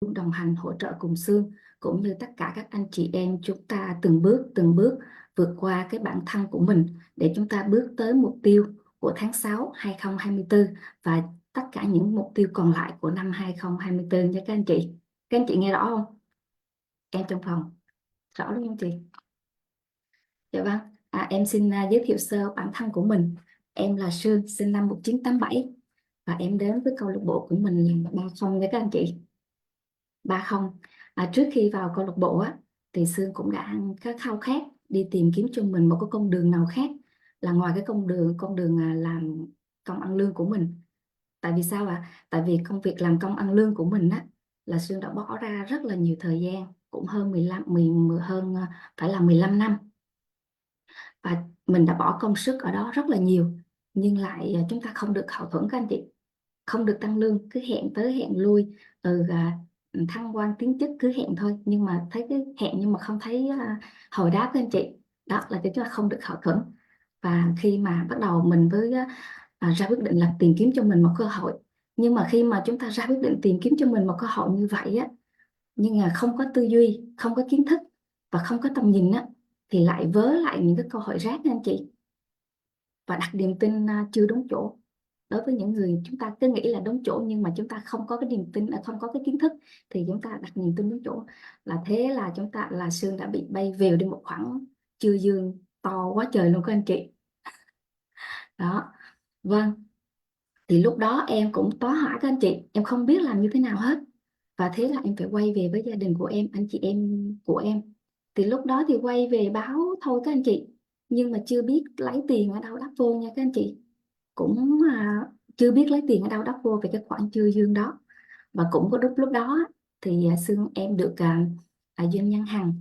luôn đồng hành hỗ trợ cùng Sương cũng như tất cả các anh chị em, chúng ta từng bước vượt qua cái bản thân của mình để chúng ta bước tới mục tiêu của tháng 6 2024 và tất cả những mục tiêu còn lại của năm 2024 nha các anh chị. Các anh chị nghe rõ không? Em trong phòng rõ đúng không chị? Dạ vâng. Em xin giới thiệu sơ bản thân của mình. Em là Sương, sinh năm 1987 và em đến với câu lạc bộ của mình là 30 nha các anh chị. 30. Trước khi vào câu lạc bộ á thì Sương cũng đã khá khao khát đi tìm kiếm cho mình một cái con đường nào khác là ngoài cái con đường làm công ăn lương của mình. Tại vì sao ạ? Tại vì công việc làm công ăn lương của mình á là Sương đã bỏ ra rất là nhiều thời gian, cũng hơn 15 10 hơn phải là 15 năm, và mình đã bỏ công sức ở đó rất là nhiều, nhưng lại chúng ta không được hậu thuẫn các anh chị, không được tăng lương, cứ hẹn tới hẹn lui, thăng quan tiến chức cứ hẹn thôi, nhưng mà thấy cái hẹn nhưng mà không thấy hồi đáp các anh chị. Đó là chúng ta không được hậu thuẫn. Và khi mà bắt đầu mình với ra quyết định là tìm kiếm cho mình một cơ hội, nhưng mà khi mà chúng ta ra quyết định tìm kiếm cho mình một cơ hội như vậy á, nhưng mà không có tư duy, không có kiến thức và không có tầm nhìn á, thì lại vớ lại những cái cơ hội rác nha anh chị, và đặt niềm tin chưa đúng chỗ. Đối với những người chúng ta cứ nghĩ là đúng chỗ nhưng mà chúng ta không có cái niềm tin, không có cái kiến thức, thì chúng ta đặt niềm tin đúng chỗ, là thế là chúng ta là Sương đã bị bay vèo đi một khoảng chưa dương to quá trời luôn các anh chị. Đó. Vâng. Thì lúc đó em cũng tó hỏa các anh chị, em không biết làm như thế nào hết, và thế là em phải quay về với gia đình của em, anh chị em của em. Thì lúc đó thì quay về báo thôi các anh chị, nhưng mà chưa biết lấy tiền ở đâu đắp vô nha các anh chị. Cũng chưa biết lấy tiền ở đâu đắp vô về cái khoản chưa dương đó. Và cũng có lúc lúc đó á, thì Sương em được Doanh Nhân Hằng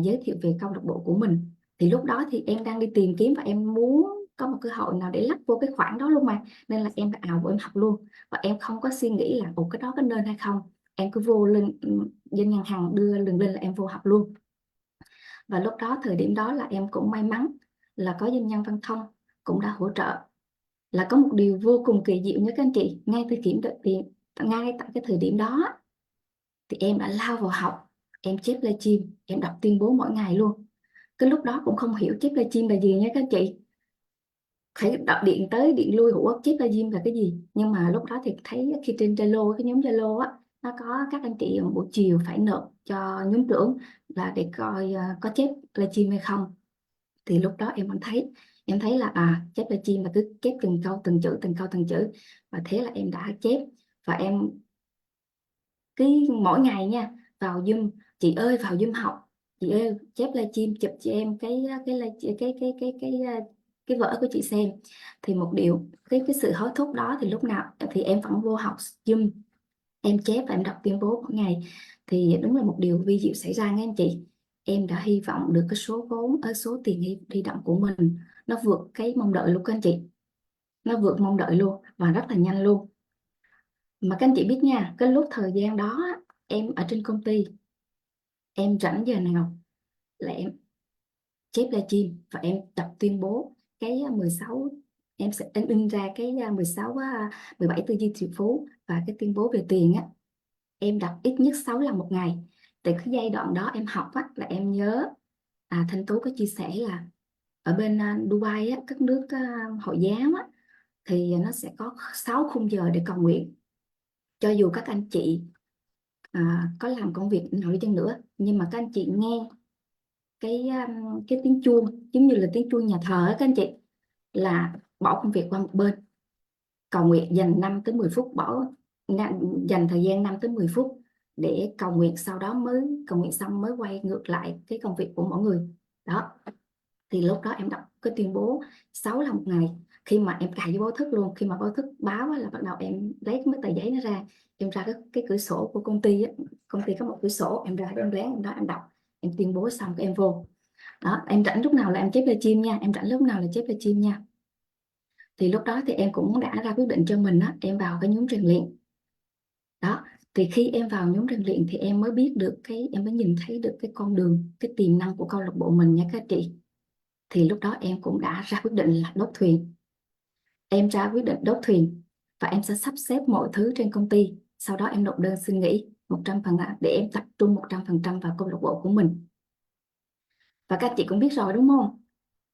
giới thiệu về câu lạc bộ của mình. Thì lúc đó thì em đang đi tìm kiếm và em muốn có một cơ hội nào để lắp vô cái khoản đó luôn mà, nên là em đã ào vô em học luôn, và em không có suy nghĩ là ồ cái đó có nên hay không, em cứ vô lên, Doanh Nhân Hằng đưa đường lên là em vô học luôn. Và lúc đó thời điểm đó là em cũng may mắn là có doanh nhân Văn Thông cũng đã hỗ trợ. Là có một điều vô cùng kỳ diệu nha các anh chị, ngay tại cái thời điểm đó thì em đã lao vào học, em chép livestream, em đọc tuyên bố mỗi ngày luôn. Cái lúc đó cũng không hiểu chép livestream là gì nha các anh chị, phải đọc điện tới điện lui hủa chép livestream là cái gì. Nhưng mà lúc đó thì thấy khi trên Zalo, cái nhóm Zalo á, nó có các anh chị buổi chiều phải nộp cho nhóm trưởng là để coi có chép livestream hay không. Thì lúc đó em thấy là chép livestream là cứ chép từng câu từng chữ, từng câu từng chữ, và thế là em đã chép. Và em cái mỗi ngày nha, vào Zoom, chị ơi vào Zoom học, chị ơi chép livestream chụp chị em cái vở của chị xem. Thì một điều, cái sự hối thúc đó thì lúc nào thì em vẫn vô học Zoom, em chép và em đọc tuyên bố mỗi ngày. Thì đúng là một điều vi diệu xảy ra nghe anh chị, em đã hy vọng được cái số vốn ở số tiền huy động của mình nó vượt cái mong đợi luôn các anh chị, nó vượt mong đợi luôn và rất là nhanh luôn. Mà các anh chị biết nha, cái lúc thời gian đó á, em ở trên công ty, em rảnh giờ nào là em chép livestream và em đọc tuyên bố cái 16, em sẽ in ra cái 16 17 tư duy triệu phú và cái tuyên bố về tiền á, em đọc ít nhất 6 lần một ngày. Tại cái giai đoạn đó em học á là em nhớ Thanh Tú có chia sẻ là ở bên Dubai á, các nước Hồi giáo á, thì nó sẽ có 6 khung giờ để cầu nguyện. Cho dù các anh chị có làm công việc nào đi chăng nữa, nhưng mà các anh chị nghe cái tiếng chuông giống như là tiếng chuông nhà thờ á các anh chị, là bỏ công việc qua một bên, cầu nguyện dành 5 tới 10 phút, dành thời gian 5 tới 10 phút để cầu nguyện, sau đó mới cầu nguyện xong mới quay ngược lại cái công việc của mỗi người. Đó. Thì lúc đó em đọc cái tuyên bố 6 lần một ngày. Khi mà em cài vô báo thức luôn, khi mà báo thức báo á, là bắt đầu em lấy cái tờ giấy nó ra, em ra cái cửa sổ của công ty á. Công ty có một cửa sổ, em ra em ráng em đó em đọc, em tuyên bố xong cái em vô. Đó, em rảnh lúc nào là em chép livestream nha, em rảnh lúc nào là chép livestream nha. Thì lúc đó thì em cũng đã ra quyết định cho mình á, em vào cái nhóm rèn luyện. Đó, thì khi em vào nhóm rèn luyện thì em mới biết được em mới nhìn thấy được cái con đường, cái tiềm năng của câu lạc bộ mình nha các chị. Thì lúc đó em cũng đã ra quyết định là đốt thuyền. Em ra quyết định đốt thuyền và em sẽ sắp xếp mọi thứ trên công ty, sau đó em nộp đơn xin nghỉ. 100%, để em tập trung 100% vào câu lạc bộ của mình. Và các chị cũng biết rồi đúng không,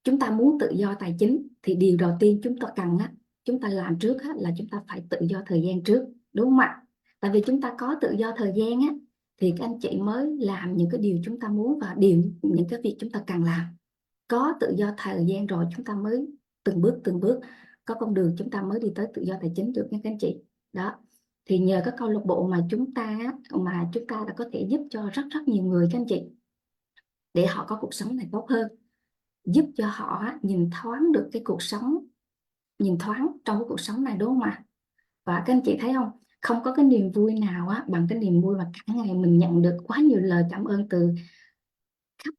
chúng ta muốn tự do tài chính thì điều đầu tiên chúng ta cần á, chúng ta làm trước á, là chúng ta phải tự do thời gian trước, đúng không ạ? Tại vì chúng ta có tự do thời gian á thì các anh chị mới làm những cái điều chúng ta muốn và những cái việc chúng ta cần làm. Có tự do thời gian rồi chúng ta mới từng bước có con đường chúng ta mới đi tới tự do tài chính được nha các anh chị. Đó, thì nhờ các câu lạc bộ mà chúng ta đã có thể giúp cho rất rất nhiều người các anh chị, để họ có cuộc sống này tốt hơn, giúp cho họ nhìn thoáng được cái cuộc sống, nhìn thoáng trong cái cuộc sống này, đúng không ạ? Và các anh chị thấy không, không có cái niềm vui nào bằng cái niềm vui mà cả ngày mình nhận được quá nhiều lời cảm ơn từ khắp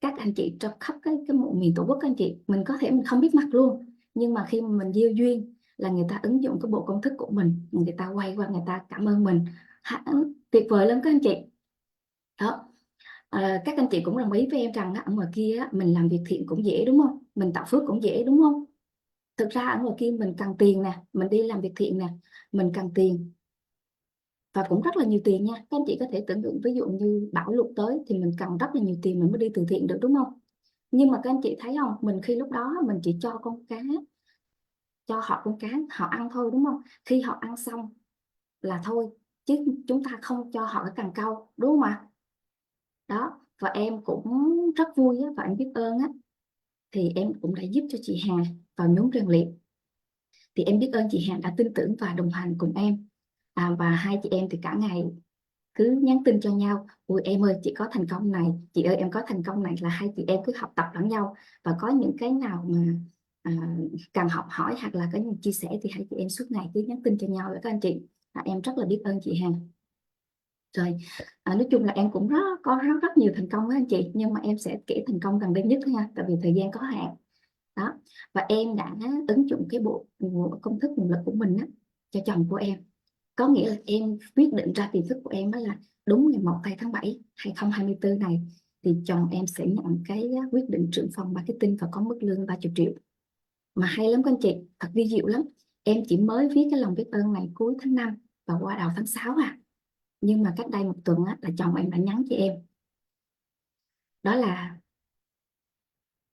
các anh chị trong khắp cái miền tổ quốc. Các anh chị, mình có thể mình không biết mặt luôn, nhưng mà khi mà mình gieo duyên là người ta ứng dụng cái bộ công thức của mình, người ta quay qua người ta cảm ơn mình. Tuyệt vời lắm các anh chị. Đó. Các anh chị cũng đồng ý với em rằng ở ngoài kia mình làm việc thiện cũng dễ đúng không, mình tạo phước cũng dễ đúng không. Thực ra ở ngoài kia mình cần tiền nè, mình đi làm việc thiện nè, mình cần tiền và cũng rất là nhiều tiền nha. Các anh chị có thể tưởng tượng ví dụ như bão lụt tới thì mình cần rất là nhiều tiền mình mới đi từ thiện được, đúng không? Nhưng mà các anh chị thấy không, mình khi lúc đó mình chỉ cho con cá, cho họ con cá họ ăn thôi, đúng không? Khi họ ăn xong là thôi, chứ chúng ta không cho họ cái cần câu, đúng không ạ? Đó, và em cũng rất vui và em biết ơn thì em cũng đã giúp cho chị Hà vào nhóm rèn luyện. Thì em biết ơn chị Hà đã tin tưởng và đồng hành cùng em. Và hai chị em thì cả ngày cứ nhắn tin cho nhau: ui em ơi chị có thành công này, chị ơi em có thành công này, là hai chị em cứ học tập lẫn nhau. Và có những cái nào mà à, cần học hỏi hoặc là có những chia sẻ thì hai chị em suốt ngày cứ nhắn tin cho nhau. Các anh chị, em rất là biết ơn chị Hà. Rồi, nói chung là em cũng có rất nhiều thành công với anh chị, nhưng mà em sẽ kể thành công gần đây nhất thôi nha, tại vì thời gian có hạn. Đó, và em đã ứng dụng cái bộ công thức nguồn lực của mình cho chồng của em. Có nghĩa là em quyết định ra tiềm thức của em đó là đúng ngày 1/7 2024 này thì chồng em sẽ nhận cái quyết định trưởng phòng marketing và có mức lương 30 triệu. Mà hay lắm các anh chị, thật vi diệu lắm. Em chỉ mới viết cái lòng biết ơn này cuối tháng 5 và qua đầu tháng 6 nhưng mà cách đây một tuần là chồng em đã nhắn cho em, đó là: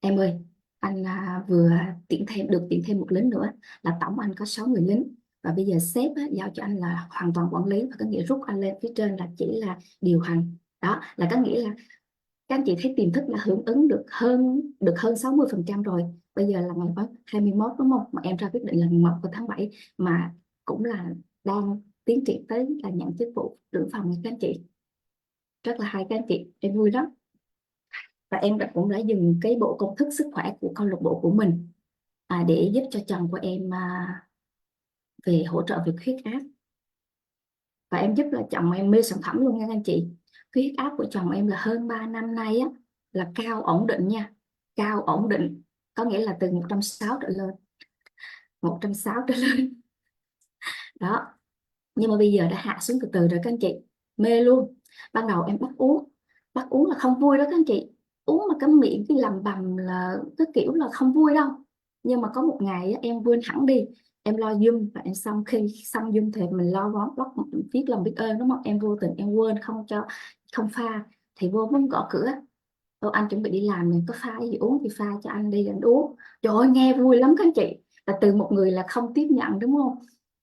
em ơi, anh vừa được tuyển thêm một lính nữa, là tổng anh có 6 người lính, và bây giờ sếp giao cho anh là hoàn toàn quản lý, và có nghĩa rút anh lên phía trên là chỉ là điều hành. Đó là có nghĩa là các anh chị thấy tiềm thức là hưởng ứng được hơn 60% rồi. Bây giờ là ngày 21 đúng không, mà em ra quyết định là 1/7, mà cũng là đang tiến triển tới là nhận chức vụ trưởng phòng các anh chị. Rất là hay các anh chị, em vui lắm. Và em cũng đã dùng cái bộ công thức sức khỏe của câu lạc bộ của mình để giúp cho chồng của em về hỗ trợ về huyết áp. Và em giúp là chồng em mê sản phẩm luôn nha anh chị. Huyết áp của chồng em là hơn 3 năm nay là cao ổn định nha, cao ổn định, có nghĩa là từ 160 trở lên, 160 trở lên. Đó, nhưng mà bây giờ đã hạ xuống từ từ rồi các anh chị, mê luôn. Ban đầu em bắt uống là không vui đó các anh chị, uống mà cái miệng cái lầm bầm là cái kiểu là không vui đâu. Nhưng mà có một ngày em quên hẳn đi, em lo Zoom và em khi xong Zoom thì mình lo viết lòng biết ơn đúng không, em vô tình em quên không pha, thì vô muốn gõ cửa: Ô, anh chuẩn bị đi làm này, có pha gì uống thì pha cho anh đi anh uống. Trời ơi nghe vui lắm các anh chị, là từ một người là không tiếp nhận đúng không,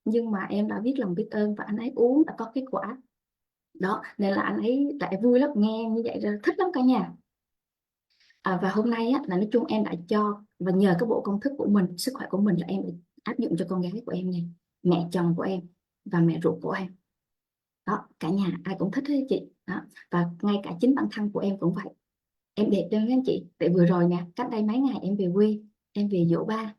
nhưng mà em đã viết lòng biết ơn và anh ấy uống đã có kết quả. Đó nên là anh ấy lại vui lắm, nghe như vậy rồi thích lắm cả nhà. Và hôm nay là nói chung em đã cho, và nhờ cái bộ công thức của mình, sức khỏe của mình, là em đã áp dụng cho con gái của em này, mẹ chồng của em và mẹ ruột của em. Đó, cả nhà ai cũng thích hết chị. Đó, và ngay cả chính bản thân của em cũng vậy. Em đẹp lên anh chị, tại vừa rồi nè, cách đây mấy ngày em về quê, em về giỗ ba.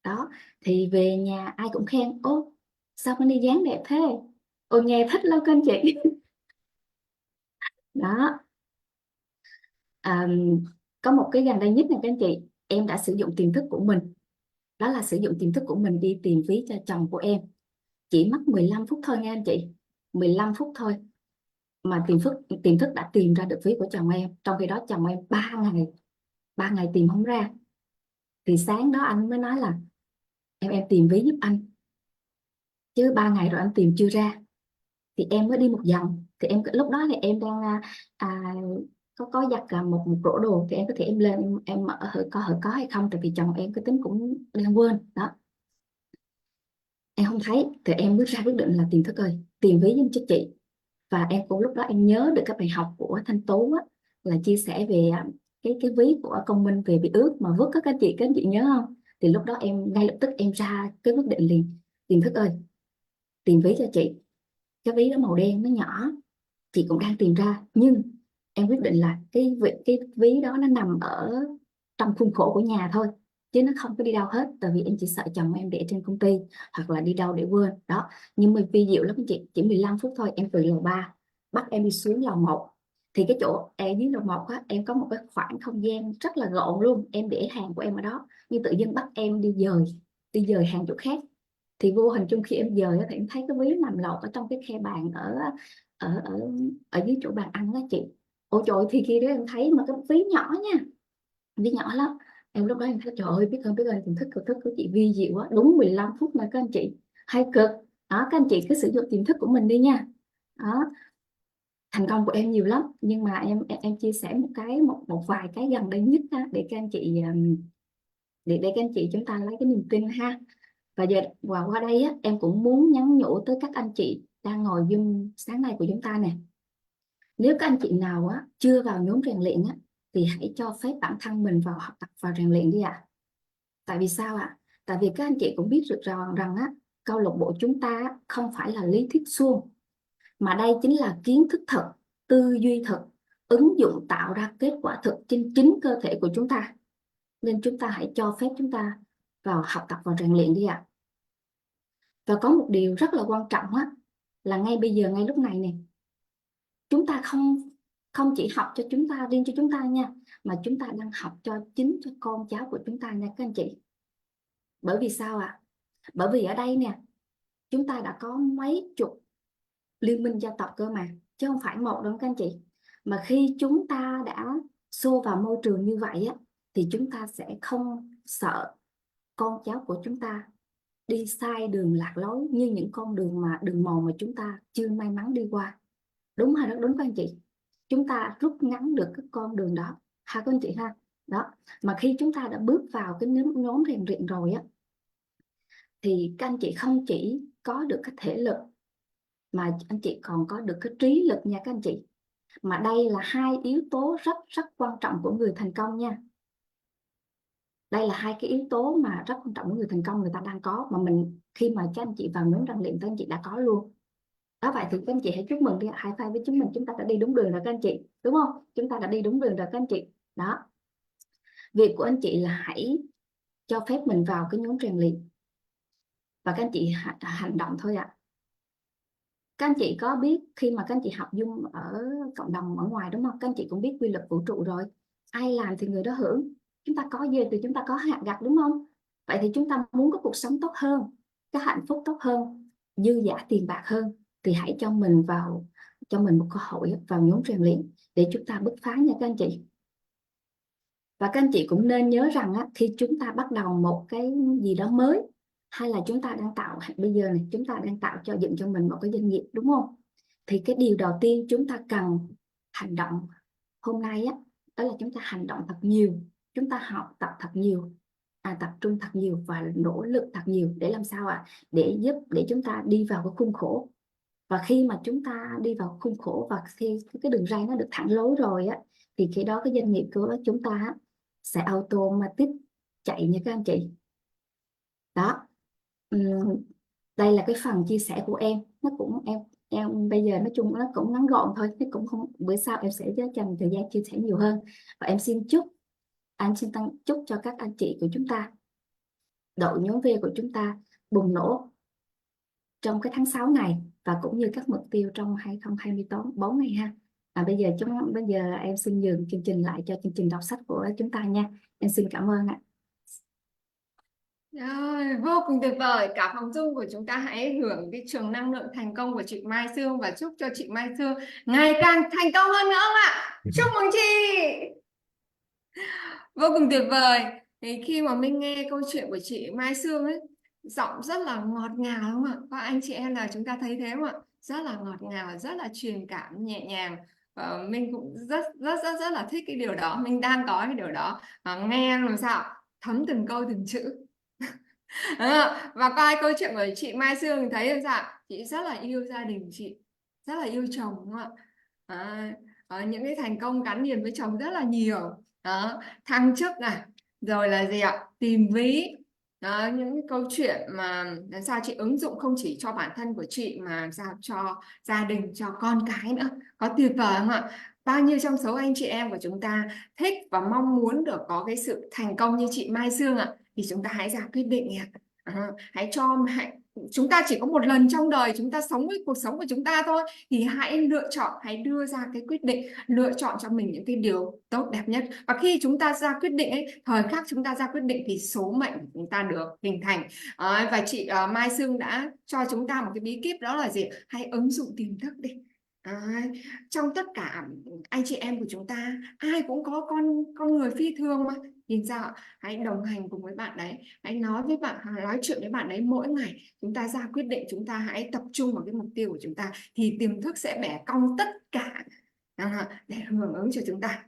Đó, thì về nhà ai cũng khen: ô sao con đi dáng đẹp thế. Ôi nghe thích lắm các anh chị. Đó, à, có một cái gần đây nhất này các anh chị, em đã sử dụng tiềm thức của mình, đó là sử dụng tiềm thức của mình đi tìm ví cho chồng của em. Chỉ mất 15 phút thôi nha anh chị, 15 phút thôi mà tiềm thức đã tìm ra được ví của chồng em, trong khi đó chồng em 3 ngày tìm không ra. Thì sáng đó anh mới nói là: em tìm ví giúp anh, chứ 3 ngày rồi anh tìm chưa ra. thì em mới đi một vòng, thì em lúc đó thì em đang à, có giặt một rổ đồ, thì em có thể em lên em mở thử có hay không, tại vì chồng em cái tính cũng đang quên đó. Em không thấy thì em bước ra quyết định là tiền Thức ơi, tiền ví giùm cho chị. Và em cũng lúc đó em nhớ được cái bài học của Thanh Tú á, là chia sẻ về cái ví của công minh về bị ướt mà vứt á, các anh chị nhớ không? Thì lúc đó em ngay lập tức em ra cái quyết định liền, tiền Thức ơi, tiền ví cho chị. Cái ví đó màu đen nó nhỏ, chị cũng đang tìm ra, nhưng em quyết định là cái ví đó nó nằm ở trong khuôn khổ của nhà thôi, chứ nó không có đi đâu hết, tại vì em chỉ sợ chồng em để trên công ty hoặc là đi đâu để quên đó. Nhưng mà vi diệu lắm chị, chỉ 15 phút thôi em từ lầu 3 bắt em đi xuống lầu 1. Thì cái chỗ em dưới lầu 1 á, em có một cái khoảng không gian rất là rộng luôn, em để hàng của em ở đó, nhưng tự dưng bắt em đi dời hàng chỗ khác. Thì vô hình chung khi em dời á, thì em thấy cái ví nằm lọt ở trong cái khe bàn ở ở ở dưới chỗ bàn ăn đó chị. Ôi trời, thì khi đó em thấy mà cái ví nhỏ nha, ví nhỏ lắm. Em lúc đó em thấy trời ơi, biết ơn tiềm thức của chị vi diệu quá, đúng 15 phút mà các anh chị, hay cực. Đó, các anh chị cứ sử dụng tiềm thức của mình đi nha. Đó, thành công của em nhiều lắm, nhưng mà em chia sẻ một vài cái gần đây nhất ha, để các anh chị để các anh chị chúng ta lấy cái niềm tin ha. Và giờ qua đây á, em cũng muốn nhắn nhủ tới các anh chị đang ngồi Zoom sáng nay của chúng ta nè. Nếu các anh chị nào á chưa vào nhóm rèn luyện á, thì hãy cho phép bản thân mình vào học tập và rèn luyện đi ạ. Tại vì sao ạ? Tại vì các anh chị cũng biết được rằng á, câu lạc bộ chúng ta á, không phải là lý thuyết suông, mà đây chính là kiến thức thực, tư duy thực, ứng dụng tạo ra kết quả thực trên chính cơ thể của chúng ta. Nên chúng ta hãy cho phép chúng ta vào học tập và rèn luyện đi ạ. Và có một điều rất là quan trọng á, là ngay bây giờ ngay lúc này nè, chúng ta không không chỉ học cho chúng ta, riêng cho chúng ta nha, mà chúng ta đang học cho con cháu của chúng ta nha các anh chị. Bởi vì sao ạ? Bởi vì ở đây nè, chúng ta đã có mấy chục liên minh gia tộc cơ mà, chứ không phải một đâu các anh chị. Mà khi chúng ta đã xô vào môi trường như vậy á, thì chúng ta sẽ không sợ con cháu của chúng ta đi sai đường lạc lối như những con đường đường mòn mà chúng ta chưa may mắn đi qua. Đúng hay rất đúng các anh chị? Chúng ta rút ngắn được cái con đường đó ha các anh chị ha. Đó, mà khi chúng ta đã bước vào cái nhóm rèn luyện rồi á, thì các anh chị không chỉ có được cái thể lực, mà anh chị còn có được cái trí lực nha các anh chị. Mà đây là hai yếu tố rất rất quan trọng của người thành công nha. Đây là hai cái yếu tố mà rất quan trọng của người thành công, người ta đang có, mà mình khi mà các anh chị vào nhóm rèn luyện các anh chị đã có luôn. Đó, vậy thì các anh chị hãy chúc mừng đi, high five với chúng mình, chúng ta đã đi đúng đường rồi các anh chị, đúng không? Chúng ta đã đi đúng đường rồi các anh chị. Đó, việc của anh chị là hãy cho phép mình vào cái nhóm rèn luyện, và các anh chị hành động thôi ạ. Các anh chị có biết khi mà các anh chị học Dung ở cộng đồng ở ngoài đúng không? Các anh chị cũng biết quy luật vũ trụ rồi. Ai làm thì người đó hưởng. Chúng ta có gì thì chúng ta có hạt gặt đúng không? Vậy thì chúng ta muốn có cuộc sống tốt hơn, cái hạnh phúc tốt hơn, dư dả tiền bạc hơn, thì hãy cho mình một cơ hội vào nhóm rèn luyện để chúng ta bứt phá nha các anh chị. Và các anh chị cũng nên nhớ rằng á, khi chúng ta bắt đầu một cái gì đó mới, hay là chúng ta đang tạo bây giờ này, chúng ta đang dựng cho mình một cái doanh nghiệp đúng không? Thì cái điều đầu tiên chúng ta cần hành động hôm nay á, đó là chúng ta hành động thật nhiều, chúng ta học tập thật nhiều, tập trung thật nhiều và nỗ lực thật nhiều để làm sao để chúng ta đi vào cái khuôn khổ. Và khi mà chúng ta đi vào khuôn khổ và khi cái đường ray nó được thẳng lối rồi á, thì khi đó cái doanh nghiệp của chúng ta á, sẽ automatic chạy nha các anh chị. Đó. Ừm, đây là cái phần chia sẻ của em, nó cũng em bây giờ nói chung nó cũng ngắn gọn thôi, chứ cũng không, bữa sau em sẽ dành thời gian chia sẻ nhiều hơn. Và em xin chúc cho các anh chị của chúng ta, đội nhóm V của chúng ta bùng nổ trong cái tháng 6 này, và cũng như các mục tiêu trong 2024 này ha. Bây giờ em xin nhường chương trình lại cho chương trình đọc sách của chúng ta nha. Em xin cảm ơn ạ. Rồi, vô cùng tuyệt vời. Cả phòng Zoom của chúng ta hãy hưởng cái trường năng lượng thành công của chị Mai Sương và chúc cho chị Mai Sương ngày càng thành công hơn nữa không ạ? Chúc mừng chị. Vô cùng tuyệt vời. Thì khi mà mình nghe câu chuyện của chị Mai Sương ấy, giọng rất là ngọt ngào đúng không ạ? Các anh chị em là chúng ta thấy thế không ạ? rất là ngọt ngào, rất là truyền cảm, nhẹ nhàng. Mình cũng rất rất rất rất là thích cái điều đó, mình đang có cái điều đó. Nghe làm sao thấm từng câu từng chữ. Và qua câu chuyện của chị Mai Sương thì thấy làm sao chị rất là yêu gia đình chị, rất là yêu chồng, đúng không ạ? Những cái thành công gắn liền với chồng rất là nhiều đó, thăng chức này, rồi là gì ạ, tìm ví đó, những cái câu chuyện mà làm sao chị ứng dụng không chỉ cho bản thân của chị mà làm sao cho gia đình, cho con cái nữa, có tuyệt vời không ạ? Bao nhiêu trong số anh chị em của chúng ta thích và mong muốn được có cái sự thành công như chị Mai Sương ạ, thì chúng ta hãy ra quyết định ạ. Hãy chúng ta chỉ có một lần trong đời chúng ta sống với cuộc sống của chúng ta thôi, thì hãy lựa chọn, hãy đưa ra cái quyết định, lựa chọn cho mình những cái điều tốt đẹp nhất. Và khi chúng ta ra quyết định ấy, thời khắc chúng ta ra quyết định thì số mệnh của chúng ta được hình thành. Và chị Mai Sương đã cho chúng ta một cái bí kíp, đó là gì? Hãy ứng dụng tiềm thức đi. Trong tất cả anh chị em của chúng ta, ai cũng có con người phi thường mà, thì sao ạ? Hãy đồng hành cùng với bạn đấy, hãy nói với bạn, nói chuyện với bạn đấy mỗi ngày. Chúng ta ra quyết định, chúng ta hãy tập trung vào cái mục tiêu của chúng ta, thì tiềm thức sẽ bẻ cong tất cả để hưởng ứng cho chúng ta.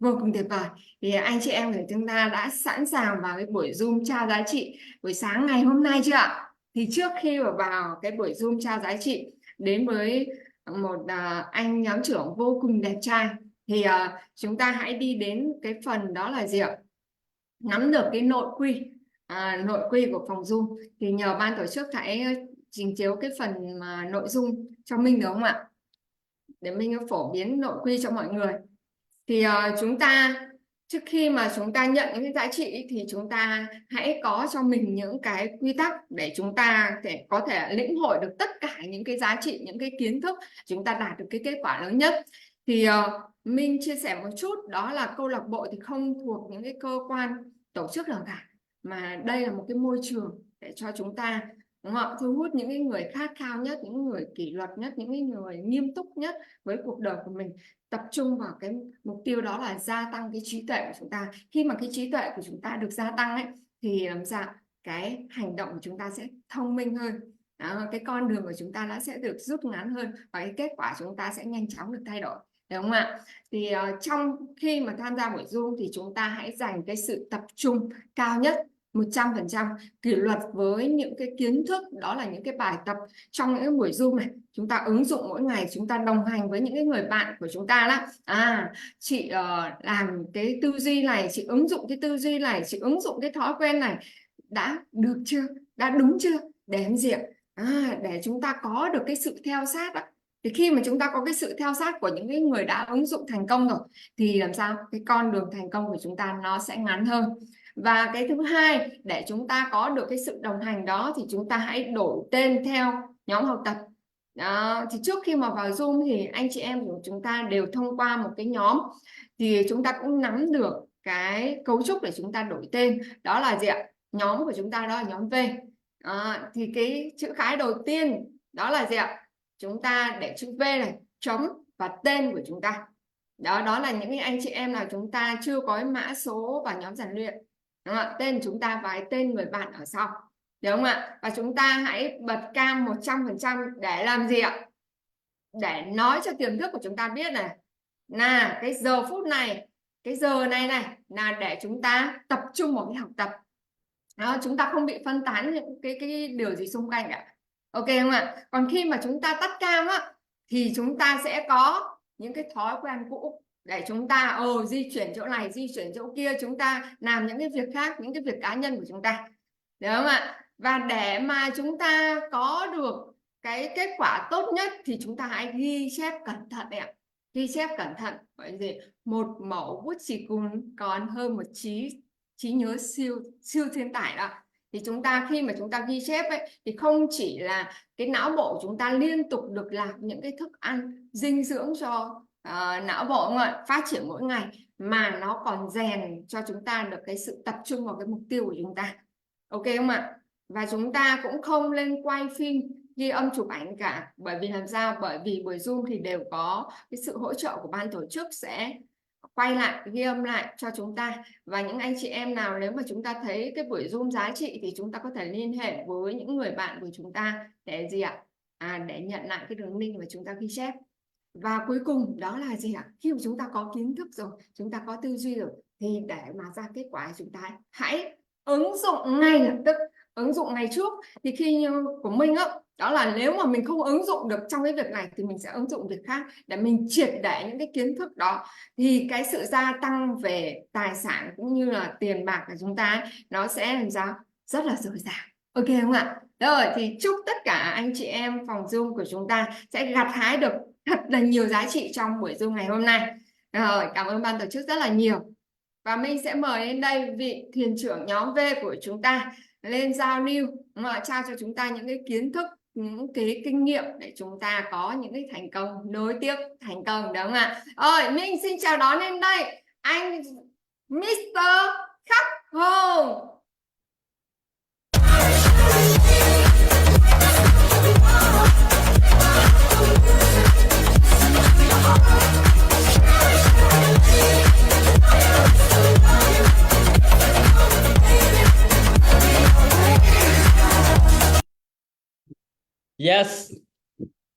Vô cùng tuyệt vời. Thì anh chị em của chúng ta đã sẵn sàng vào cái buổi Zoom trao giá trị buổi sáng ngày hôm nay chưa ạ? Thì trước khi vào cái buổi Zoom trao giá trị đến với một anh nhóm trưởng vô cùng đẹp trai, thì chúng ta hãy đi đến cái phần đó là gì ạ? Nắm được cái nội quy của phòng Zoom. Thì nhờ ban tổ chức hãy trình chiếu cái phần mà nội dung cho mình được không ạ, để mình phổ biến nội quy cho mọi người. Thì chúng ta, trước khi mà chúng ta nhận những cái giá trị thì chúng ta hãy có cho mình những cái quy tắc để chúng ta có thể lĩnh hội được tất cả những cái giá trị, những cái kiến thức, chúng ta đạt được cái kết quả lớn nhất. Thì mình chia sẻ một chút, đó là câu lạc bộ thì không thuộc những cái cơ quan tổ chức nào cả, mà đây là một cái môi trường để cho chúng ta, đúng không, thu hút những cái người khát khao nhất, những người kỷ luật nhất, những cái người nghiêm túc nhất với cuộc đời của mình, tập trung vào cái mục tiêu đó là gia tăng cái trí tuệ của chúng ta. Khi mà cái trí tuệ của chúng ta được gia tăng ấy, thì làm sao cái hành động của chúng ta sẽ thông minh hơn. Đó, cái con đường của chúng ta đã sẽ được rút ngắn hơn, và cái kết quả chúng ta sẽ nhanh chóng được thay đổi, đúng không ạ? Thì trong khi mà tham gia buổi Zoom thì chúng ta hãy dành cái sự tập trung cao nhất, 100%, kỷ luật với những cái kiến thức, đó là những cái bài tập trong những cái buổi Zoom này, chúng ta ứng dụng mỗi ngày, chúng ta đồng hành với những cái người bạn của chúng ta đó. Chị làm cái tư duy này, chị ứng dụng cái tư duy này, chị ứng dụng cái thói quen này, đã được chưa, đã đúng chưa, để làm gì ạ? Để chúng ta có được cái sự theo sát đó. Thì khi mà chúng ta có cái sự theo sát của những cái người đã ứng dụng thành công rồi, thì làm sao cái con đường thành công của chúng ta nó sẽ ngắn hơn. Và cái thứ hai, để chúng ta có được cái sự đồng hành đó, thì chúng ta hãy đổi tên theo nhóm học tập. Đó, thì trước khi mà vào Zoom thì anh chị em của chúng ta đều thông qua một cái nhóm, thì chúng ta cũng nắm được cái cấu trúc để chúng ta đổi tên, đó là gì ạ? Nhóm của chúng ta đó là nhóm V. Thì cái chữ cái đầu tiên đó là gì ạ? Chúng ta để chữ V này, chấm và tên của chúng ta. Đó là những anh chị em nào chúng ta chưa có mã số vào nhóm rèn luyện, đúng không ạ? Tên chúng ta và tên người bạn ở sau, đúng không ạ? Và chúng ta hãy bật cam 100% để làm gì ạ? Để nói cho tiềm thức của chúng ta biết này, là cái giờ phút này, cái giờ này là để chúng ta tập trung vào cái học tập. Đó, chúng ta không bị phân tán những cái điều gì xung quanh cả. Ok không ạ? Còn khi mà chúng ta tắt cam á, thì chúng ta sẽ có những cái thói quen cũ để chúng ta di chuyển chỗ này, di chuyển chỗ kia, chúng ta làm những cái việc khác, những cái việc cá nhân của chúng ta, đúng không ạ? Và để mà chúng ta có được cái kết quả tốt nhất thì chúng ta hãy ghi chép cẩn thận ạ. Ghi chép cẩn thận, bởi vì một mẩu bút chì cùn còn hơn một trí nhớ siêu thiên tài đó. Thì chúng ta, khi mà chúng ta ghi chép ấy, thì không chỉ là cái não bộ chúng ta liên tục được nạp những cái thức ăn dinh dưỡng cho não bộ không ạ, phát triển mỗi ngày, mà nó còn rèn cho chúng ta được cái sự tập trung vào cái mục tiêu của chúng ta. Ok không ạ? Và chúng ta cũng không lên quay phim, ghi âm, chụp ảnh cả. Bởi vì làm sao? Bởi vì buổi Zoom thì đều có cái sự hỗ trợ của ban tổ chức sẽ quay lại, ghi âm lại cho chúng ta. Và những anh chị em nào nếu mà chúng ta thấy cái buổi Zoom giá trị thì chúng ta có thể liên hệ với những người bạn của chúng ta để gì ạ? để nhận lại cái đường link mà chúng ta ghi chép. Và cuối cùng đó là gì ạ? Khi mà chúng ta có kiến thức rồi, chúng ta có tư duy rồi, thì để mà ra kết quả chúng ta hãy ứng dụng ngay lập tức, ứng dụng ngay trước. Thì khi của mình đó là nếu mà mình không ứng dụng được trong cái việc này thì mình sẽ ứng dụng việc khác để mình triệt để những cái kiến thức đó, thì cái sự gia tăng về tài sản cũng như là tiền bạc của chúng ta nó sẽ làm sao rất là dồi dào. Ok không ạ? Rồi thì chúc tất cả anh chị em phòng Zoom của chúng ta sẽ gặt hái được thật là nhiều giá trị trong buổi Zoom ngày hôm nay. Rồi, cảm ơn ban tổ chức rất là nhiều. Và mình sẽ mời lên đây vị thuyền trưởng nhóm V của chúng ta lên giao lưu, trao cho chúng ta những cái kiến thức, những cái kinh nghiệm để chúng ta có những cái thành công nối tiếp thành công, đúng không ạ? Rồi, mình xin chào đón lên đây anh Mr. Khắc Hồng. Yes.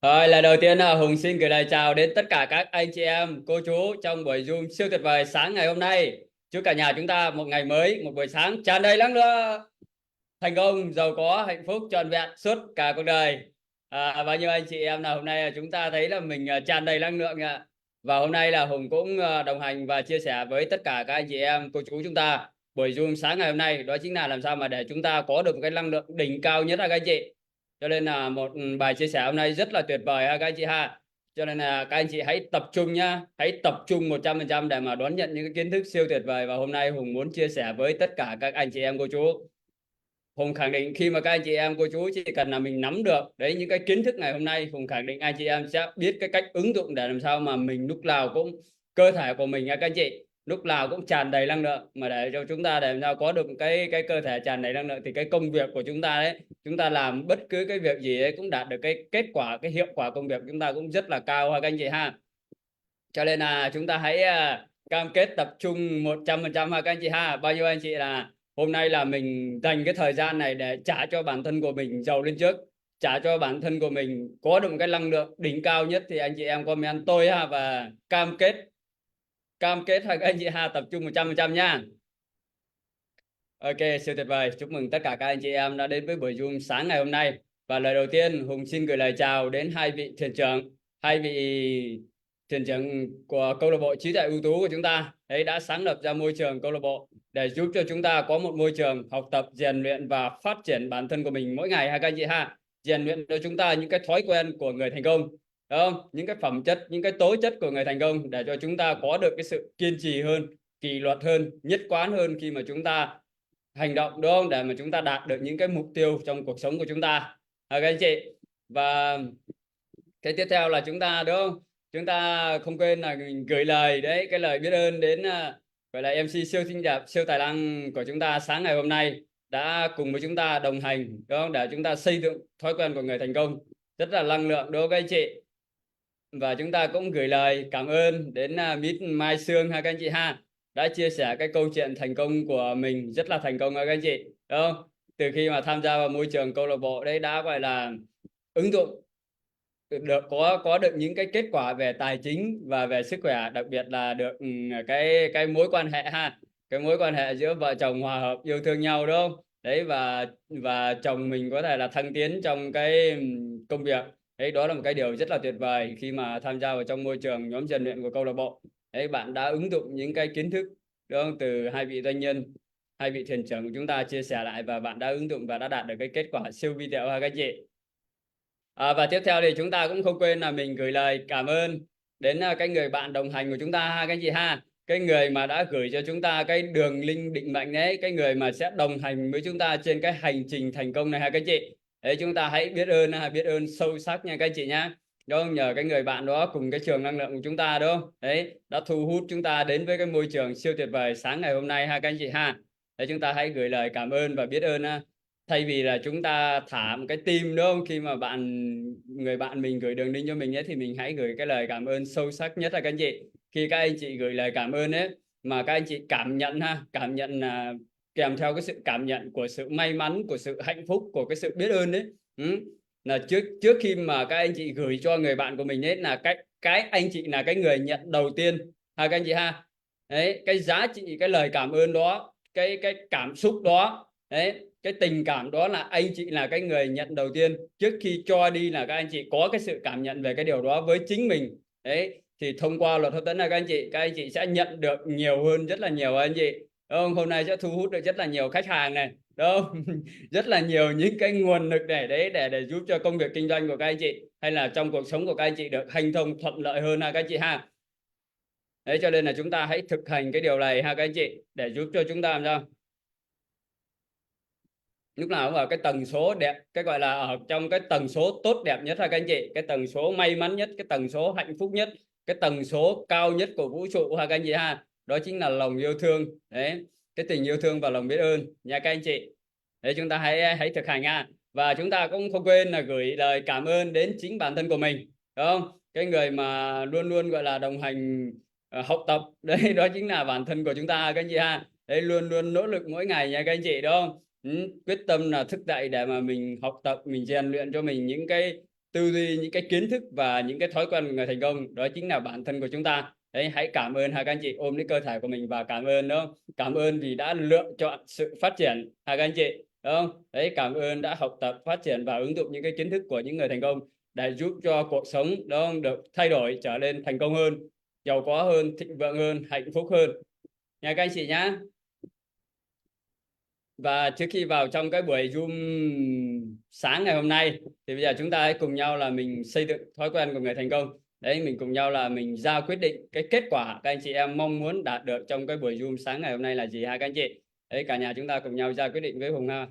Rồi, lời đầu tiên là Hùng xin gửi lời chào đến tất cả các anh chị em, cô chú trong buổi Zoom siêu tuyệt vời sáng ngày hôm nay. Chúc cả nhà chúng ta một ngày mới, một buổi sáng tràn đầy năng lượng, thành công, giàu có, hạnh phúc, trọn vẹn suốt cả cuộc đời. Bao nhiêu anh chị em nào hôm nay chúng ta thấy là mình tràn đầy năng lượng ạ. Và hôm nay là Hùng cũng đồng hành và chia sẻ với tất cả các anh chị em, cô chú chúng ta buổi Zoom sáng ngày hôm nay, đó chính là làm sao mà để chúng ta có được một cái năng lượng đỉnh cao nhất là các anh chị. Cho nên là một bài chia sẻ hôm nay rất là tuyệt vời ha các anh chị ha. Cho nên là các anh chị hãy tập trung nhá, hãy tập trung 100% để mà đón nhận những cái kiến thức siêu tuyệt vời. Và hôm nay Hùng muốn chia sẻ với tất cả các anh chị em cô chú. Hùng khẳng định khi mà các anh chị em cô chú chỉ cần là mình nắm được đấy những cái kiến thức ngày hôm nay, Hùng khẳng định anh chị em sẽ biết cái cách ứng dụng để làm sao mà mình lúc nào cũng cơ thể của mình các anh chị lúc nào cũng tràn đầy năng lượng, mà để cho chúng ta để làm sao có được cái cơ thể tràn đầy năng lượng thì cái công việc của chúng ta đấy, chúng ta làm bất cứ cái việc gì ấy cũng đạt được cái kết quả, cái hiệu quả công việc chúng ta cũng rất là cao ha các anh chị ha. Cho nên là chúng ta hãy cam kết tập trung 100% ha các anh chị ha. Bao nhiêu anh chị là hôm nay là mình dành cái thời gian này để trả cho bản thân của mình giàu lên trước, trả cho bản thân của mình có được một cái năng lượng đỉnh cao nhất, thì anh chị em comment tôi ha, và cam kết ha các anh chị ha, tập trung 100% nha. Ok, siêu tuyệt vời. Chúc mừng tất cả các anh chị em đã đến với buổi Zoom sáng ngày hôm nay. Và lời đầu tiên Hùng xin gửi lời chào đến hai vị thuyền trưởng của câu lạc bộ trí tuệ ưu tú của chúng ta. Đấy, đã sáng lập ra môi trường câu lạc bộ để giúp cho chúng ta có một môi trường học tập, rèn luyện và phát triển bản thân của mình mỗi ngày ha các anh chị ha. Rèn luyện cho chúng ta những cái thói quen của người thành công, đúng không? Những cái phẩm chất, những cái tố chất của người thành công để cho chúng ta có được cái sự kiên trì hơn, kỷ luật hơn, nhất quán hơn khi mà chúng ta hành động, đúng không, để mà chúng ta đạt được những cái mục tiêu trong cuộc sống của chúng ta các anh chị. Và cái tiếp theo là chúng ta, đúng không, chúng ta không quên là gửi lời đấy, cái lời biết ơn đến gọi là MC siêu xinh đẹp, siêu tài năng của chúng ta sáng ngày hôm nay, đã cùng với chúng ta đồng hành, đúng không, để chúng ta xây dựng thói quen của người thành công rất là năng lượng, đúng không các anh chị. Và chúng ta cũng gửi lời cảm ơn đến Miss Mai Sương ha các anh chị ha, đã chia sẻ cái câu chuyện thành công của mình, rất là thành công ha các anh chị, đúng không? Từ khi mà tham gia vào môi trường câu lạc bộ đấy đã gọi là ứng dụng được, có được những cái kết quả về tài chính và về sức khỏe, đặc biệt là được cái mối quan hệ ha, cái mối quan hệ giữa vợ chồng hòa hợp yêu thương nhau, đúng không? Đấy, và chồng mình có thể là thăng tiến trong cái công việc. Đấy, đó là một cái điều rất là tuyệt vời khi mà tham gia vào trong môi trường nhóm rèn luyện của câu lạc bộ. Đấy, bạn đã ứng dụng những cái kiến thức, đúng không, từ hai vị doanh nhân, hai vị thuyền trưởng của chúng ta chia sẻ lại, và bạn đã ứng dụng và đã đạt được cái kết quả siêu vi diệu ha các chị. Và tiếp theo thì chúng ta cũng không quên là mình gửi lời cảm ơn đến cái người bạn đồng hành của chúng ta ha các anh chị ha, cái người mà đã gửi cho chúng ta cái đường link định mệnh đấy, cái người mà sẽ đồng hành với chúng ta trên cái hành trình thành công này ha các anh chị. Đấy, chúng ta hãy biết ơn sâu sắc nha các anh chị nhá. Đó, nhờ cái người bạn đó cùng cái trường năng lượng của chúng ta, đúng không? Đấy, đã thu hút chúng ta đến với cái môi trường siêu tuyệt vời sáng ngày hôm nay ha các anh chị ha. Đấy, chúng ta hãy gửi lời cảm ơn và biết ơn, thay vì là chúng ta thả một cái tim, đúng không, khi mà người bạn mình gửi đường link cho mình ấy, thì mình hãy gửi cái lời cảm ơn sâu sắc nhất là các anh chị. Khi các anh chị gửi lời cảm ơn ấy, mà các anh chị cảm nhận cảm nhận là kèm theo cái sự cảm nhận của sự may mắn, của sự hạnh phúc, của cái sự biết ơn đấy. là trước khi mà các anh chị gửi cho người bạn của mình ấy, là cái anh chị là cái người nhận đầu tiên ha các anh chị ha. Đấy, cái giá trị, cái lời cảm ơn đó, cái cảm xúc đó, đấy, cái tình cảm đó là anh chị là cái người nhận đầu tiên. Trước khi cho đi là các anh chị có cái sự cảm nhận về cái điều đó với chính mình. Đấy, thì thông qua luật hấp dẫn là các anh chị sẽ nhận được nhiều hơn, rất là nhiều anh chị. Đúng không? Hôm nay sẽ thu hút được rất là nhiều khách hàng này, đúng không? Rất là nhiều những cái nguồn lực để giúp cho công việc kinh doanh của các anh chị, hay là trong cuộc sống của các anh chị được hanh thông thuận lợi hơn ha các anh chị ha. Đấy, cho nên là chúng ta hãy thực hành cái điều này ha các anh chị, để giúp cho chúng ta làm sao lúc nào cũng ở cái tần số đẹp, cái gọi là ở trong cái tần số tốt đẹp nhất ha các anh chị, cái tần số may mắn nhất, cái tần số hạnh phúc nhất, cái tần số cao nhất của vũ trụ ha các anh chị ha. Đó chính là lòng yêu thương. Đấy, cái tình yêu thương và lòng biết ơn nha các anh chị. Đấy, chúng ta hãy thực hành ha. Và chúng ta cũng không quên là gửi lời cảm ơn đến chính bản thân của mình, đúng không? Cái người mà luôn luôn gọi là đồng hành, học tập đấy, đó chính là bản thân của chúng ta các anh chị ha. Đấy, luôn luôn nỗ lực mỗi ngày nha các anh chị, đúng không? Quyết tâm là thức dậy để mà mình học tập, mình rèn luyện cho mình những cái tư duy, những cái kiến thức và những cái thói quen của người thành công, đó chính là bản thân của chúng ta. Đấy, hãy cảm ơn ha các anh chị, ôm lấy cơ thể của mình và cảm ơn, đúng không? Cảm ơn vì đã lựa chọn sự phát triển ha các anh chị, đúng không? Đấy, cảm ơn đã học tập, phát triển và ứng dụng những cái kiến thức của những người thành công để giúp cho cuộc sống, đúng không, được thay đổi, trở nên thành công hơn, giàu có hơn, thịnh vượng hơn, hạnh phúc hơn nha các anh chị nhá. Và trước khi vào trong cái buổi Zoom sáng ngày hôm nay thì bây giờ chúng ta hãy cùng nhau là mình xây dựng thói quen của người thành công. Đấy, mình cùng nhau là mình ra quyết định cái kết quả các anh chị em mong muốn đạt được trong cái buổi Zoom sáng ngày hôm nay là gì ha các anh chị. Đấy, cả nhà chúng ta cùng nhau ra quyết định với Hùng ha.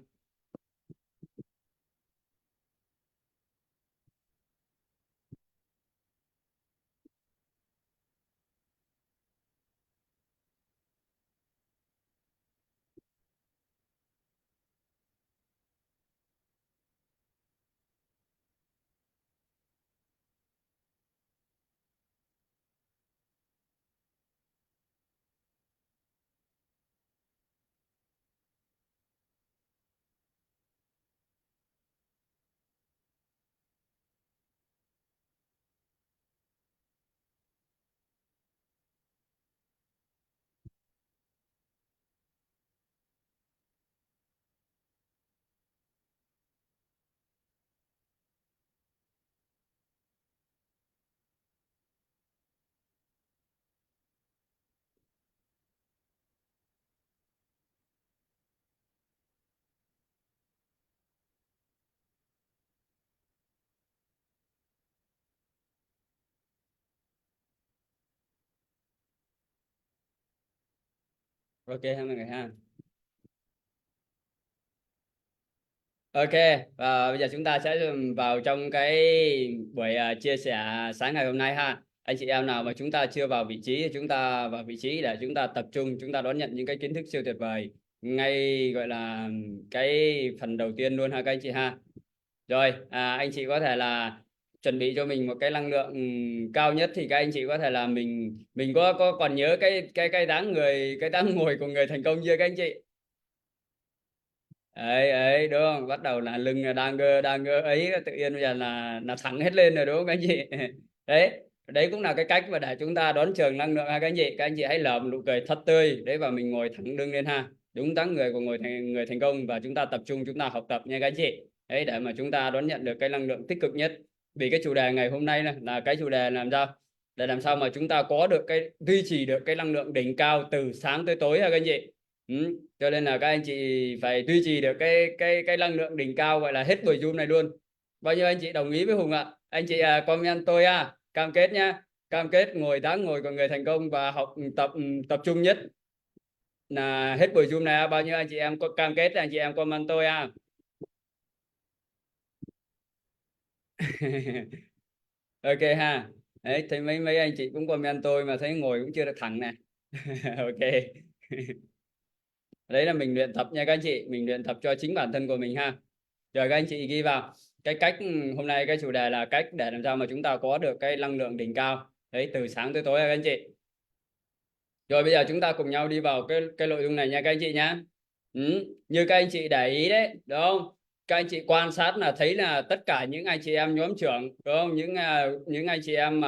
Ok ha mọi người ha. Ok, và bây giờ chúng ta sẽ vào trong cái buổi chia sẻ sáng ngày hôm nay ha. Anh chị em nào mà chúng ta chưa vào vị trí thì chúng ta vào vị trí để chúng ta tập trung, chúng ta đón nhận những cái kiến thức siêu tuyệt vời ngay gọi là cái phần đầu tiên luôn ha các anh chị ha. Rồi, anh chị có thể là chuẩn bị cho mình một cái năng lượng cao nhất, thì các anh chị có thể là mình có còn nhớ cái dáng ngồi của người thành công chưa các anh chị? Ấy đúng không, bắt đầu là lưng là đang ngơ ấy, tự nhiên bây giờ là thẳng hết lên rồi, đúng không các anh chị? Đấy, đấy cũng là cái cách mà để chúng ta đón chào năng lượng ha các anh chị. Các anh chị hãy nở một nụ cười thật tươi đấy, và mình ngồi thẳng lưng lên ha, đúng dáng người của người thành công, và chúng ta tập trung, chúng ta học tập nha các anh chị. Đấy, để mà chúng ta đón nhận được cái năng lượng tích cực nhất. Vì cái chủ đề ngày hôm nay này là cái chủ đề làm sao để làm sao mà chúng ta có được cái duy trì được cái năng lượng đỉnh cao từ sáng tới tối ha các anh chị. Cho nên là các anh chị phải duy trì được cái năng lượng đỉnh cao, gọi là hết buổi Zoom này luôn. Bao nhiêu anh chị đồng ý với Hùng ạ? Anh chị comment tôi cam kết nhá, cam kết dáng ngồi của người thành công và học tập trung nhất là hết buổi Zoom này. Bao nhiêu anh chị em có cam kết, anh chị em comment tôi Ok ha. Đấy, thấy mấy anh chị cũng comment tôi mà thấy ngồi cũng chưa được thẳng này. Ok. Đấy là mình luyện tập nha các anh chị, mình luyện tập cho chính bản thân của mình ha. Rồi các anh chị ghi vào cái cách hôm nay, cái chủ đề là cách để làm sao mà chúng ta có được cái năng lượng đỉnh cao đấy từ sáng tới tối các anh chị. Rồi bây giờ chúng ta cùng nhau đi vào cái nội dung này nha các anh chị nhá. Như các anh chị để ý đấy, đúng không? các anh chị quan sát là thấy là tất cả những anh chị em nhóm trưởng, đúng không? Những anh chị em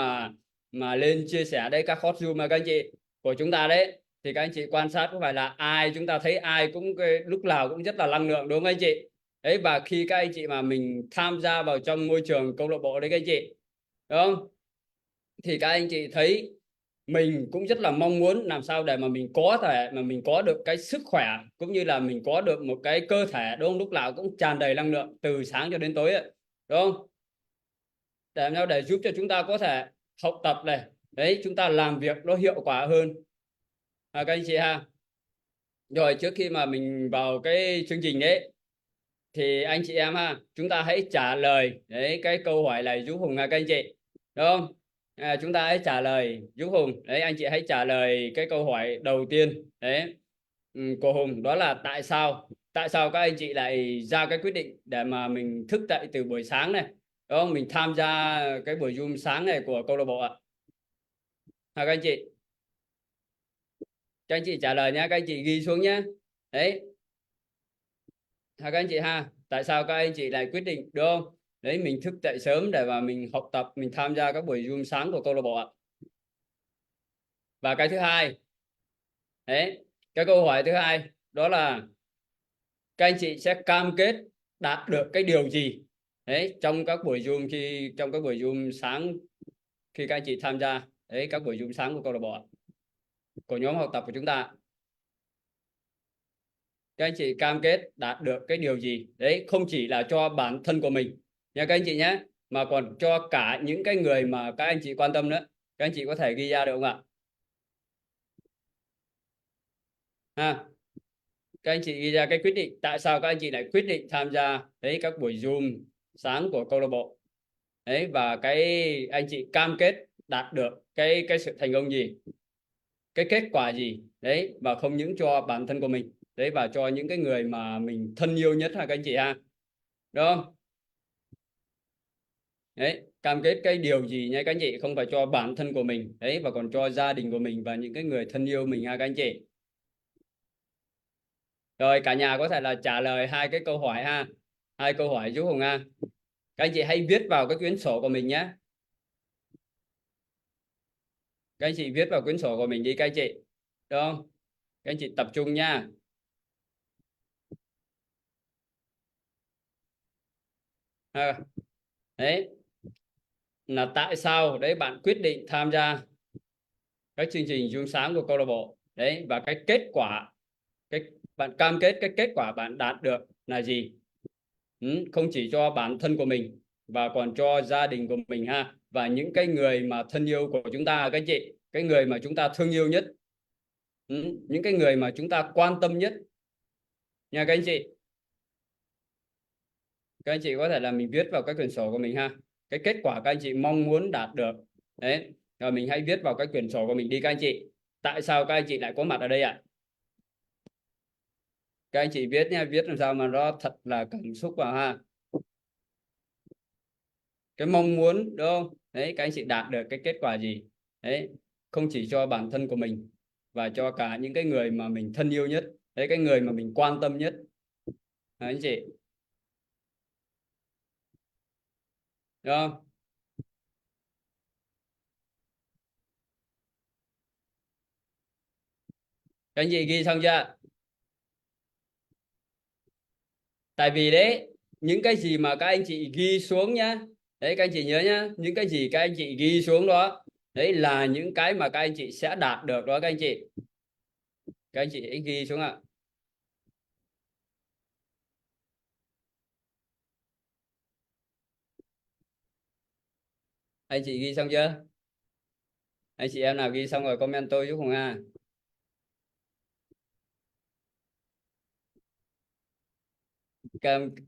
mà lên chia sẻ đây các hot Zoom mà các anh chị của chúng ta đấy, thì các anh chị quan sát có phải là ai chúng ta thấy ai cũng lúc nào cũng rất là năng lượng, đúng không anh chị? Đấy, và khi các anh chị mà mình tham gia vào trong môi trường câu lạc bộ đấy các anh chị, đúng không? Thì các anh chị thấy mình cũng rất là mong muốn làm sao để mà mình có thể mà mình có được cái sức khỏe, cũng như là mình có được một cái cơ thể, đúng không? Lúc nào cũng tràn đầy năng lượng từ sáng cho đến tối ấy, đúng không? Để làm sao để giúp cho chúng ta có thể học tập này, đấy, chúng ta làm việc nó hiệu quả hơn, các anh chị ha. Rồi trước khi mà mình vào cái chương trình đấy, thì anh chị em ha, chúng ta hãy trả lời đấy cái câu hỏi này giúp Hùng ha các anh chị, đúng không? Chúng ta hãy trả lời giúp Hùng đấy, anh chị hãy trả lời cái câu hỏi đầu tiên đấy, của Hùng, đó là tại sao các anh chị lại ra cái quyết định để mà mình thức dậy từ buổi sáng này, đúng không? Mình tham gia cái buổi Zoom sáng này của câu lạc bộ ạ. Các anh chị, các anh chị trả lời nhé, các anh chị ghi xuống nhé. Đấy, các anh chị ha, tại sao các anh chị lại quyết định, đúng không? Đấy, mình thức dậy sớm để mà mình học tập, mình tham gia các buổi Zoom sáng của câu lạc bộ ạ. Và cái thứ hai, đấy, cái câu hỏi thứ hai đó là các anh chị sẽ cam kết đạt được cái điều gì đấy trong các buổi Zoom sáng khi các anh chị tham gia đấy các buổi Zoom sáng của câu lạc bộ, của nhóm học tập của chúng ta. Các anh chị cam kết đạt được cái điều gì đấy, không chỉ là cho bản thân của mình nha các anh chị nhé, mà còn cho cả những cái người mà các anh chị quan tâm nữa. Các anh chị có thể ghi ra được không ạ? Các anh chị ghi ra cái quyết định, tại sao các anh chị lại quyết định tham gia đấy các buổi Zoom sáng của câu lạc bộ đấy, và cái anh chị cam kết đạt được cái sự thành công gì, cái kết quả gì đấy, và không những cho bản thân của mình đấy, và cho những cái người mà mình thân yêu nhất ha các anh chị ha, đúng không? Đấy, cam kết cái điều gì nha các anh chị, không phải cho bản thân của mình đấy, và còn cho gia đình của mình và những cái người thân yêu mình ha các anh chị. Rồi cả nhà có thể là trả lời hai cái câu hỏi ha, hai câu hỏi giúp Hùng ha. Các anh chị hãy viết vào cái quyển sổ của mình nhé. Các anh chị viết vào quyển sổ của mình đi các anh chị, được không? Các anh chị tập trung nha. Đấy là tại sao đấy bạn quyết định tham gia các chương trình Zoom sáng của câu lạc bộ đấy, và cái kết quả, cái bạn cam kết cái kết quả bạn đạt được là gì. Không chỉ cho bản thân của mình và còn cho gia đình của mình ha, và những cái người mà thân yêu của chúng ta các anh chị, cái người mà chúng ta thương yêu nhất, những cái người mà chúng ta quan tâm nhất nha các anh chị. Các anh chị có thể là mình viết vào cái quyển sổ của mình ha, cái kết quả các anh chị mong muốn đạt được đấy, rồi mình hãy viết vào cái quyển sổ của mình đi các anh chị, tại sao các anh chị lại có mặt ở đây ạ? Các anh chị viết nha, viết làm sao mà nó thật là cảm xúc vào ha, cái mong muốn, đúng không? Đấy, các anh chị đạt được cái kết quả gì đấy, không chỉ cho bản thân của mình và cho cả những cái người mà mình thân yêu nhất đấy, cái người mà mình quan tâm nhất đấy, anh chị, đúng không? Các anh chị ghi xong chưa? Tại vì đấy, những cái gì mà các anh chị ghi xuống nhá, đấy các anh chị nhớ nhá, những cái gì các anh chị ghi xuống đó đấy là những cái mà các anh chị sẽ đạt được đó các anh chị. Các anh chị hãy ghi xuống ạ. Anh chị ghi xong chưa? Anh chị em nào ghi xong rồi comment tôi giúp Hùng ha.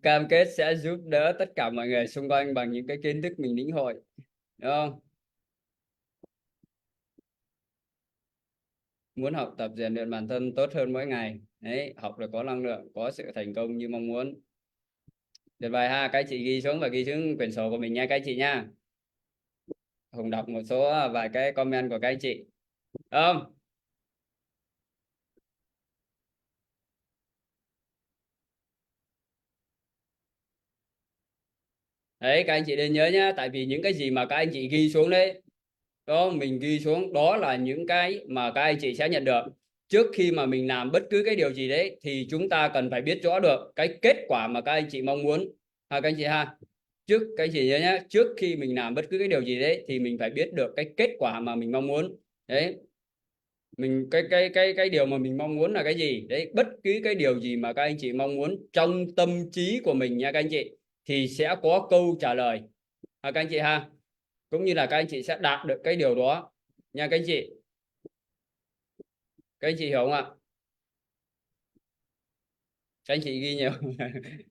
Cam kết sẽ giúp đỡ tất cả mọi người xung quanh bằng những cái kiến thức mình lĩnh hội, đúng không? Muốn học tập rèn luyện bản thân tốt hơn mỗi ngày đấy, học được có năng lượng, có sự thành công như mong muốn. Tuyệt vời ha, các chị ghi xuống và ghi xuống quyển sổ của mình nha các chị nha. Hùng đọc một số vài cái comment của các anh chị, không? Đấy, các anh chị nên nhớ nhá, tại vì những cái gì mà các anh chị ghi xuống đấy, đó mình ghi xuống đó là những cái mà các anh chị sẽ nhận được. Trước khi mà mình làm bất cứ cái điều gì đấy thì chúng ta cần phải biết rõ được cái kết quả mà các anh chị mong muốn ha, các anh chị ha. Các anh chị nhớ nhá, trước khi mình làm bất cứ cái điều gì đấy thì mình phải biết được cái kết quả mà mình mong muốn. Đấy, mình cái điều mà mình mong muốn là cái gì đấy, bất cứ cái điều gì mà các anh chị mong muốn trong tâm trí của mình nha các anh chị, thì sẽ có câu trả lời ha, các anh chị ha, cũng như là các anh chị sẽ đạt được cái điều đó nha các anh chị. Các anh chị hiểu không ạ? Các anh chị ghi nhiều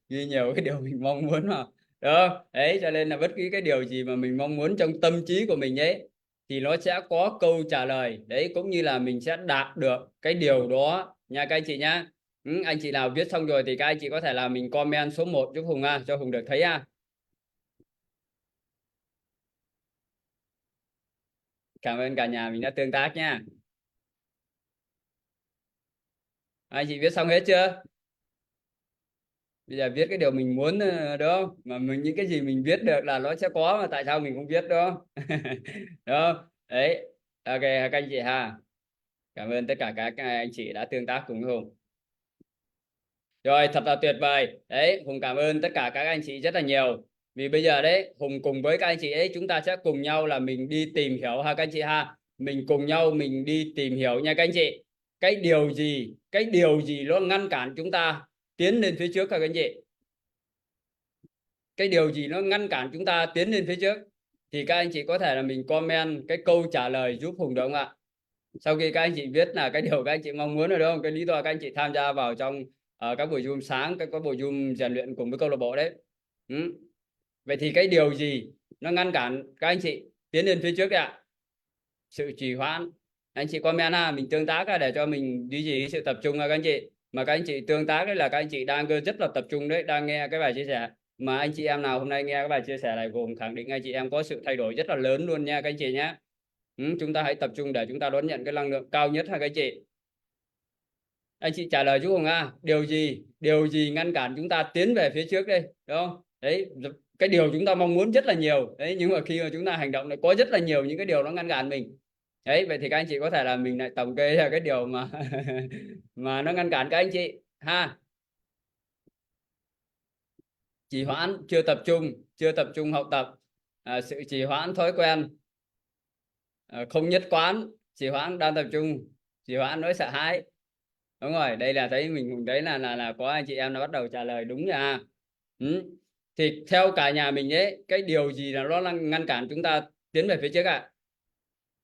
ghi nhiều cái điều mình mong muốn mà, đó đấy, cho nên là bất cứ cái điều gì mà mình mong muốn trong tâm trí của mình ấy thì nó sẽ có câu trả lời đấy, cũng như là mình sẽ đạt được cái điều đó nha các anh chị nhá. Anh chị nào viết xong rồi thì các anh chị có thể là mình comment số 1 giúp Hùng cho Hùng được thấy Cảm ơn cả nhà mình đã tương tác nha. Anh chị viết xong hết chưa? Bây giờ viết cái điều mình muốn đó, mà mình những cái gì mình viết được là nó sẽ có, mà tại sao mình không viết đó? Đó đấy, ok các anh chị ha. Cảm ơn tất cả các anh chị đã tương tác cùng Hùng. Rồi, thật là tuyệt vời đấy, Hùng cảm ơn tất cả các anh chị rất là nhiều. Vì bây giờ đấy Hùng cùng với các anh chị ấy, chúng ta sẽ cùng nhau là mình đi tìm hiểu ha các anh chị ha. Mình cùng nhau mình đi tìm hiểu nha các anh chị. Cái điều gì nó ngăn cản chúng ta tiến lên phía trước các anh chị? Cái điều gì nó ngăn cản chúng ta tiến lên phía trước? Thì các anh chị có thể là mình comment cái câu trả lời giúp Hùng được không ạ? Sau khi các anh chị viết là cái điều các anh chị mong muốn, rồi đúng không? Cái lý do các anh chị tham gia vào trong các buổi Zoom sáng, các buổi Zoom rèn luyện cùng với câu lạc bộ đấy. Vậy thì cái điều gì nó ngăn cản các anh chị tiến lên phía trước đấy ạ? Sự trì hoãn. Anh chị comment mình tương tác để cho mình duy trì sự tập trung các anh chị. Mà các anh chị tương tác đấy là các anh chị đang rất là tập trung đấy, đang nghe cái bài chia sẻ. Mà anh chị em nào hôm nay nghe cái bài chia sẻ này gồm khẳng định anh chị em có sự thay đổi rất là lớn luôn nha các anh chị nhé. Chúng ta hãy tập trung để chúng ta đón nhận cái năng lượng cao nhất ha các anh chị. Anh chị trả lời giúp Hùng điều gì ngăn cản chúng ta tiến về phía trước đây, đúng không? Đấy, cái điều chúng ta mong muốn rất là nhiều đấy, nhưng mà khi mà chúng ta hành động lại có rất là nhiều những cái điều nó ngăn cản mình. Đấy, vậy thì các anh chị có thể là mình lại tổng kê ra cái điều mà mà nó ngăn cản các anh chị ha. Trì hoãn, chưa tập trung học tập, sự trì hoãn thói quen, không nhất quán, trì hoãn đang tập trung, trì hoãn nỗi sợ hãi. Đúng rồi, đây là thấy mình đấy là có anh chị em nó bắt đầu trả lời đúng nha. Thì theo cả nhà mình ấy, cái điều gì là nó ngăn cản chúng ta tiến về phía trước ạ?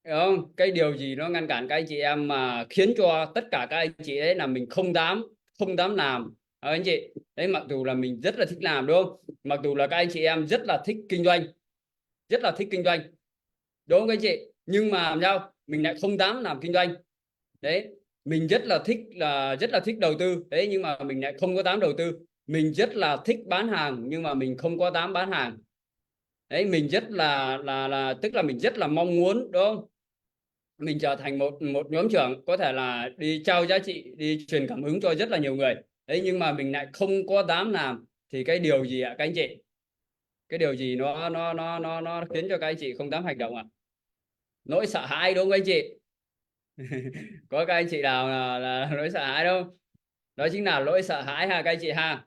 Đúng không? Cái điều gì nó ngăn cản các anh chị em mà khiến cho tất cả các anh chị ấy là mình không dám làm anh chị đấy, mặc dù là mình rất là thích làm, đúng không? Mặc dù là các anh chị em rất là thích kinh doanh, đúng không các anh chị? Nhưng mà làm sao mình lại không dám làm kinh doanh? Đấy, mình rất là thích đầu tư đấy, nhưng mà mình lại không có dám đầu tư. Mình rất là thích bán hàng nhưng mà mình không có dám bán hàng. Đấy, mình rất là tức là mình rất là mong muốn, đúng không? Mình trở thành một nhóm trưởng, có thể là đi trao giá trị, đi truyền cảm hứng cho rất là nhiều người đấy, nhưng mà mình lại không có dám làm. Thì cái điều gì ạ các anh chị? Cái điều gì nó khiến cho các anh chị không dám hành động ạ? Nỗi sợ hãi, đúng không anh chị? Có các anh chị nào là nỗi sợ hãi đâu? Đó chính là nỗi sợ hãi ha các anh chị ha.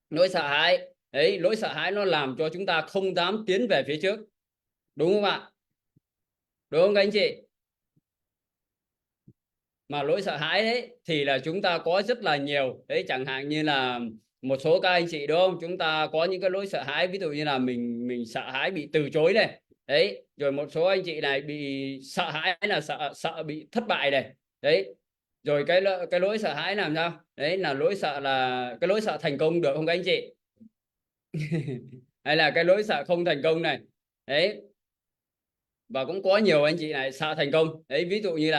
Nỗi sợ hãi đấy, nỗi sợ hãi nó làm cho chúng ta không dám tiến về phía trước, đúng không ạ? Đúng không các anh chị? Mà nỗi sợ hãi đấy thì là chúng ta có rất là nhiều đấy, chẳng hạn như là một số các anh chị, đúng không? Chúng ta có những cái nỗi sợ hãi, ví dụ như là mình sợ hãi bị từ chối này đấy, rồi một số anh chị này bị sợ hãi là sợ bị thất bại này đấy, rồi cái nỗi sợ hãi làm sao đấy, là cái nỗi sợ thành công, được không các anh chị? Hay là cái nỗi sợ không thành công này đấy. Và cũng có nhiều anh chị này sợ thành công đấy, ví dụ như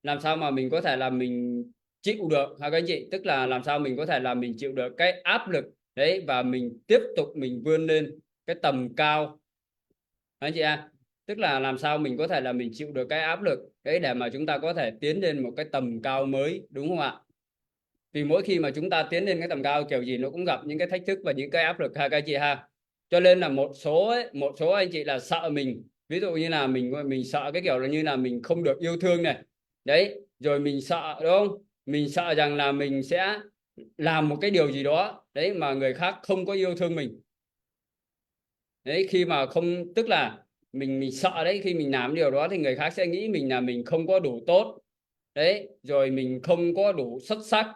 làm sao mà mình có thể là mình chịu được ha các anh chị, tức là làm sao mình có thể là mình chịu được cái áp lực đấy, và mình tiếp tục mình vươn lên cái tầm cao anh chị tức là làm sao mình có thể là mình chịu được cái áp lực đấy để mà chúng ta có thể tiến lên một cái tầm cao mới, đúng không ạ? Vì mỗi khi mà chúng ta tiến lên cái tầm cao kiểu gì nó cũng gặp những cái thách thức và những cái áp lực ha các anh chị ha. Cho nên là một số anh chị là sợ mình, ví dụ như là mình sợ cái kiểu là như là mình không được yêu thương này, đấy, rồi mình sợ, đúng không, mình sợ rằng là mình sẽ làm một cái điều gì đó đấy mà người khác không có yêu thương mình. Đấy, khi mà không, tức là mình sợ đấy, khi mình làm điều đó thì người khác sẽ nghĩ mình là mình không có đủ tốt, đấy, rồi mình không có đủ xuất sắc,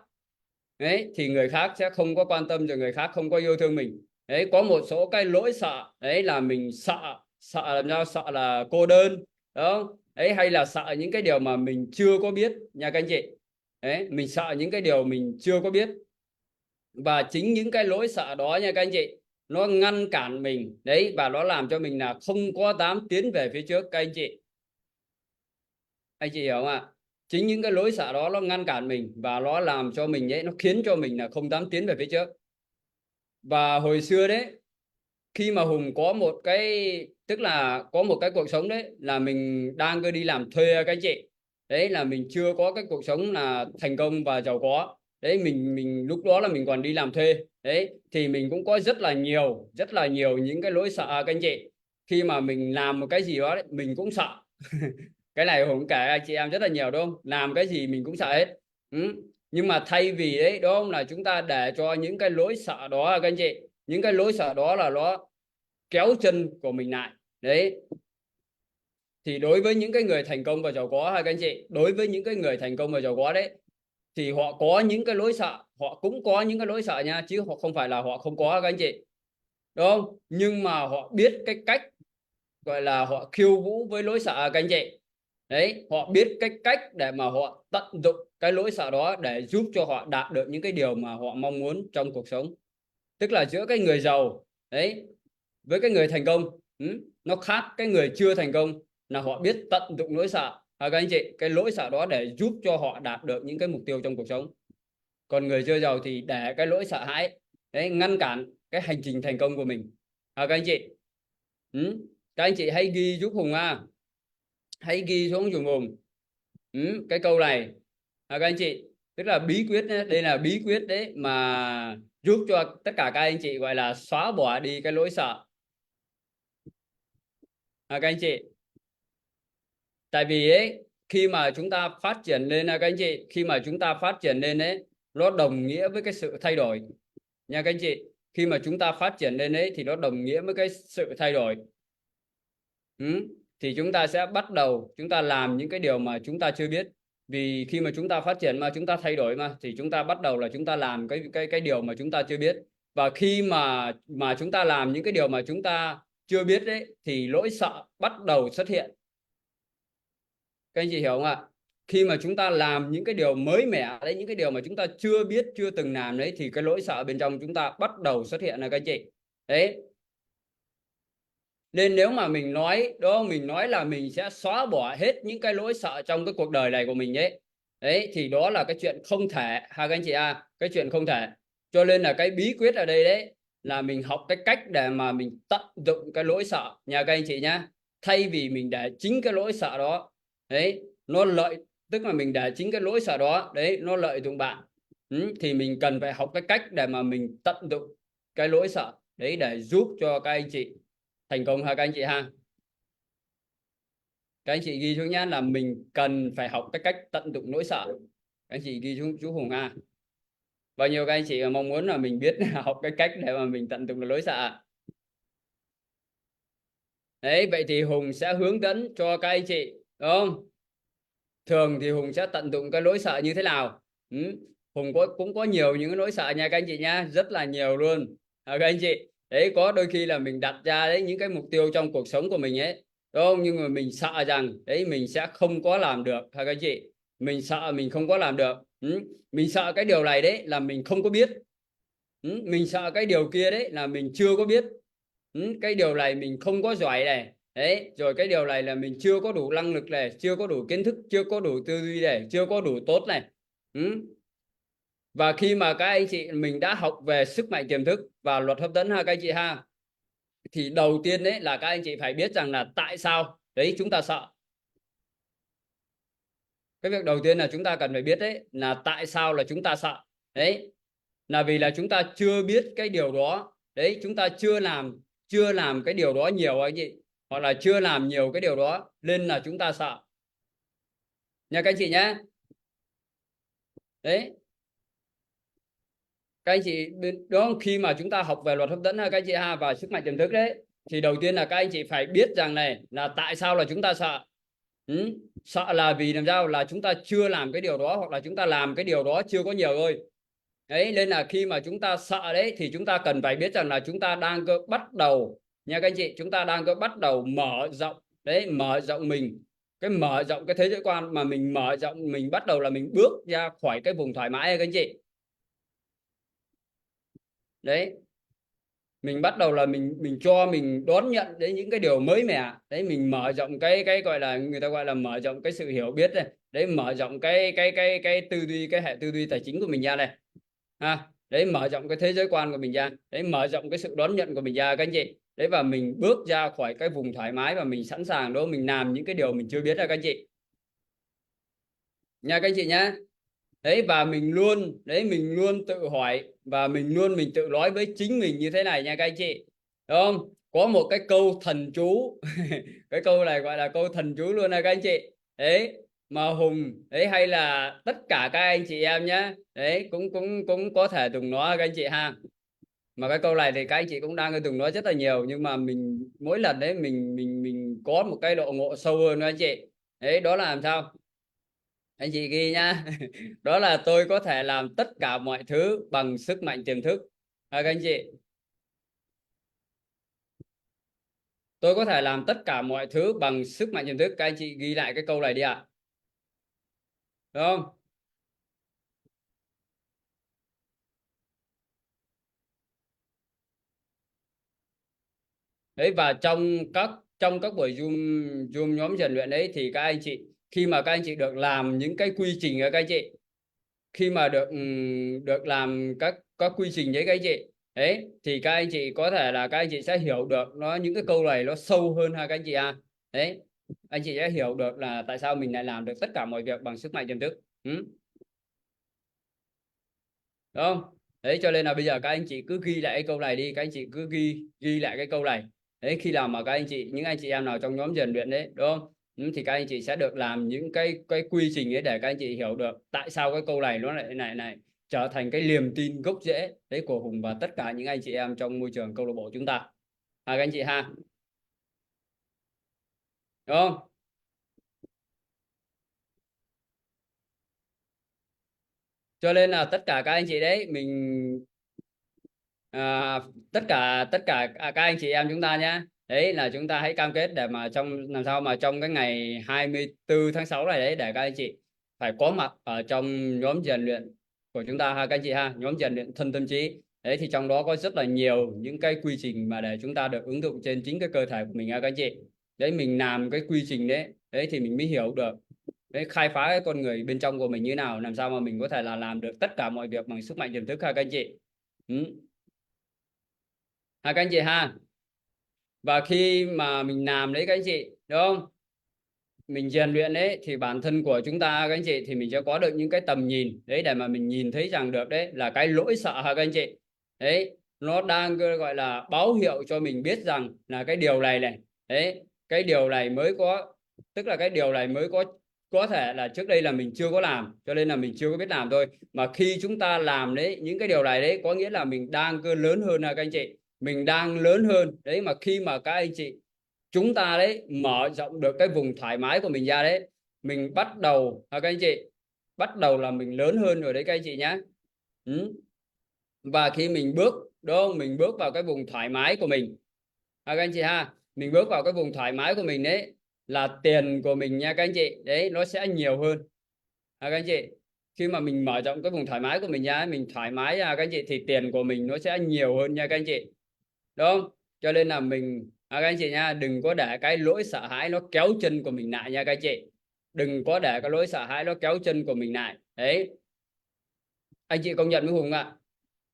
đấy, thì người khác sẽ không có quan tâm, rồi người khác không có yêu thương mình. Đấy, có một số cái lỗi sợ đấy là mình sợ làm sao, sợ là cô đơn, đó đấy, hay là sợ những cái điều mà mình chưa có biết nha các anh chị. Đấy, mình sợ những cái điều mình chưa có biết, và chính những cái lỗi sợ đó nha các anh chị, nó ngăn cản mình đấy, và nó làm cho mình là không có dám tiến về phía trước các anh chị hiểu không ạ? Chính những cái lỗi sợ đó nó ngăn cản mình, và nó làm cho mình ấy, nó khiến cho mình là không dám tiến về phía trước. Và hồi xưa đấy, khi mà Hùng có một cái, tức là có một cái cuộc sống đấy là mình đang đi làm thuê các anh chị, đấy là mình chưa có cái cuộc sống là thành công và giàu có, đấy, mình lúc đó là mình còn đi làm thuê, đấy, thì mình cũng có rất là nhiều những cái lỗi sợ các anh chị. Khi mà mình làm một cái gì đó đấy, mình cũng sợ. Cái này Hùng kể anh chị em rất là nhiều, đúng không, làm cái gì mình cũng sợ hết. Nhưng mà thay vì đấy, đúng không, là chúng ta để cho những cái lỗi sợ đó các anh chị, những cái lỗi sợ đó là nó kéo chân của mình lại, đấy, thì đối với những cái người thành công và giàu có các anh chị, đối với những cái người thành công và giàu có đấy, thì họ có những cái lỗi sợ, họ cũng có những cái lỗi sợ nha, chứ họ không phải là họ không có các anh chị, đúng không, nhưng mà họ biết cái cách, gọi là họ khiêu vũ với lỗi sợ các anh chị. Đấy, họ biết cái cách để mà họ tận dụng cái lỗi sợ đó để giúp cho họ đạt được những cái điều mà họ mong muốn trong cuộc sống. Tức là giữa cái người giàu đấy với cái người thành công, nó khác. Cái người chưa thành công là họ biết tận dụng lỗi sợ các anh chị, cái lỗi sợ đó để giúp cho họ đạt được những cái mục tiêu trong cuộc sống. Còn người chưa giàu thì để cái lỗi sợ hãi đấy ngăn cản cái hành trình thành công của mình các anh chị. Các anh chị hãy ghi giúp Hùng hãy ghi xuống giùm Hùng cái câu này các anh chị. Tức là bí quyết đấy, đây là bí quyết đấy mà giúp cho tất cả các anh chị gọi là xóa bỏ đi cái lỗi sợ các anh chị. Tại vì ấy, khi mà chúng ta phát triển lên các anh chị, khi mà chúng ta phát triển lên đấy, nó đồng nghĩa với cái sự thay đổi nha các anh chị. Khi mà chúng ta phát triển lên đấy thì nó đồng nghĩa với cái sự thay đổi. Thì chúng ta sẽ bắt đầu chúng ta làm những cái điều mà chúng ta chưa biết. Vì khi mà chúng ta phát triển mà chúng ta thay đổi mà, thì chúng ta bắt đầu là chúng ta làm cái điều mà chúng ta chưa biết. Và khi mà chúng ta làm những cái điều mà chúng ta chưa biết đấy, thì nỗi sợ bắt đầu xuất hiện. Các anh chị hiểu không ạ? Khi mà chúng ta làm những cái điều mới mẻ đấy, những cái điều mà chúng ta chưa biết, chưa từng làm đấy, thì cái nỗi sợ bên trong chúng ta bắt đầu xuất hiện là các anh chị. Đấy. Nên nếu mà mình nói đó, mình nói là mình sẽ xóa bỏ hết những cái nỗi sợ trong cái cuộc đời này của mình ấy, đấy, thì đó là cái chuyện không thể ha các anh chị cái chuyện không thể. Cho nên là cái bí quyết ở đây đấy là mình học cái cách để mà mình tận dụng cái nỗi sợ nha các anh chị nhá. Thay vì mình để chính cái nỗi sợ đó đấy nó lợi, tức là mình để chính cái nỗi sợ đó đấy nó lợi dụng bạn, thì mình cần phải học cái cách để mà mình tận dụng cái nỗi sợ đấy để giúp cho các anh chị thành công ha các anh chị ha. Các anh chị ghi xuống nhé, là mình cần phải học cái cách tận dụng nỗi sợ. Các anh chị ghi xuống chú Hùng ha. Bao nhiêu các anh chị mong muốn là mình biết học cái cách để mà mình tận dụng được nỗi sợ. Đấy, vậy thì Hùng sẽ hướng dẫn cho các anh chị, đúng không? Thường thì Hùng sẽ tận dụng cái nỗi sợ như thế nào? Hùng cũng có nhiều những cái nỗi sợ nha các anh chị nha, rất là nhiều luôn các anh chị. Đấy, có đôi khi là mình đặt ra đấy những cái mục tiêu trong cuộc sống của mình ấy, đúng không? Nhưng mà mình sợ rằng đấy mình sẽ không có làm được các anh chị. Mình sợ mình không có làm được. Mình sợ cái điều này đấy là mình không có biết. Mình sợ cái điều kia đấy là mình chưa có biết. Cái điều này mình không có giỏi này. Đấy, rồi cái điều này là mình chưa có đủ năng lực này, chưa có đủ kiến thức, chưa có đủ tư duy này, chưa có đủ tốt này. Và khi mà các anh chị mình đã học về sức mạnh tiềm thức và luật hấp dẫn ha các anh chị ha, thì đầu tiên đấy là các anh chị phải biết rằng là tại sao đấy chúng ta sợ. Cái việc đầu tiên là chúng ta cần phải biết đấy là tại sao là chúng ta sợ. Đấy là vì là chúng ta chưa biết cái điều đó, đấy chúng ta chưa chưa làm cái điều đó nhiều anh chị, hoặc là chưa làm nhiều cái điều đó nên là chúng ta sợ nha các anh chị nhé. Đấy, các anh chị đó, khi mà chúng ta học về luật hấp dẫn ha các anh chị ha, và sức mạnh tiềm thức đấy, thì đầu tiên là các anh chị phải biết rằng này là tại sao là chúng ta sợ. Sợ là vì làm sao là chúng ta chưa làm cái điều đó, hoặc là chúng ta làm cái điều đó chưa có nhiều thôi. Đấy, nên là khi mà chúng ta sợ đấy thì chúng ta cần phải biết rằng là chúng ta đang bắt đầu nha các anh chị, chúng ta đang bắt đầu mở rộng đấy, mở rộng mình, cái mở rộng cái thế giới quan, mà mình mở rộng, mình bắt đầu là mình bước ra khỏi cái vùng thoải mái các anh chị. Đấy, mình bắt đầu là mình cho mình đón nhận đến những cái điều mới mẻ đấy, mình mở rộng cái gọi là, người ta gọi là mở rộng cái sự hiểu biết này, đấy, mở rộng cái tư duy, cái hệ tư duy tài chính của mình ra này đấy, mở rộng cái thế giới quan của mình ra, đấy, mở rộng cái sự đón nhận của mình ra các anh chị. Đấy, và mình bước ra khỏi cái vùng thoải mái và mình sẵn sàng đó, mình làm những cái điều mình chưa biết ra các anh chị nha, các anh chị nhá. Đấy, và mình luôn tự hỏi, và mình tự nói với chính mình như thế này nha các anh chị, đúng không? Có một cái câu thần chú cái câu này gọi là câu thần chú luôn này các anh chị. Đấy, mà Hùng đấy, hay là tất cả các anh chị em nhé, đấy, cũng có thể dùng nó các anh chị ha. Mà cái câu này thì các anh chị cũng đang dùng nó rất là nhiều, nhưng mà mình mỗi lần đấy mình có một cái độ ngộ sâu hơn các anh chị. Đấy, đó là làm sao anh chị ghi nhá đó là tôi có thể làm tất cả mọi thứ bằng sức mạnh tiềm thức các anh chị. Tôi có thể làm tất cả mọi thứ bằng sức mạnh tiềm thức. Các anh chị ghi lại cái câu này đi ạ. Đúng không? Đấy, và trong các buổi zoom nhóm rèn luyện đấy, thì các anh chị, khi mà các anh chị được làm những cái quy trình các anh chị, khi mà được làm các quy trình đấy các anh chị, đấy, thì các anh chị có thể là các anh chị sẽ hiểu được nó, những cái câu này nó sâu hơn ha các anh chị ha. Đấy, anh chị sẽ hiểu được là tại sao mình lại làm được tất cả mọi việc bằng sức mạnh tiềm thức. Đúng không? Đấy, cho nên là bây giờ các anh chị cứ ghi lại cái câu này đi, các anh chị cứ ghi lại cái câu này. Đấy, khi nào mà các anh chị, những anh chị em nào trong nhóm rèn luyện đấy, đúng không? Thì các anh chị sẽ được làm những cái quy trình ấy, để các anh chị hiểu được tại sao cái câu này nó lại trở thành cái niềm tin gốc rễ đấy của Hùng và tất cả những anh chị em trong môi trường câu lạc bộ chúng ta. Các anh chị ha. Đúng không? Cho nên là tất cả các anh chị đấy, tất cả các anh chị em chúng ta nhé, đấy là chúng ta hãy cam kết để mà làm sao mà trong cái ngày 24 tháng 6 này đấy, để các anh chị phải có mặt ở trong nhóm rèn luyện của chúng ta ha các anh chị ha, nhóm rèn luyện thân tâm trí. Đấy, thì trong đó có rất là nhiều những cái quy trình mà để chúng ta được ứng dụng trên chính cái cơ thể của mình ha các anh chị. Đấy, mình làm cái quy trình đấy thì mình mới hiểu được, đấy, khai phá cái con người bên trong của mình như nào, làm sao mà mình có thể là làm được tất cả mọi việc bằng sức mạnh tiềm thức ha các anh chị. Các anh chị ha. Và khi mà mình làm đấy các anh chị, đúng không, mình rèn luyện đấy, thì bản thân của chúng ta các anh chị, thì mình sẽ có được những cái tầm nhìn đấy, để mà mình nhìn thấy rằng được đấy là cái lỗi sợ ha các anh chị. Đấy, nó đang gọi là báo hiệu cho mình biết rằng là cái điều này đấy, cái điều này mới có, tức là cái điều này mới có thể là trước đây là mình chưa có làm, cho nên là mình chưa có biết làm thôi. Mà khi chúng ta làm đấy, những cái điều này đấy, có nghĩa là mình đang lớn hơn ha các anh chị, mình đang lớn hơn. Đấy, mà khi mà các anh chị, chúng ta đấy mở rộng được cái vùng thoải mái của mình ra đấy, mình bắt đầu các anh chị, bắt đầu là mình lớn hơn rồi đấy các anh chị nhé. Và khi mình bước, đúng không, mình bước vào cái vùng thoải mái của mình các anh chị ha, mình bước vào cái vùng thoải mái của mình đấy, là tiền của mình nha các anh chị, đấy, nó sẽ nhiều hơn các anh chị. Khi mà mình mở rộng cái vùng thoải mái của mình nha, mình thoải mái ra các anh chị, thì tiền của mình nó sẽ nhiều hơn nha các anh chị, đúng không? Cho nên là mình các anh chị nha, đừng có để cái lỗi sợ hãi nó kéo chân của mình lại nha các anh chị, đừng có để cái lỗi sợ hãi nó kéo chân của mình lại. Đấy, anh chị công nhận với Hùng ạ,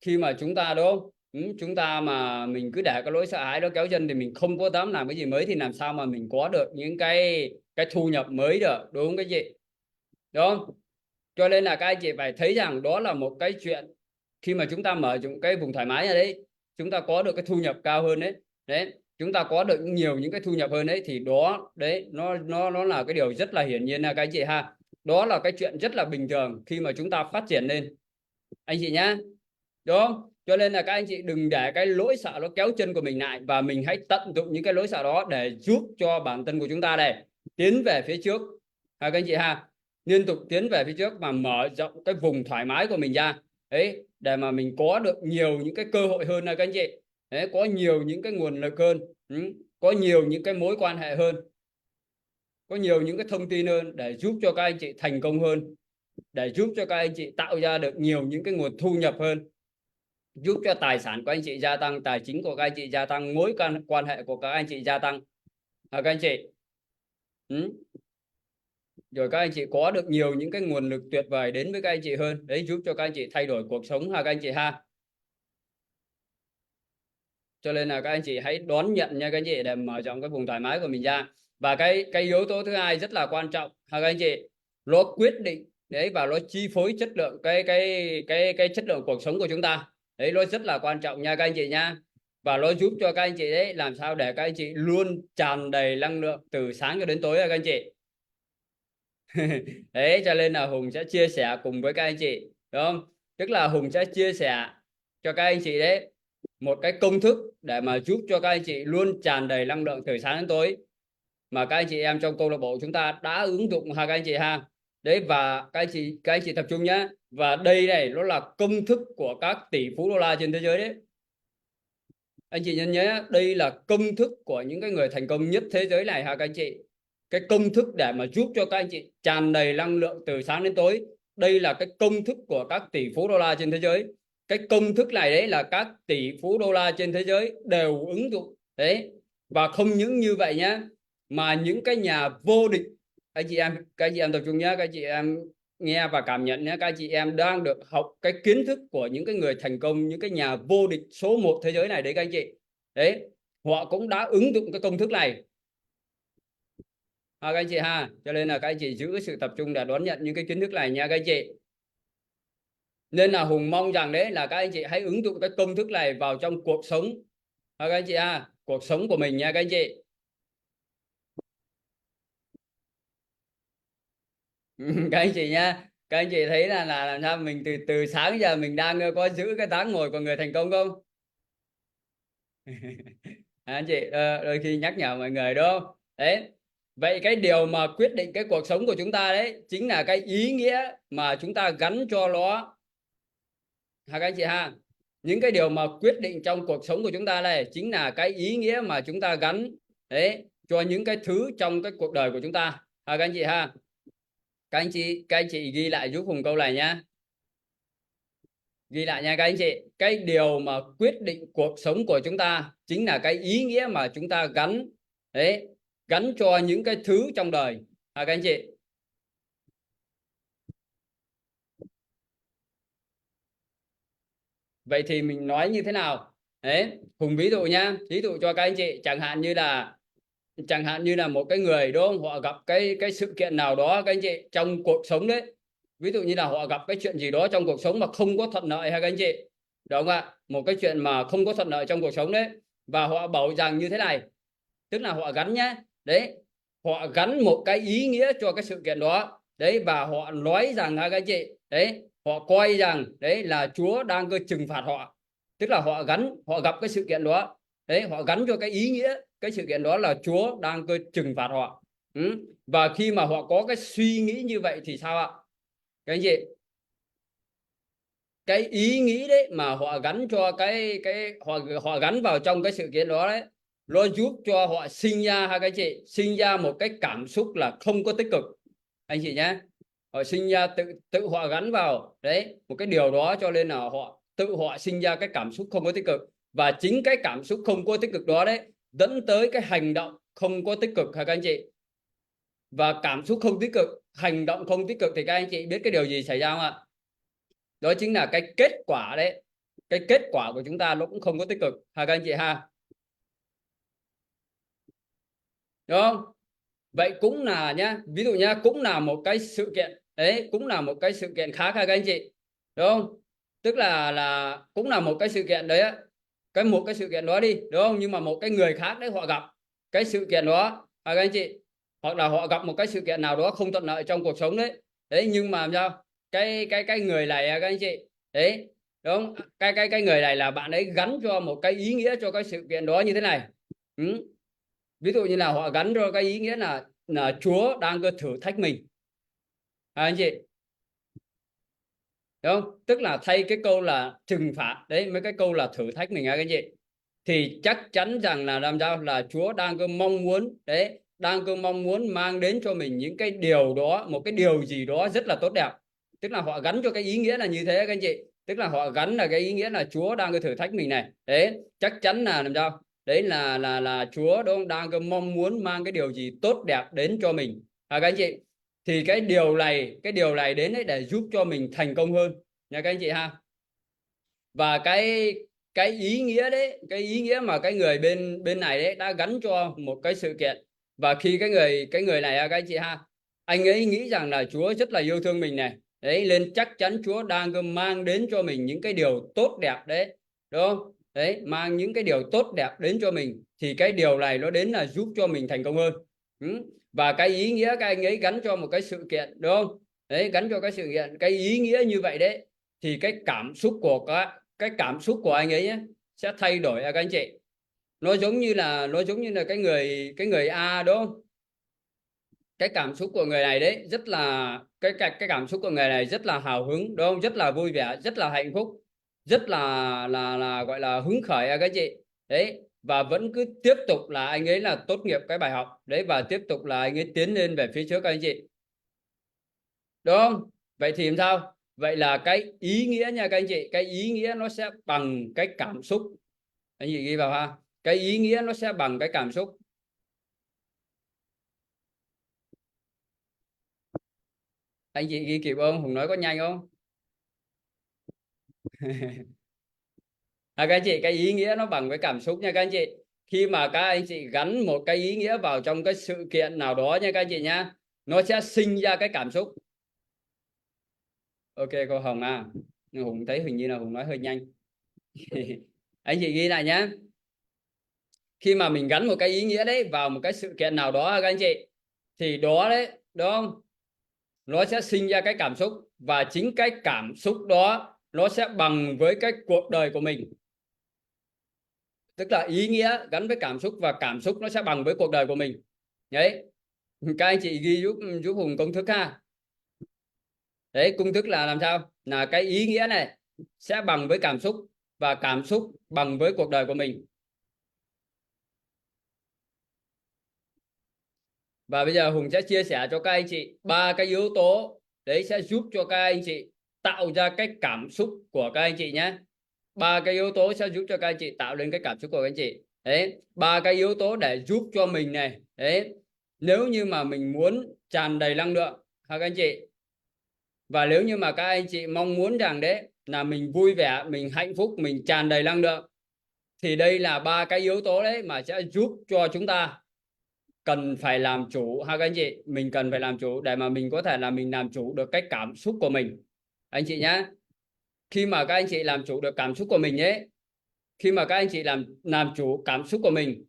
khi mà chúng ta, đúng không, chúng ta mà mình cứ để cái lỗi sợ hãi đó kéo chân, thì mình không có dám làm cái gì mới, thì làm sao mà mình có được những cái thu nhập mới được, đúng không các chị? Đúng không? Cho nên là các anh chị phải thấy rằng đó là một cái chuyện, khi mà chúng ta mở rộng cái vùng thoải mái ở đấy, chúng ta có được cái thu nhập cao hơn đấy. đấy, chúng ta có được nhiều những cái thu nhập hơn đấy, thì đó đấy nó là cái điều rất là hiển nhiên là các anh chị ha. Đó là cái chuyện rất là bình thường khi mà chúng ta phát triển lên anh chị nhá, đúng không? Cho nên là các anh chị đừng để cái lỗi sợ nó kéo chân của mình lại, và mình hãy tận dụng những cái lỗi sợ đó để giúp cho bản thân của chúng ta này tiến về phía trước các anh chị ha, liên tục tiến về phía trước và mở rộng cái vùng thoải mái của mình ra đấy, để mà mình có được nhiều những cái cơ hội hơn là các anh chị đấy, có nhiều những cái nguồn lực hơn, có nhiều những cái mối quan hệ hơn, có nhiều những cái thông tin hơn để giúp cho các anh chị thành công hơn, để giúp cho các anh chị tạo ra được nhiều những cái nguồn thu nhập hơn, giúp cho tài sản của anh chị gia tăng, tài chính của các anh chị gia tăng, mối quan hệ của các anh chị gia tăng các anh chị. Rồi các anh chị có được nhiều những cái nguồn lực tuyệt vời đến với các anh chị hơn đấy, giúp cho các anh chị thay đổi cuộc sống các anh chị ha. Cho nên là các anh chị hãy đón nhận nha các anh chị, để mở rộng cái vùng thoải mái của mình ra. Và cái yếu tố thứ hai rất là quan trọng các anh chị, nó quyết định đấy và nó chi phối chất lượng cái chất lượng cuộc sống của chúng ta đấy, nó rất là quan trọng nha các anh chị nha. Và nó giúp cho các anh chị đấy làm sao để các anh chị luôn tràn đầy năng lượng từ sáng cho đến tối các anh chị. Đấy, cho nên là Hùng sẽ chia sẻ cùng với các anh chị, đúng không? Tức là Hùng sẽ chia sẻ cho các anh chị đấy một cái công thức để mà giúp cho các anh chị luôn tràn đầy năng lượng từ sáng đến tối, mà các anh chị em trong câu lạc bộ chúng ta đã ứng dụng ha các anh chị ha. Đấy, và các anh chị tập trung nhé. Và đây này nó là công thức của các tỷ phú đô la trên thế giới đấy. Anh chị nhớ nhé, đây là công thức của những cái người thành công nhất thế giới này ha các anh chị. Cái công thức để mà giúp cho các anh chị tràn đầy năng lượng từ sáng đến tối, đây là cái công thức của các tỷ phú đô la trên thế giới. Cái công thức này đấy là các tỷ phú đô la trên thế giới đều ứng dụng đấy. Và không những như vậy nhé, mà những cái nhà vô địch, các anh chị em tập trung nhé, các anh chị em nghe và cảm nhận nhé, các anh chị em đang được học cái kiến thức của những cái người thành công, những cái nhà vô địch số 1 thế giới này đấy các anh chị. Đấy, họ cũng đã ứng dụng cái công thức này các anh chị ha. Cho nên là các anh chị giữ sự tập trung để đón nhận những cái kiến thức này nha các anh chị. Nên là Hùng mong rằng đấy là các anh chị hãy ứng dụng cái công thức này vào trong cuộc sống các anh chị ha, cuộc sống của mình nha các anh chị. Các anh chị nha, các anh chị thấy là làm sao mình từ sáng giờ mình đang có giữ cái dáng ngồi của người thành công không? Anh chị đôi khi nhắc nhở mọi người đúng không? Đấy, vậy cái điều mà quyết định cái cuộc sống của chúng ta đấy chính là cái ý nghĩa mà chúng ta gắn cho nó các anh chị ha. Những cái điều mà quyết định trong cuộc sống của chúng ta đây chính là cái ý nghĩa mà chúng ta gắn đấy cho những cái thứ trong cái cuộc đời của chúng ta các anh chị ha. Các anh chị ghi lại giúp Hùng câu này nhá, ghi lại nha các anh chị. Cái điều mà quyết định cuộc sống của chúng ta chính là cái ý nghĩa mà chúng ta gắn đấy, gắn cho những cái thứ trong đời các anh chị. Vậy thì mình nói như thế nào đấy, Hùng ví dụ nhá, ví dụ cho các anh chị, chẳng hạn như là một cái người đúng không, họ gặp cái sự kiện nào đó các anh chị trong cuộc sống đấy, ví dụ như là họ gặp cái chuyện gì đó trong cuộc sống mà không có thuận lợi hay các anh chị, đúng không ạ? Một cái chuyện mà không có thuận lợi trong cuộc sống đấy, và họ bảo rằng như thế này, tức là họ gắn nhá, đấy, họ gắn một cái ý nghĩa cho cái sự kiện đó đấy, và họ nói rằng các anh chị đấy, họ coi rằng đấy là Chúa đang trừng phạt họ, tức là họ gặp cái sự kiện đó đấy, họ gắn cho cái ý nghĩa cái sự kiện đó là Chúa đang trừng phạt họ. Và khi mà họ có cái suy nghĩ như vậy thì sao ạ các anh chị? Cái ý nghĩ đấy mà họ gắn cho họ gắn vào trong cái sự kiện đó đấy, nó giúp cho họ sinh ra các anh chị, sinh ra một cái cảm xúc là không có tích cực anh chị nhé. Họ sinh ra tự họ gắn vào đấy một cái điều đó, cho nên là họ sinh ra cái cảm xúc không có tích cực, và chính cái cảm xúc không có tích cực đó đấy dẫn tới cái hành động không có tích cực các anh chị. Và cảm xúc không tích cực, hành động không tích cực thì các anh chị biết cái điều gì xảy ra không ạ? Đó chính là cái kết quả đấy, cái kết quả của chúng ta nó cũng không có tích cực ha các anh chị ha, đúng không? Vậy cũng là nhá, ví dụ nhá, cũng là một cái sự kiện đấy, cũng là một cái sự kiện khác ha các anh chị, đúng không? Tức là cũng là một cái sự kiện đấy á, một cái sự kiện đó đi, đúng không? Nhưng mà một cái người khác đấy họ gặp cái sự kiện đó các anh chị, hoặc là họ gặp một cái sự kiện nào đó không thuận lợi trong cuộc sống đấy, nhưng mà làm sao cái người này các anh chị đấy, đúng, cái người này là bạn ấy gắn cho một cái ý nghĩa cho cái sự kiện đó như thế này. Ví dụ như là họ gắn cho cái ý nghĩa là Chúa đang cứ thử thách mình, anh chị, đúng không? Tức là thay cái câu là trừng phạt đấy, mấy cái câu là thử thách mình các anh chị, thì chắc chắn rằng là làm sao là Chúa đang cứ mong muốn đấy, đang cứ mong muốn mang đến cho mình những cái điều đó, một cái điều gì đó rất là tốt đẹp. Tức là họ gắn cho cái ý nghĩa là như thế các anh chị, tức là họ gắn là cái ý nghĩa là Chúa đang cứ thử thách mình này, đấy chắc chắn là làm sao đấy là Chúa đó đang cứ mong muốn mang cái điều gì tốt đẹp đến cho mình các anh chị. Thì cái điều này đến đấy để giúp cho mình thành công hơn nha các anh chị ha. Và cái ý nghĩa đấy, cái ý nghĩa mà cái người bên bên này đấy đã gắn cho một cái sự kiện, và khi cái người này các anh chị ha, anh ấy nghĩ rằng là Chúa rất là yêu thương mình này, đấy nên chắc chắn Chúa đang mang đến cho mình những cái điều tốt đẹp đấy, đúng không? Đấy, mang những cái điều tốt đẹp đến cho mình, thì cái điều này nó đến là giúp cho mình thành công hơn. Và cái ý nghĩa các anh ấy gắn cho một cái sự kiện, đúng không? Đấy, gắn cho cái sự kiện, cái ý nghĩa như vậy đấy, thì cái cảm xúc của cái cảm xúc của anh ấy nhé, sẽ thay đổi các anh chị. Nó giống như là cái người A, đúng không? Cái cảm xúc của người này đấy rất là cái cảm xúc của người này rất là hào hứng, đúng không? Rất là vui vẻ, rất là hạnh phúc, rất là gọi là hứng khởi các anh chị. Đấy, và vẫn cứ tiếp tục là anh ấy là tốt nghiệp cái bài học đấy, và tiếp tục là anh ấy tiến lên về phía trước các anh chị, đúng không? Vậy thì làm sao? Vậy là cái ý nghĩa nha các anh chị, cái ý nghĩa nó sẽ bằng cái cảm xúc, anh chị ghi vào ha, cái ý nghĩa nó sẽ bằng cái cảm xúc. Anh chị ghi kịp không? Hùng nói có nhanh không? Các anh chị, cái ý nghĩa nó bằng với cảm xúc nha các anh chị. Khi mà các anh chị gắn một cái ý nghĩa vào trong cái sự kiện nào đó nha các anh chị nhá, nó sẽ sinh ra cái cảm xúc. Ok cô Hồng à, Hùng thấy hình như là Hùng nói hơi nhanh. Anh chị ghi lại nhé. Khi mà mình gắn một cái ý nghĩa đấy vào một cái sự kiện nào đó các anh chị, thì đó đấy, đúng không, nó sẽ sinh ra cái cảm xúc, và chính cái cảm xúc đó nó sẽ bằng với cái cuộc đời của mình. Tức là ý nghĩa gắn với cảm xúc, và cảm xúc nó sẽ bằng với cuộc đời của mình đấy. Các anh chị ghi giúp Hùng công thức ha. Đấy, công thức là làm sao, là cái ý nghĩa này sẽ bằng với cảm xúc, và cảm xúc bằng với cuộc đời của mình. Và bây giờ Hùng sẽ chia sẻ cho các anh chị ba cái yếu tố đấy sẽ giúp cho các anh chị tạo ra cái cảm xúc của các anh chị nhé. Ba cái yếu tố sẽ giúp cho các anh chị tạo lên cái cảm xúc của các anh chị. Đấy, ba cái yếu tố để giúp cho mình này. Đấy, nếu như mà mình muốn tràn đầy năng lượng các anh chị, và nếu như mà các anh chị mong muốn rằng đấy là mình vui vẻ, mình hạnh phúc, mình tràn đầy năng lượng, thì đây là ba cái yếu tố đấy mà sẽ giúp cho chúng ta cần phải làm chủ ha các anh chị. Mình cần phải làm chủ để mà mình có thể là mình làm chủ được cái cảm xúc của mình anh chị nhé. Khi mà các anh chị làm chủ được cảm xúc của mình ấy, khi mà các anh chị làm chủ cảm xúc của mình,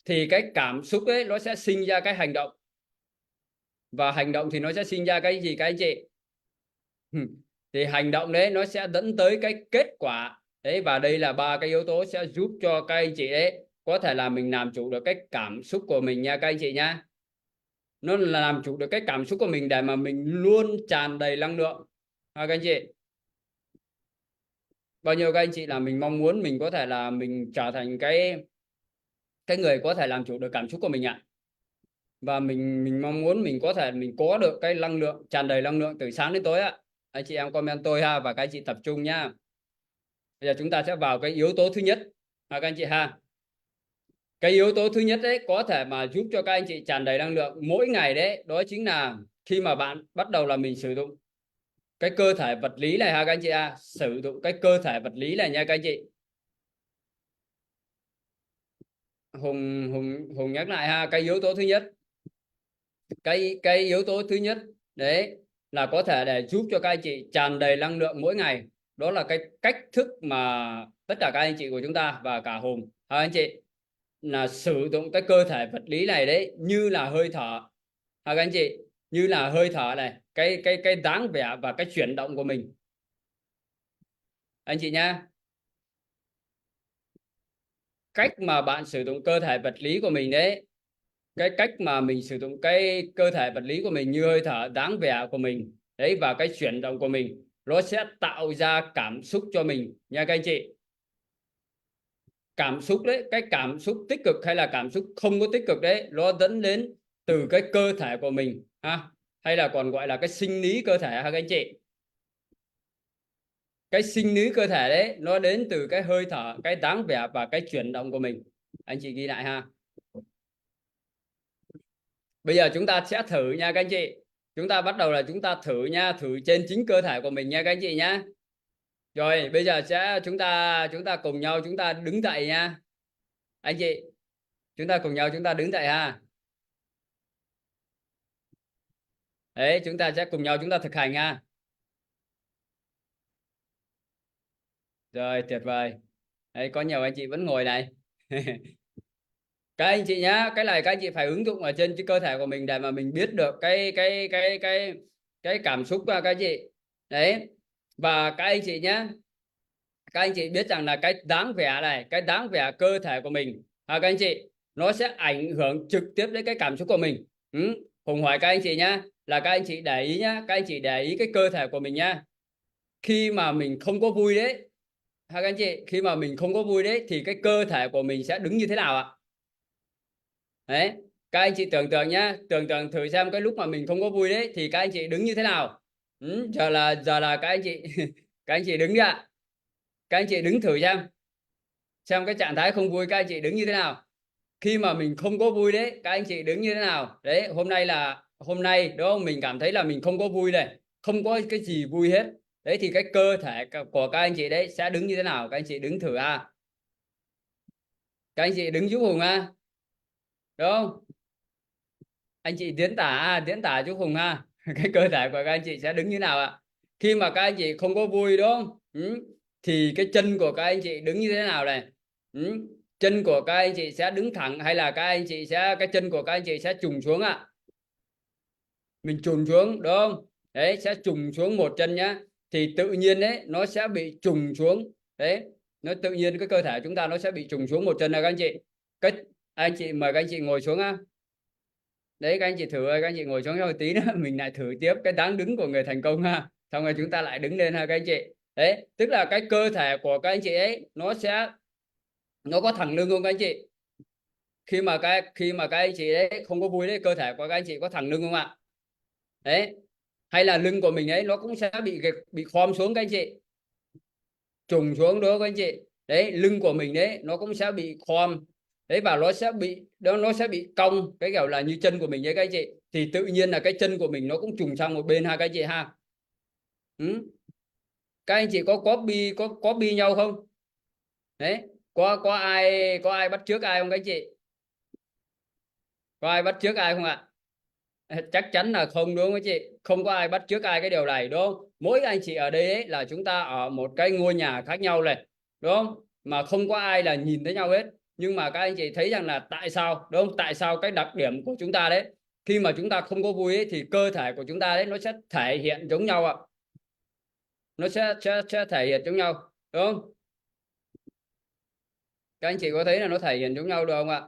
thì cái cảm xúc ấy nó sẽ sinh ra cái hành động, và hành động thì nó sẽ sinh ra cái gì các anh chị? Thì hành động đấy nó sẽ dẫn tới cái kết quả đấy, và đây là ba cái yếu tố sẽ giúp cho các anh chị đấy có thể là mình làm chủ được cái cảm xúc của mình nha các anh chị nhá. Nó là làm chủ được cái cảm xúc của mình để mà mình luôn tràn đầy năng lượng các anh chị. Bao nhiêu các anh chị là mình mong muốn mình có thể là mình trở thành cái người có thể làm chủ được cảm xúc của mình ạ? Và mình mong muốn mình có thể mình có được cái năng lượng, tràn đầy năng lượng từ sáng đến tối ạ. Anh chị em comment tôi ha, và các anh chị tập trung nhá. Bây giờ chúng ta sẽ vào cái yếu tố thứ nhất các anh chị ha. Cái yếu tố thứ nhất đấy có thể mà giúp cho các anh chị tràn đầy năng lượng mỗi ngày đấy, đó chính là khi mà bạn bắt đầu là mình sử dụng cái cơ thể vật lý này ha các anh chị à, sử dụng cái cơ thể vật lý này nha các anh chị. Hùng nhắc lại ha, cái yếu tố thứ nhất, cái yếu tố thứ nhất đấy là có thể để giúp cho các anh chị tràn đầy năng lượng mỗi ngày, đó là cái cách thức mà tất cả các anh chị của chúng ta và cả Hùng, anh chị là sử dụng cái cơ thể vật lý này đấy như là hơi thở, các anh chị, như là hơi thở này, cái dáng vẻ và cái chuyển động của mình, anh chị nha. Cách mà bạn sử dụng cơ thể vật lý của mình đấy, cái cách mà mình sử dụng cái cơ thể vật lý của mình như hơi thở, dáng vẻ của mình đấy và cái chuyển động của mình, nó sẽ tạo ra cảm xúc cho mình nha các anh chị. Cảm xúc đấy, cái cảm xúc tích cực hay là cảm xúc không có tích cực đấy, nó dẫn đến từ cái cơ thể của mình ha, hay là còn gọi là cái sinh lý cơ thể ha các anh chị. Cái sinh lý cơ thể đấy nó đến từ cái hơi thở, cái dáng vẻ và cái chuyển động của mình, anh chị ghi lại ha. Bây giờ chúng ta sẽ thử nha các anh chị. Chúng ta bắt đầu là chúng ta thử nha, thử trên chính cơ thể của mình nha các anh chị nhá. Rồi bây giờ chúng ta cùng nhau chúng ta đứng dậy nha. Anh chị, chúng ta cùng nhau chúng ta đứng dậy ha. Đấy, chúng ta sẽ cùng nhau chúng ta thực hành ha. Rồi, tuyệt vời. Đấy, có nhiều anh chị vẫn ngồi này. Các anh chị nhá, cái này các anh chị phải ứng dụng ở trên cái cơ thể của mình để mà mình biết được cái cảm xúc của các anh chị. Đấy. Và các anh chị nhá, các anh chị biết rằng là cái dáng vẻ này, cái dáng vẻ cơ thể của mình các anh chị, nó sẽ ảnh hưởng trực tiếp đến cái cảm xúc của mình. Hùng hỏi các anh chị nhá, là các anh chị để ý nhá, các anh chị để ý cái cơ thể của mình nhá. Khi mà mình không có vui đấy, các anh chị, khi mà mình không có vui đấy thì cái cơ thể của mình sẽ đứng như thế nào ạ? Đấy, các anh chị tưởng tượng nhá, tưởng tượng thử xem cái lúc mà mình không có vui đấy thì các anh chị đứng như thế nào. Giờ là các anh chị các anh chị đứng đi ạ. Các anh chị đứng thử xem cái trạng thái không vui các anh chị đứng như thế nào. Khi mà mình không có vui đấy, các anh chị đứng như thế nào. Đấy, hôm nay đúng không, mình cảm thấy là mình không có vui này, không có cái gì vui hết. Đấy thì cái cơ thể của các anh chị đấy sẽ đứng như thế nào, các anh chị đứng thử à. Các anh chị đứng giúp Hùng à, đúng không? Anh chị diễn tả giúp Hùng ha. Cái cơ thể của các anh chị sẽ đứng như nào ạ? Khi mà các anh chị không có vui đúng không? Thì cái chân của các anh chị đứng như thế nào này? Chân của các anh chị sẽ đứng thẳng hay là cái chân của các anh chị sẽ trùng xuống ạ? Mình trùng xuống đúng không? Đấy, sẽ trùng xuống một chân nhá. Thì tự nhiên đấy nó sẽ bị trùng xuống. Đấy, nó tự nhiên cái cơ thể chúng ta nó sẽ bị trùng xuống một chân này các anh chị. Anh chị mời các anh chị ngồi xuống á. Đấy, các anh chị thử, các anh chị ngồi xuống cho một tí nữa mình lại thử tiếp cái dáng đứng của người thành công ha, xong rồi chúng ta lại đứng lên ha các anh chị. Đấy, tức là cái cơ thể của các anh chị ấy nó có thẳng lưng không các anh chị? Khi mà các anh chị đấy không có vui đấy, cơ thể của các anh chị có thẳng lưng không ạ? Đấy, hay là lưng của mình ấy nó cũng sẽ bị khom xuống các anh chị, trùng xuống đó các anh chị. Đấy, lưng của mình đấy nó cũng sẽ bị khom. Đấy, và nó sẽ bị cong cái kiểu là như chân của mình đấy các anh chị. Thì tự nhiên là cái chân của mình nó cũng trùng sang một bên ha các anh chị ha. Các anh chị có bi nhau không? Đấy, có ai bắt chước ai không các anh chị? Có ai bắt chước ai không ạ? Chắc chắn là không đúng không các chị? Không có ai bắt chước ai cái điều này đúng không? Mỗi anh chị ở đây ấy, là chúng ta ở một cái ngôi nhà khác nhau này, đúng không? Mà không có ai là nhìn thấy nhau hết. Nhưng mà các anh chị thấy rằng là tại sao, đúng không? Tại sao cái đặc điểm của chúng ta đấy, khi mà chúng ta không có vui ấy, thì cơ thể của chúng ta đấy nó sẽ thể hiện giống nhau ạ. Nó sẽ thể hiện giống nhau, đúng không? Các anh chị có thấy là nó thể hiện giống nhau được không ạ?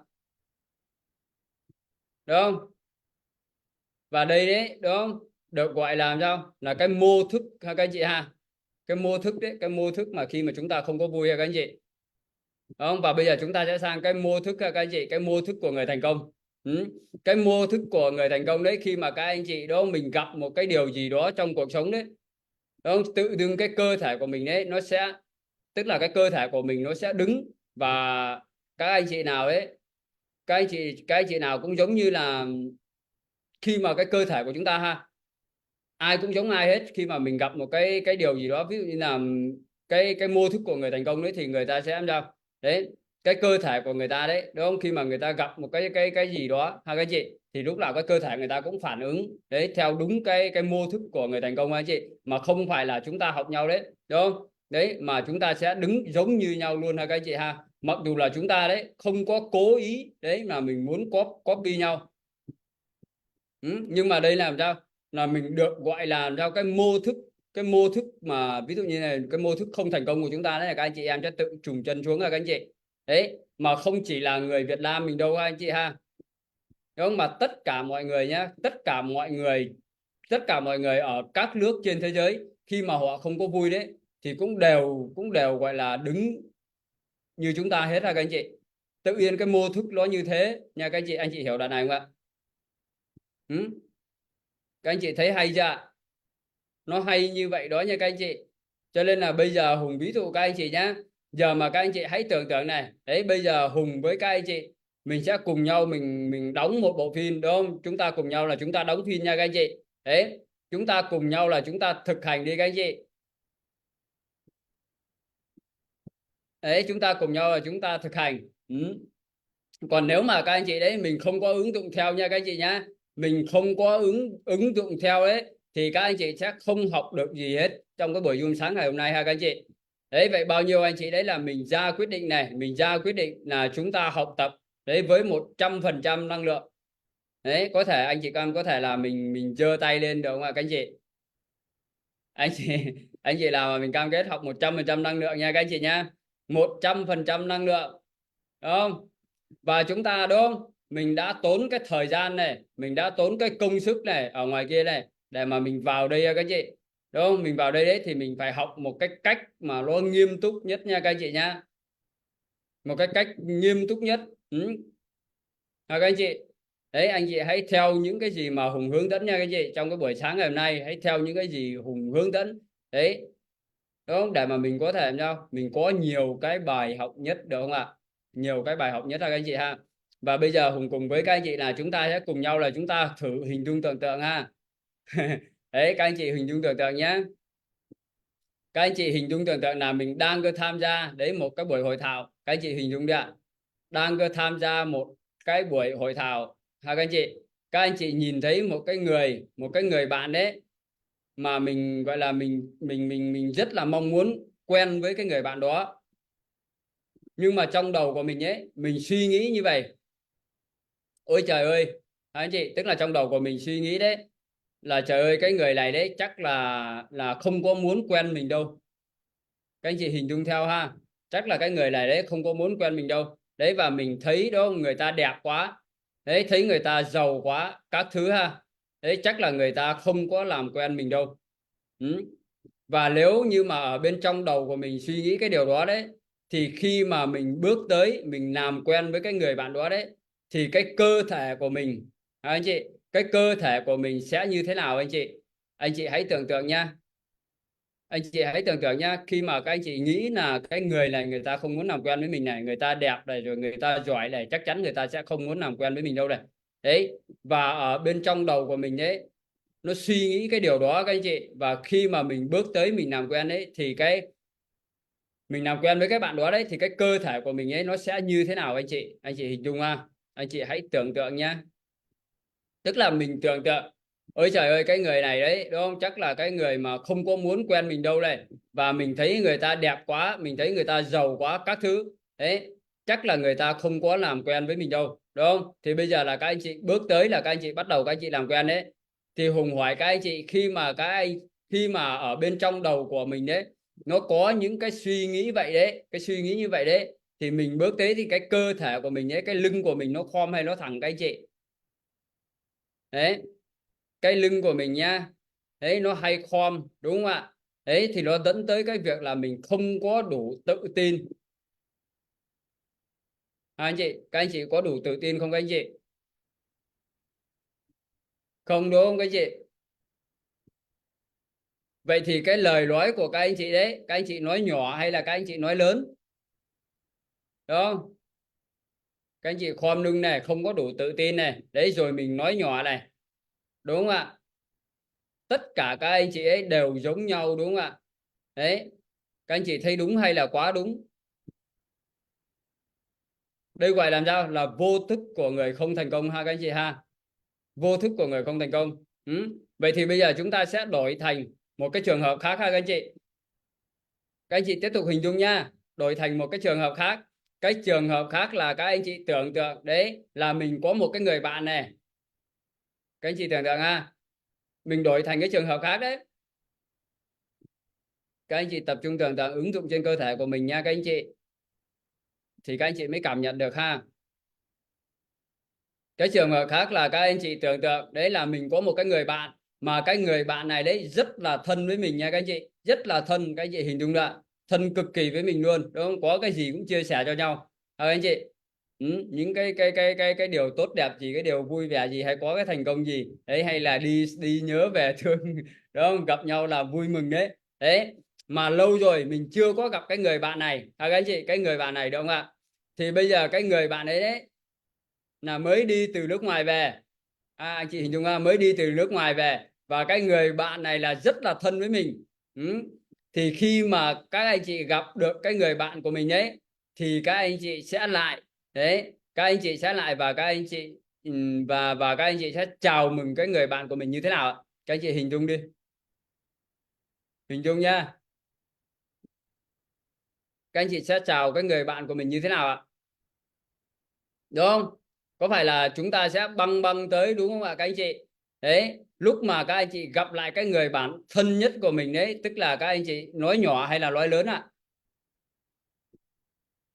Đúng không? Và đây đấy, đúng không, được gọi là sao, là cái mô thức ha các anh chị ha. Cái mô thức đấy, cái mô thức mà khi mà chúng ta không có vui ha các anh chị, đúng không? Và bây giờ chúng ta sẽ sang cái mô thức ha các anh chị, cái mô thức của người thành công. Cái mô thức của người thành công đấy, khi mà các anh chị đó mình gặp một cái điều gì đó trong cuộc sống đấy, đúng không? Tự dưng cái cơ thể của mình đấy nó sẽ, tức là cái cơ thể của mình nó sẽ đứng. Và các anh chị nào đấy, các anh chị nào cũng giống như là khi mà cái cơ thể của chúng ta ha, ai cũng giống ai hết. Khi mà mình gặp một cái điều gì đó, ví dụ như là cái mô thức của người thành công đấy, thì người ta sẽ làm sao đấy, cái cơ thể của người ta đấy, đúng không? Khi mà người ta gặp một cái gì đó ha các chị, thì lúc nào cái cơ thể người ta cũng phản ứng đấy theo đúng cái mô thức của người thành công ha chị, mà không phải là chúng ta học nhau đấy, đúng không? đấy, mà chúng ta sẽ đứng giống như nhau luôn ha các anh chị ha. Mặc dù là chúng ta đấy không có cố ý đấy mà mình muốn copy nhau. Nhưng mà đây là làm sao là mình được gọi là làm sao cái mô thức mà ví dụ như này, cái mô thức không thành công của chúng ta đấy là các anh chị em sẽ tự trùng chân xuống là các anh chị. Đấy, mà không chỉ là người Việt Nam mình đâu các anh chị ha. Đúng không? Mà tất cả mọi người nhé, tất cả mọi người ở các nước trên thế giới khi mà họ không có vui đấy thì cũng đều gọi là đứng như chúng ta hết ha các anh chị. Tự nhiên cái mô thức nó như thế nha các anh chị hiểu đoạn này không ạ? Các anh chị thấy hay chưa? Nó hay như vậy đó nha các anh chị. Cho nên là bây giờ Hùng ví dụ các anh chị nhá, giờ mà các anh chị hãy tưởng tượng này, đấy bây giờ Hùng với các anh chị mình sẽ cùng nhau mình đóng một bộ phim đúng không? Chúng ta cùng nhau là chúng ta đóng phim nha các anh chị. Đấy, chúng ta cùng nhau là chúng ta thực hành đi các anh chị. Đấy, chúng ta cùng nhau là chúng ta thực hành. Còn nếu mà các anh chị đấy mình không có ứng dụng theo nha các anh chị nhá, mình không có ứng dụng theo đấy thì các anh chị sẽ không học được gì hết trong cái buổi Zoom sáng ngày hôm nay ha các anh chị. Đấy, vậy bao nhiêu anh chị đấy là mình ra quyết định này, mình ra quyết định là chúng ta học tập đấy với 100% năng lượng. Đấy, có thể anh chị con có thể là mình giơ tay lên được không ạ các anh chị? Anh chị anh chị làm mà mình cam kết học 100% năng lượng nha các anh chị nhá. 100% năng lượng. Đúng không? Và chúng ta đúng không? Mình đã tốn cái thời gian này, mình đã tốn cái công sức này ở ngoài kia này để mà mình vào đây các anh chị. Đúng không? Mình vào đây đấy thì mình phải học một cái cách mà nó nghiêm túc nhất nha các anh chị nhá. Một cái cách nghiêm túc nhất. Các anh chị. Đấy, anh chị hãy theo những cái gì mà Hùng hướng dẫn nha các anh chị. Trong cái buổi sáng ngày hôm nay hãy theo những cái gì Hùng hướng dẫn. Đấy. Đúng không? Để mà mình có thể làm sao? Mình có nhiều cái bài học nhất được không ạ? Nhiều cái bài học nhất là các anh chị ha. Và bây giờ Hùng cùng với các anh chị là chúng ta sẽ cùng nhau là chúng ta thử hình dung tưởng tượng ha. Đấy, các anh chị hình dung tưởng tượng nhé. Các anh chị hình dung tưởng tượng là mình đang cơ tham gia đấy một cái buổi hội thảo. Các anh chị hình dung đi ạ. Đang cơ tham gia một cái buổi hội thảo ha các anh chị. Các anh chị nhìn thấy một cái người bạn đấy mà mình gọi là mình rất là mong muốn quen với cái người bạn đó. Nhưng mà trong đầu của mình ấy, mình suy nghĩ như vậy. Ôi trời ơi, anh chị, tức là trong đầu của mình suy nghĩ đấy là trời ơi cái người này đấy chắc là không có muốn quen mình đâu. Các anh chị hình dung theo ha. Chắc là cái người này đấy không có muốn quen mình đâu. Đấy, và mình thấy đó người ta đẹp quá. Đấy, thấy người ta giàu quá, các thứ ha. Đấy, chắc là người ta không có làm quen mình đâu. Và nếu như mà ở bên trong đầu của mình suy nghĩ cái điều đó đấy thì khi mà mình bước tới mình làm quen với cái người bạn đó đấy thì cái cơ thể của mình anh chị, cái cơ thể của mình sẽ như thế nào anh chị hãy tưởng tượng nha. Anh chị hãy tưởng tượng nha, khi mà các anh chị nghĩ là cái người này người ta không muốn làm quen với mình này, người ta đẹp này rồi người ta giỏi này, chắc chắn người ta sẽ không muốn làm quen với mình đâu này. Đấy, và ở bên trong đầu của mình đấy nó suy nghĩ cái điều đó các anh chị, và khi mà mình bước tới mình làm quen đấy thì mình làm quen với cái bạn đó đấy thì cái cơ thể của mình ấy nó sẽ như thế nào anh chị hình dung ha. Anh chị hãy tưởng tượng nha. Tức là mình tưởng tượng ôi trời ơi cái người này đấy đúng không, chắc là cái người mà không có muốn quen mình đâu này, và mình thấy người ta đẹp quá, mình thấy người ta giàu quá các thứ đấy, chắc là người ta không có làm quen với mình đâu đúng không. Thì bây giờ là các anh chị bước tới là các anh chị bắt đầu các anh chị làm quen đấy. Thì Hùng hỏi các anh chị, khi mà ở bên trong đầu của mình đấy nó có những cái suy nghĩ vậy đấy, cái suy nghĩ như vậy đấy, thì mình bước tới thì cái cơ thể của mình ấy, cái lưng của mình nó khom hay nó thẳng các anh chị? Đấy, cái lưng của mình nha, đấy nó hay khom đúng không ạ? Đấy thì nó dẫn tới cái việc là mình không có đủ tự tin. Anh chị, các anh chị có đủ tự tin không các anh chị? Không đúng không các anh chị? Vậy thì cái lời nói của các anh chị đấy, các anh chị nói nhỏ hay là các anh chị nói lớn? Đúng không? Các anh chị khom lưng này, không có đủ tự tin này, đấy rồi mình nói nhỏ này, đúng không ạ? Tất cả các anh chị ấy đều giống nhau đúng không ạ? Đấy, các anh chị thấy đúng hay là quá đúng? Đây gọi làm sao là vô thức của người không thành công ha các anh chị ha. Vô thức của người không thành công. Vậy thì bây giờ chúng ta sẽ đổi thành một cái trường hợp khác ha các anh chị. Các anh chị tiếp tục hình dung nha, đổi thành một cái trường hợp khác. Cái trường hợp khác là các anh chị tưởng tượng đấy là mình có một cái người bạn này. Các anh chị tưởng tượng ha, mình đổi thành cái trường hợp khác đấy. Các anh chị tập trung tưởng tượng ứng dụng trên cơ thể của mình nha các anh chị, thì các anh chị mới cảm nhận được ha. Cái trường hợp khác là các anh chị tưởng tượng đấy là mình có một cái người bạn, mà cái người bạn này đấy rất là thân với mình nha các anh chị, rất là thân. Các anh chị hình dung ra, thân cực kỳ với mình luôn, đúng không? Có cái gì cũng chia sẻ cho nhau. Các anh chị, những cái điều tốt đẹp gì, cái điều vui vẻ gì, hay có cái thành công gì đấy, hay là đi đi nhớ về thương, đúng không? Gặp nhau là vui mừng đấy. Đấy, mà lâu rồi mình chưa có gặp cái người bạn này, các anh chị, cái người bạn này đúng không ạ? Thì bây giờ cái người bạn ấy đấy là mới đi từ nước ngoài về. Anh chị hình dung ra, mới đi từ nước ngoài về, và cái người bạn này là rất là thân với mình. Thì khi mà các anh chị gặp được cái người bạn của mình ấy, thì các anh chị sẽ lại đấy, các anh chị sẽ lại và các anh chị và các anh chị sẽ chào mừng cái người bạn của mình như thế nào ạ? Các anh chị hình dung đi, hình dung nha. Các anh chị sẽ chào cái người bạn của mình như thế nào ạ? Đúng không? Có phải là chúng ta sẽ băng băng tới, đúng không ạ các anh chị? Đấy, lúc mà các anh chị gặp lại cái người bạn thân nhất của mình đấy, tức là các anh chị nói nhỏ hay là nói lớn ạ?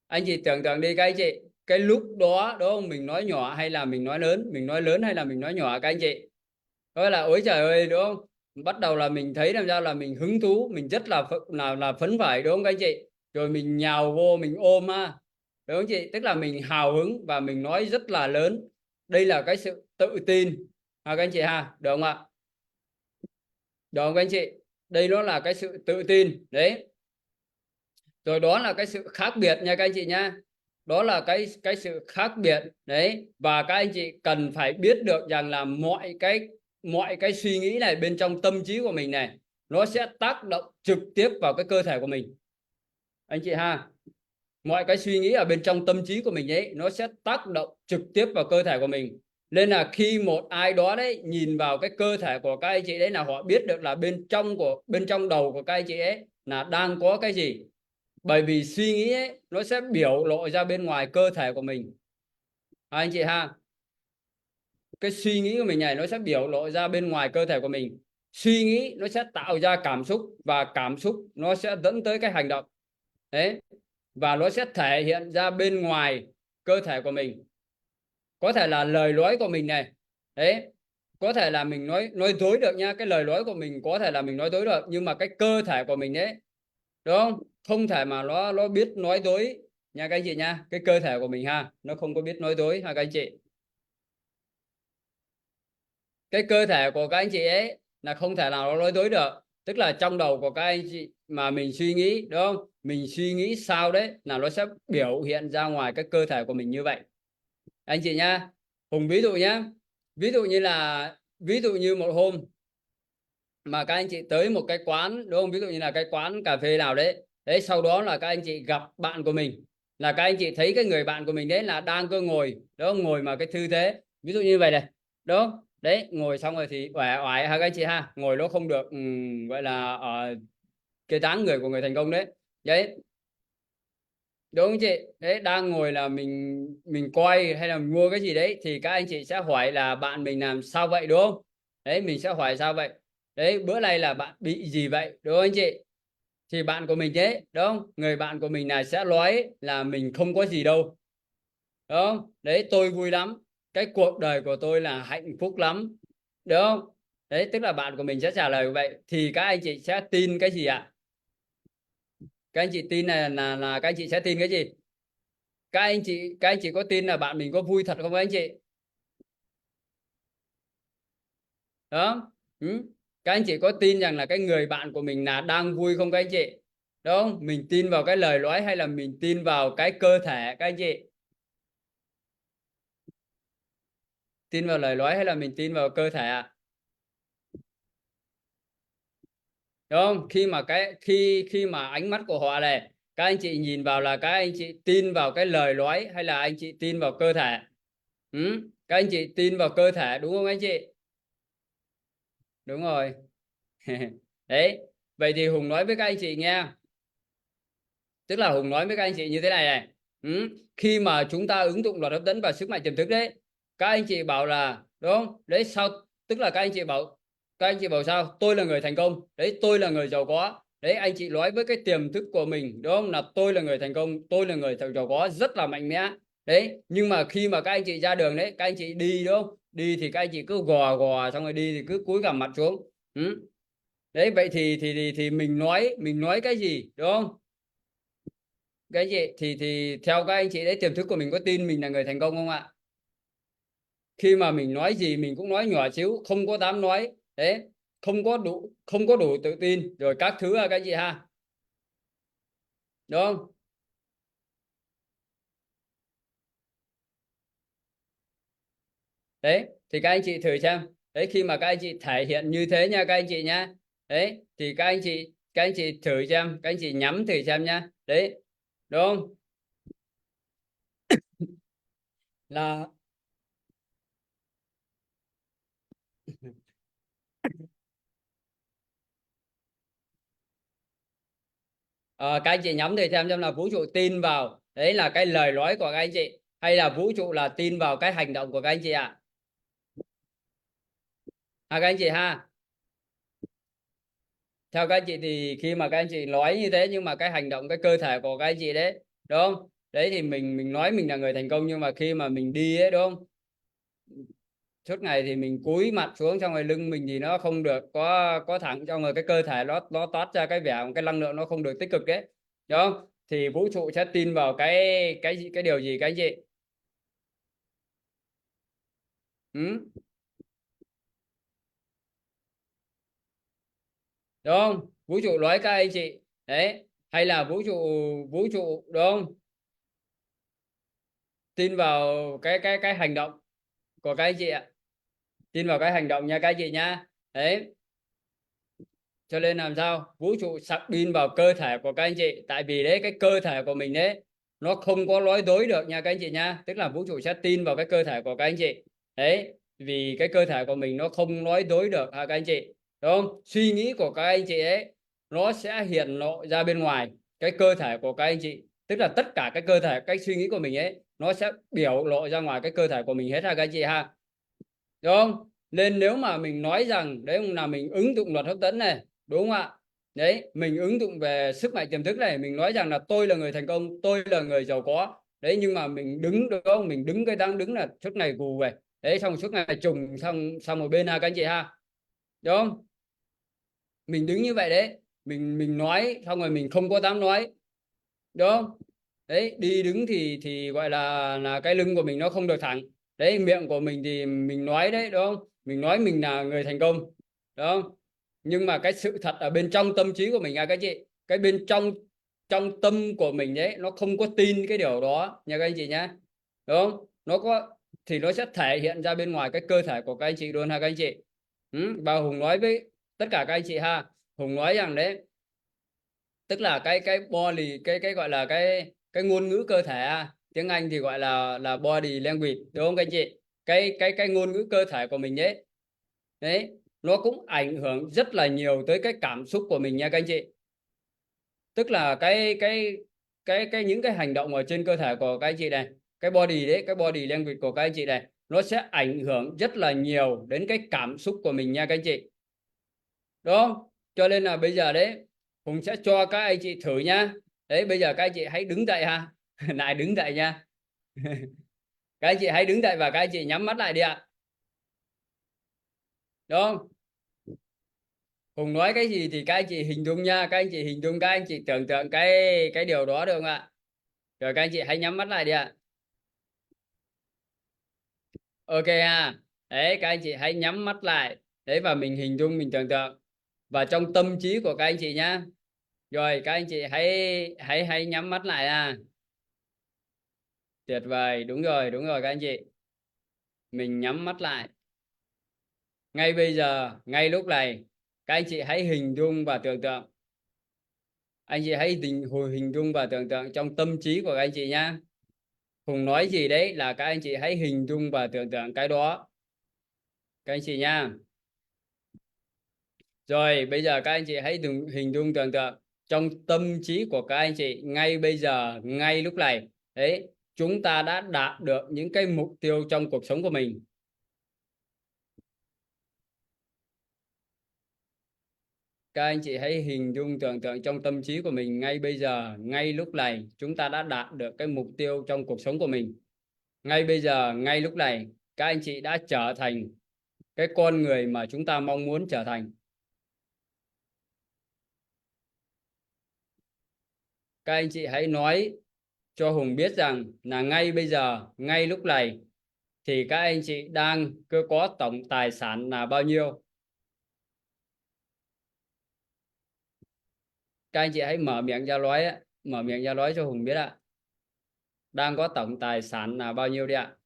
Anh chị tưởng tượng đi các anh chị, cái lúc đó đúng không, mình nói nhỏ hay là mình nói lớn, mình nói lớn hay là mình nói nhỏ các anh chị? Đó là ôi trời ơi, đúng không? Bắt đầu là mình thấy làm sao là mình hứng thú, mình rất là phấn khởi, đúng không các anh chị? Rồi mình nhào vô, mình ôm ha, đúng không chị? Tức là mình hào hứng và mình nói rất là lớn. Đây là cái sự tự tin các anh chị ha, được không ạ? Được không các anh chị? Đây nó là cái sự tự tin đấy. Rồi đó là cái sự khác biệt nha các anh chị nha. Đó là cái sự khác biệt đấy, và các anh chị cần phải biết được rằng là mọi cái suy nghĩ này bên trong tâm trí của mình này, nó sẽ tác động trực tiếp vào cái cơ thể của mình, anh chị ha. Mọi cái suy nghĩ ở bên trong tâm trí của mình ấy, nó sẽ tác động trực tiếp vào cơ thể của mình. Nên là khi một ai đó đấy nhìn vào cái cơ thể của các anh chị đấy, là họ biết được là bên trong đầu của các anh chị ấy là đang có cái gì. Bởi vì suy nghĩ ấy, nó sẽ biểu lộ ra bên ngoài cơ thể của mình, anh chị ha. Cái suy nghĩ của mình này nó sẽ biểu lộ ra bên ngoài cơ thể của mình. Suy nghĩ nó sẽ tạo ra cảm xúc, và cảm xúc nó sẽ dẫn tới cái hành động đấy, và nó sẽ thể hiện ra bên ngoài cơ thể của mình. Có thể là lời nói của mình này đấy, có thể là mình nói dối được nha. Cái lời nói của mình có thể là mình nói dối được, nhưng mà cái cơ thể của mình đấy, đúng không, không thể mà nó biết nói dối nha các anh chị nha. Cái cơ thể của mình ha, nó không có biết nói dối ha các anh chị. Cái cơ thể của các anh chị ấy là không thể nào nó nói dối được. Tức là trong đầu của các anh chị mà mình suy nghĩ, đúng không, mình suy nghĩ sao đấy là nó sẽ biểu hiện ra ngoài cái cơ thể của mình như vậy, anh chị nha. Hùng ví dụ nhé, ví dụ như một hôm mà các anh chị tới một cái quán, đúng không, ví dụ như là cái quán cà phê nào đấy đấy, sau đó là các anh chị gặp bạn của mình, là các anh chị thấy cái người bạn của mình đấy là đang cứ ngồi, đúng không, ngồi mà cái tư thế ví dụ như vậy này, đúng không? Đấy, ngồi xong rồi thì uể oải ha các anh chị ha, ngồi nó không được gọi là cái dáng người của người thành công đấy. Đấy, đúng không chị? Đấy, đang ngồi là mình coi hay là mua cái gì đấy, thì các anh chị sẽ hỏi là bạn mình làm sao vậy, đúng không? Đấy, mình sẽ hỏi sao vậy? Đấy, bữa nay là bạn bị gì vậy, đúng không anh chị? Thì bạn của mình đấy, đúng không? Người bạn của mình này sẽ nói là mình không có gì đâu, đúng không? Đấy, tôi vui lắm, cái cuộc đời của tôi là hạnh phúc lắm, đúng không? Đấy, tức là bạn của mình sẽ trả lời vậy, thì các anh chị sẽ tin cái gì ạ? Các anh chị tin là các anh chị sẽ tin cái gì? Các anh chị có tin là bạn mình có vui thật không các anh chị? Đó. Các anh chị có tin rằng là cái người bạn của mình là đang vui không các anh chị? Đúng không? Mình tin vào cái lời nói hay là mình tin vào cái cơ thể các anh chị? Tin vào lời nói hay là mình tin vào cơ thể ạ? Đúng không? Khi mà ánh mắt của họ này, các anh chị nhìn vào là các anh chị tin vào cái lời nói hay là anh chị tin vào cơ thể? Các anh chị tin vào cơ thể đúng không anh chị? Đúng rồi. Đấy, vậy thì Hùng nói với các anh chị nghe, Tức là Hùng nói với các anh chị như thế này này. Khi mà chúng ta ứng dụng luật hấp dẫn và sức mạnh tiềm thức đấy, các anh chị bảo là đúng không? Đấy sao? Tức là các anh chị bảo sao? Tôi là người thành công. Đấy, tôi là người giàu có. Đấy, anh chị nói với cái tiềm thức của mình đúng không? Là tôi là người thành công, tôi là người giàu có, rất là mạnh mẽ. Đấy, nhưng mà khi mà các anh chị ra đường đấy, các anh chị đi đúng không? Đi thì các anh chị cứ gò gò, xong rồi đi thì cứ cúi gằm mặt xuống. Đấy, vậy thì mình nói cái gì đúng không? Cái gì thì theo các anh chị đấy, tiềm thức của mình có tin mình là người thành công không ạ? Khi mà mình nói gì mình cũng nói nhỏ xíu, không có dám nói đấy, không có đủ tự tin rồi các thứ à các anh chị ha, đúng không? Đấy thì các anh chị thử xem. Đấy, khi mà các anh chị thể hiện như thế nha các anh chị nhá. Đấy thì các anh chị thử xem, các anh chị nhắm thử xem nhá. Đấy, đúng không? Là các anh chị nhắm thử xem là vũ trụ tin vào đấy là cái lời nói của các anh chị, hay là vũ trụ là tin vào cái hành động của các anh chị ạ. Các anh chị ha, theo các anh chị thì khi mà các anh chị nói như thế nhưng mà cái hành động, cái cơ thể của các anh chị đấy, đúng không? Đấy thì mình nói mình là người thành công, nhưng mà khi mà mình đi ấy, đúng không, suốt ngày thì mình cúi mặt xuống, xong rồi lưng mình thì nó không được có thẳng, trong rồi cái cơ thể nó toát ra cái vẻ, cái năng lượng nó không được tích cực đấy, đúng không? Thì vũ trụ sẽ tin vào cái điều gì các anh chị? Ừ? Đúng không? Vũ trụ nói các anh chị đấy, hay là vũ trụ đúng không, tin vào cái hành động của các anh chị ạ, tin vào cái hành động nha các anh chị nhá. Đấy, cho nên làm sao vũ trụ sạc pin vào cơ thể của các anh chị, tại vì đấy cái cơ thể của mình đấy nó không có nói dối được nha các anh chị nha, tức là vũ trụ sẽ tin vào cái cơ thể của các anh chị. Đấy, vì cái cơ thể của mình nó không nói dối được ha các anh chị, đúng không? Suy nghĩ của các anh chị ấy nó sẽ hiện lộ ra bên ngoài cái cơ thể của các anh chị, tức là tất cả cái cơ thể, cái suy nghĩ của mình ấy nó sẽ biểu lộ ra ngoài cái cơ thể của mình hết ha các anh chị ha, đúng không? Nên nếu mà mình nói rằng đấy là mình ứng dụng luật hấp dẫn này, đúng không ạ? Đấy, mình ứng dụng về sức mạnh tiềm thức này, mình nói rằng là tôi là người thành công, tôi là người giàu có. Đấy, nhưng mà mình đứng, đúng không? Mình đứng cái đang đứng là suốt ngày gù về. Đấy, xong suốt ngày trùng xong một bên ha các anh chị ha. Đúng không? Mình đứng như vậy đấy, mình nói xong rồi mình không có dám nói. Đúng không? Đấy, đi đứng thì gọi là cái lưng của mình nó không được thẳng. Đấy, miệng của mình thì mình nói đấy, đúng không? Mình nói mình là người thành công, đúng không? Nhưng mà cái sự thật ở bên trong tâm trí của mình các chị, cái bên trong trong tâm của mình đấy nó không có tin cái điều đó nha các anh chị nhé, đúng không? Nó có thì nó sẽ thể hiện ra bên ngoài cái cơ thể của các anh chị luôn ha các anh chị. Và Hùng nói với tất cả các anh chị ha, Hùng nói rằng đấy, tức là cái body, cái gọi là cái ngôn ngữ cơ thể tiếng Anh thì gọi là body language, đúng không các anh chị? Cái ngôn ngữ cơ thể của mình đấy, đấy nó cũng ảnh hưởng rất là nhiều tới cái cảm xúc của mình nha các anh chị. Tức là cái những cái hành động ở trên cơ thể của các anh chị này, cái body đấy, cái body language của các anh chị này, nó sẽ ảnh hưởng rất là nhiều đến cái cảm xúc của mình nha các anh chị, đúng không? Cho nên là bây giờ đấy Hùng sẽ cho các anh chị thử nhá. Đấy, bây giờ các anh chị hãy đứng dậy ha. Lại đứng dậy nha. Các anh chị hãy đứng dậy và các anh chị nhắm mắt lại đi ạ, đúng không? Hùng nói cái gì thì các anh chị hình dung nha, các anh chị hình dung, các anh chị tưởng tượng cái điều đó được không ạ? Rồi các anh chị hãy nhắm mắt lại đi ạ. Ok ha. Đấy, các anh chị hãy nhắm mắt lại. Đấy, và mình hình dung, mình tưởng tượng và trong tâm trí của các anh chị nhá. Rồi các anh chị hãy hãy hãy nhắm mắt lại Tuyệt vời, đúng rồi các anh chị. Mình nhắm mắt lại. Ngay bây giờ, ngay lúc này, các anh chị hãy hình dung và tưởng tượng. Anh chị hãy hình dung và tưởng tượng trong tâm trí của các anh chị nhá. Hùng nói gì đấy là các anh chị hãy hình dung và tưởng tượng cái đó. Các anh chị nha. Rồi bây giờ các anh chị hãy hình dung tưởng tượng trong tâm trí của các anh chị ngay bây giờ, ngay lúc này. Đấy, chúng ta đã đạt được những cái mục tiêu trong cuộc sống của mình. Các anh chị hãy hình dung tưởng tượng trong tâm trí của mình ngay bây giờ, ngay lúc này, chúng ta đã đạt được cái mục tiêu trong cuộc sống của mình. Ngay bây giờ, ngay lúc này, các anh chị đã trở thành cái con người mà chúng ta mong muốn trở thành. Các anh chị hãy nói cho Hùng biết rằng là ngay bây giờ, ngay lúc này thì các anh chị đang có tổng tài sản là bao nhiêu. Các anh chị hãy mở miệng ra nói, mở miệng ra nói cho Hùng biết ạ. Đang có tổng tài sản là bao nhiêu đi ạ.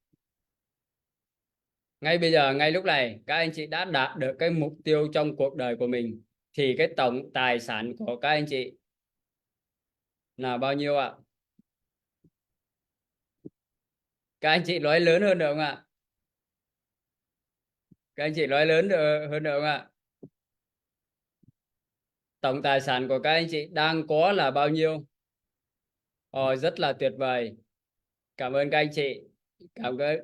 Ngay bây giờ, ngay lúc này, các anh chị đã đạt được cái mục tiêu trong cuộc đời của mình thì cái tổng tài sản của các anh chị là bao nhiêu ạ? Các anh chị nói lớn hơn được không ạ? Các anh chị nói lớn hơn được không ạ? Tổng tài sản của các anh chị đang có là bao nhiêu? Rất là tuyệt vời. Cảm ơn các anh chị.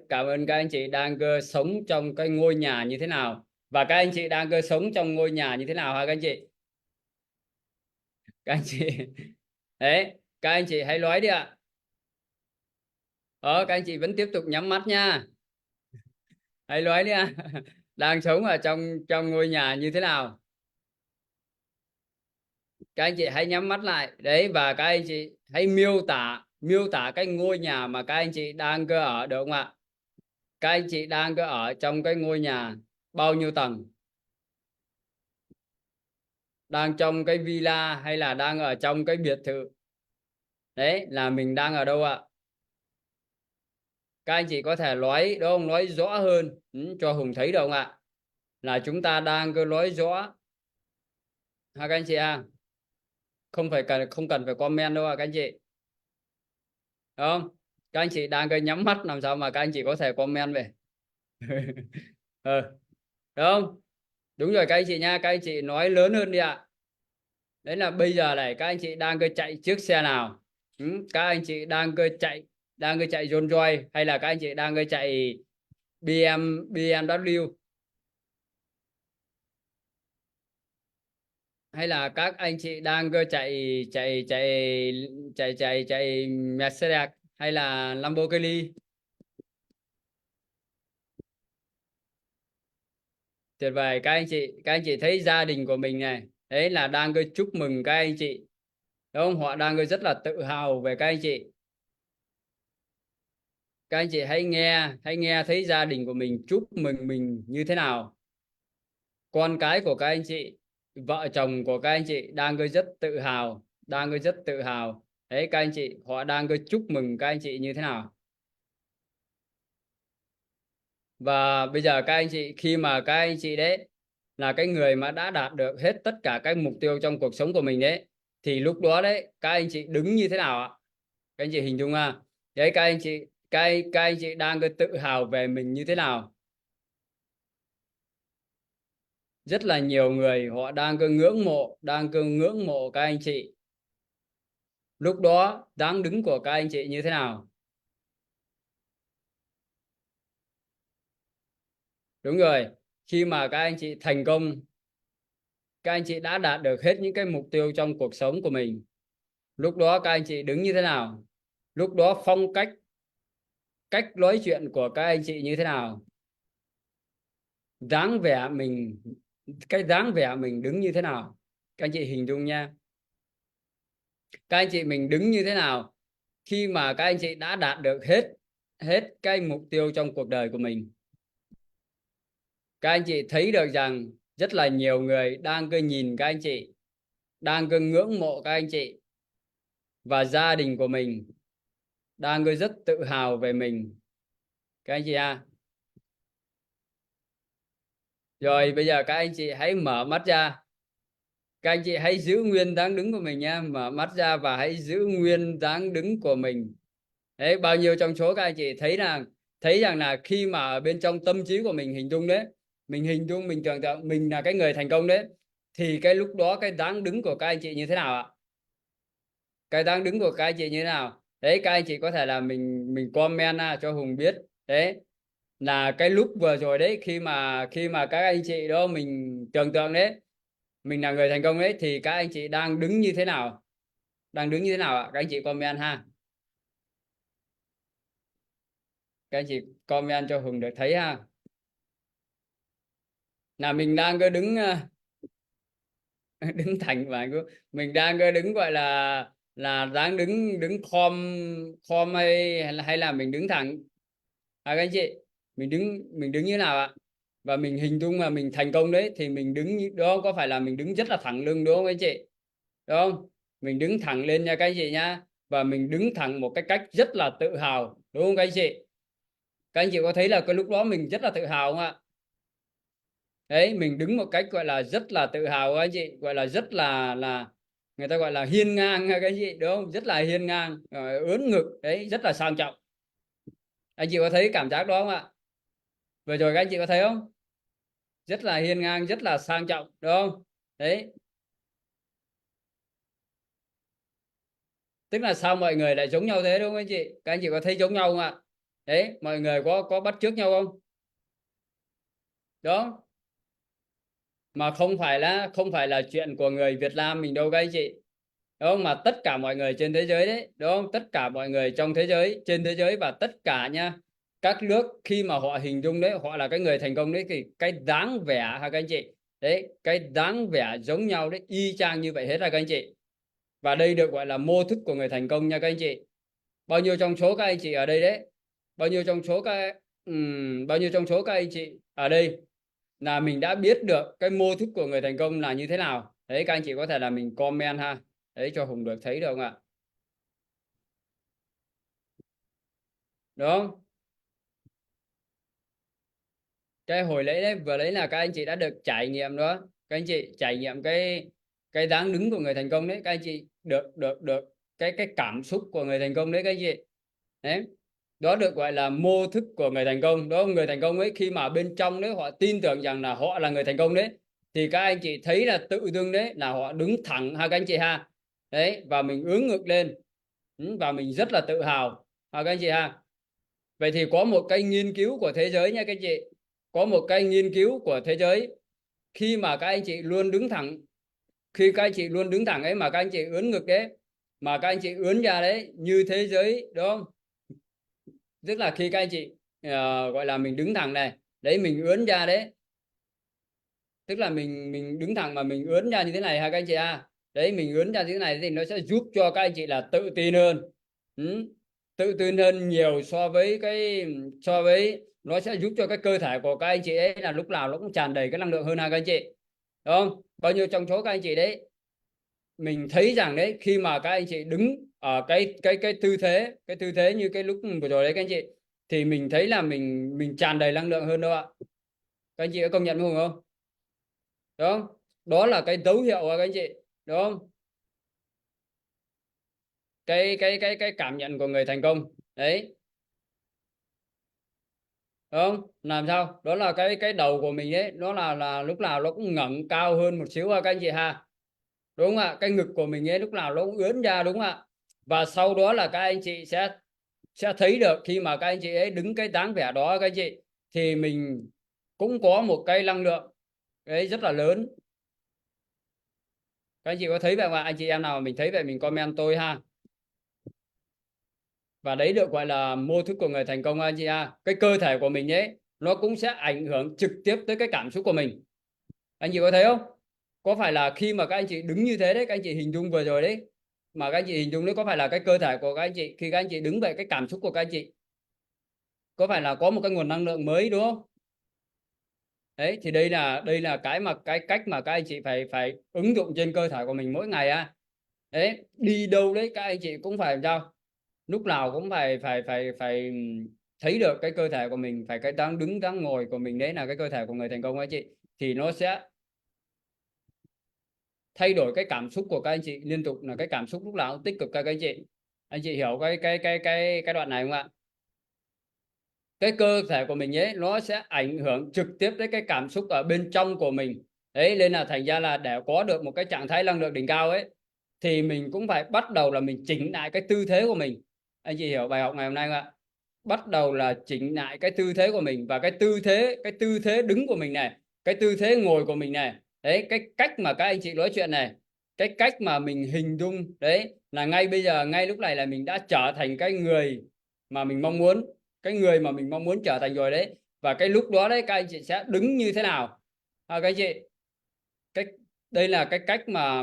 Cảm ơn các anh chị đang sống trong cái ngôi nhà như thế nào. Và các anh chị đang sống trong ngôi nhà như thế nào hả các anh chị? Các anh chị đấy, các anh chị hãy nói đi ạ. Các anh chị vẫn tiếp tục nhắm mắt nha. Hãy nói đi ạ. Đang sống ở trong ngôi nhà như thế nào? Các anh chị hãy nhắm mắt lại đấy, và các anh chị hãy miêu tả cái ngôi nhà mà các anh chị đang ở, được không ạ? Các anh chị đang ở trong cái ngôi nhà bao nhiêu tầng? Đang trong cái villa hay là đang ở trong cái biệt thự? Đấy là mình đang ở đâu ạ? Các anh chị có thể nói đúng không, nói rõ hơn cho Hùng thấy được không ạ? Là chúng ta đang nói rõ ha các anh chị à. Không cần phải comment đâu ạ các anh chị. Đúng không? Các anh chị đang nhắm mắt làm sao mà các anh chị có thể comment về. Đúng không? Đúng rồi các anh chị nha, các anh chị nói lớn hơn đi ạ. Đấy là bây giờ này các anh chị đang chạy chiếc xe nào? Các anh chị đang chạy Rolls Royce hay là các anh chị đang chạy BMW, hay là các anh chị đang chạy Mercedes hay là Lamborghini? Tuyệt vời các anh chị thấy gia đình của mình này, đấy là đang chúc mừng các anh chị, đúng không? Họ đang rất là tự hào về các anh chị. Các anh chị hãy nghe thấy gia đình của mình chúc mừng mình như thế nào. Con cái của các anh chị, vợ chồng của các anh chị đang rất tự hào, đấy các anh chị, họ đang chúc mừng các anh chị như thế nào. Và bây giờ các anh chị, khi mà các anh chị đấy là cái người mà đã đạt được hết tất cả các mục tiêu trong cuộc sống của mình đấy, thì lúc đó đấy các anh chị đứng như thế nào ạ? Các anh chị hình dung à? Đấy các anh chị, các anh chị đang tự hào về mình như thế nào? Rất là nhiều người họ đang ngưỡng mộ các anh chị. Lúc đó dáng đứng của các anh chị như thế nào? Đúng rồi, khi mà các anh chị thành công, các anh chị đã đạt được hết những cái mục tiêu trong cuộc sống của mình, lúc đó các anh chị đứng như thế nào? Lúc đó phong cách nói chuyện của các anh chị như thế nào? Dáng vẻ mình, cái dáng vẻ mình đứng như thế nào? Các anh chị hình dung nha. Các anh chị mình đứng như thế nào khi mà các anh chị đã đạt được hết cái mục tiêu trong cuộc đời của mình? Các anh chị thấy được rằng rất là nhiều người đang nhìn các anh chị, đang ngưỡng mộ các anh chị, và gia đình của mình đang rất tự hào về mình. Các anh chị à. Rồi bây giờ các anh chị hãy mở mắt ra. Các anh chị hãy giữ nguyên dáng đứng của mình nha. Mở mắt ra và hãy giữ nguyên dáng đứng của mình. Đấy, bao nhiêu trong số các anh chị thấy rằng là khi mà ở bên trong tâm trí của mình hình dung đấy, mình tưởng tượng mình là cái người thành công đấy, thì cái lúc đó cái dáng đứng của các anh chị như thế nào ạ? Cái dáng đứng của các anh chị như thế nào đấy. Các anh chị có thể là mình comment cho Hùng biết đấy, là cái lúc vừa rồi đấy, khi mà các anh chị đó mình tưởng tượng đấy, mình là người thành công đấy, thì các anh chị đang đứng như thế nào, đang đứng như thế nào ạ? Các anh chị comment ha, các anh chị comment cho Hùng được thấy ha, là mình đang có đứng đứng thẳng, và mình đang có đứng gọi là đang đứng đứng khom khom hay là mình đứng thẳng các anh chị, mình đứng như thế nào ạ? Và mình hình dung mà mình thành công đấy thì mình đứng đó, có phải là mình đứng rất là thẳng lưng đúng không anh chị? Đúng không? Mình đứng thẳng lên nha các anh chị nhá, và mình đứng thẳng một cái cách rất là tự hào đúng không các anh chị? Các anh chị có thấy là cái lúc đó mình rất là tự hào không ạ? Đấy, mình đứng một cách gọi là rất là tự hào các anh chị, gọi là rất là người ta gọi là hiên ngang các anh chị đúng không? Rất là hiên ngang, ưỡn ngực đấy, rất là sang trọng. Anh chị có thấy cảm giác đó không ạ? Vừa rồi các anh chị có thấy không? Rất là hiên ngang, rất là sang trọng đúng không? Đấy, tức là sao mọi người lại giống nhau thế đúng không anh chị? Các anh chị có thấy giống nhau không ạ? Đấy, mọi người có bắt chước nhau không? Đó, mà không phải là chuyện của người Việt Nam mình đâu các anh chị, đúng không? Mà tất cả mọi người trên thế giới đấy, đúng không? Tất cả mọi người trong thế giới, trên thế giới, và tất cả nha, các nước khi mà họ hình dung đấy, họ là cái người thành công đấy, thì cái dáng vẻ ha các anh chị, đấy, cái dáng vẻ giống nhau đấy, y chang như vậy hết ra các anh chị. Và đây được gọi là mô thức của người thành công nha các anh chị. Bao nhiêu trong số các anh chị ở đây đấy, bao nhiêu trong số bao nhiêu trong số các anh chị ở đây là mình đã biết được cái mô thức của người thành công là như thế nào đấy? Các anh chị có thể là mình comment ha, đấy, cho Hùng được thấy được không ạ? Đúng không? Cái hồi lấy đấy, vừa lấy là các anh chị đã được trải nghiệm đó, các anh chị trải nghiệm cái dáng đứng của người thành công đấy, các anh chị được cái cảm xúc của người thành công đấy các anh chị. Đấy, đó được gọi là mô thức của người thành công đó. Người thành công ấy, khi mà bên trong đấy họ tin tưởng rằng là họ là người thành công đấy, thì các anh chị thấy là tự dưng đấy là họ đứng thẳng ha các anh chị ha, đấy, và mình ưỡn ngực lên, và mình rất là tự hào ha các anh chị ha. Vậy thì có một cái nghiên cứu của thế giới nha các anh chị, có một cái nghiên cứu của thế giới, khi mà các anh chị luôn đứng thẳng, khi các anh chị luôn đứng thẳng ấy, mà các anh chị ưỡn ngực đấy, mà các anh chị ưỡn ra đấy như thế giới đúng không? Tức là khi các anh chị gọi là mình đứng thẳng này, đấy, mình ưỡn ra đấy, tức là mình đứng thẳng mà mình ưỡn ra như thế này ha các anh chị ha, đấy, mình ưỡn ra như thế này thì nó sẽ giúp cho các anh chị là tự tin hơn. Tự tin hơn nhiều so với nó sẽ giúp cho cái cơ thể của các anh chị ấy là lúc nào nó cũng tràn đầy cái năng lượng hơn ha các anh chị, đúng không? Bao nhiêu trong số các anh chị đấy mình thấy rằng đấy, khi mà các anh chị đứng ở cái tư thế như cái lúc vừa rồi đấy các anh chị, thì mình thấy là mình tràn đầy năng lượng hơn đâu ạ? Các anh chị có công nhận không? Không, đúng không? Đó là cái dấu hiệu các anh chị, đúng không? Cái cảm nhận của người thành công đấy, đúng không? Làm sao đó là cái đầu của mình ấy, nó là lúc nào nó cũng ngẩng cao hơn một xíu ha các anh chị ha, đúng không ạ? Cái ngực của mình ấy lúc nào nó cũng ưỡn ra, đúng không ạ? Và sau đó là các anh chị sẽ thấy được, khi mà các anh chị ấy đứng cái dáng vẻ đó các anh chị, thì mình cũng có một cái năng lượng đấy rất là lớn. Các anh chị có thấy vậy không ạ? Anh chị em nào mà mình thấy vậy mình comment tôi ha. Và đấy được gọi là mô thức của người thành công anh chị ha. Cái cơ thể của mình ấy nó cũng sẽ ảnh hưởng trực tiếp tới cái cảm xúc của mình. Anh chị có thấy không? Có phải là khi mà các anh chị đứng như thế đấy, các anh chị hình dung vừa rồi đấy, mà các anh chị hình dung đấy, có phải là cái cơ thể của các anh chị, khi các anh chị đứng vậy, cái cảm xúc của các anh chị có phải là có một cái nguồn năng lượng mới, đúng không? Đấy, thì đây là cái cách mà các anh chị phải phải ứng dụng trên cơ thể của mình mỗi ngày á. Đấy, đi đâu đấy các anh chị cũng phải làm sao, lúc nào cũng phải thấy được cái cơ thể của mình, phải cái dáng đứng dáng ngồi của mình, đấy là cái cơ thể của người thành công anh chị, thì nó sẽ thay đổi cái cảm xúc của các anh chị liên tục, là cái cảm xúc lúc nào cũng tích cực các anh chị. Anh chị hiểu cái đoạn này không ạ? Cái cơ thể của mình ấy nó sẽ ảnh hưởng trực tiếp tới cái cảm xúc ở bên trong của mình. Đấy, nên là thành ra là để có được một cái trạng thái năng lượng đỉnh cao ấy, thì mình cũng phải bắt đầu là mình chỉnh lại cái tư thế của mình. Anh chị hiểu bài học ngày hôm nay không ạ? Bắt đầu là chỉnh lại cái tư thế của mình, và cái tư thế đứng của mình này, cái tư thế ngồi của mình này, đấy, cái cách mà các anh chị nói chuyện này, cái cách mà mình hình dung đấy, là ngay bây giờ, ngay lúc này là mình đã trở thành cái người mà mình mong muốn, cái người mà mình mong muốn trở thành rồi đấy. Và cái lúc đó đấy các anh chị sẽ đứng như thế nào các anh chị? Cái đây là cái cách mà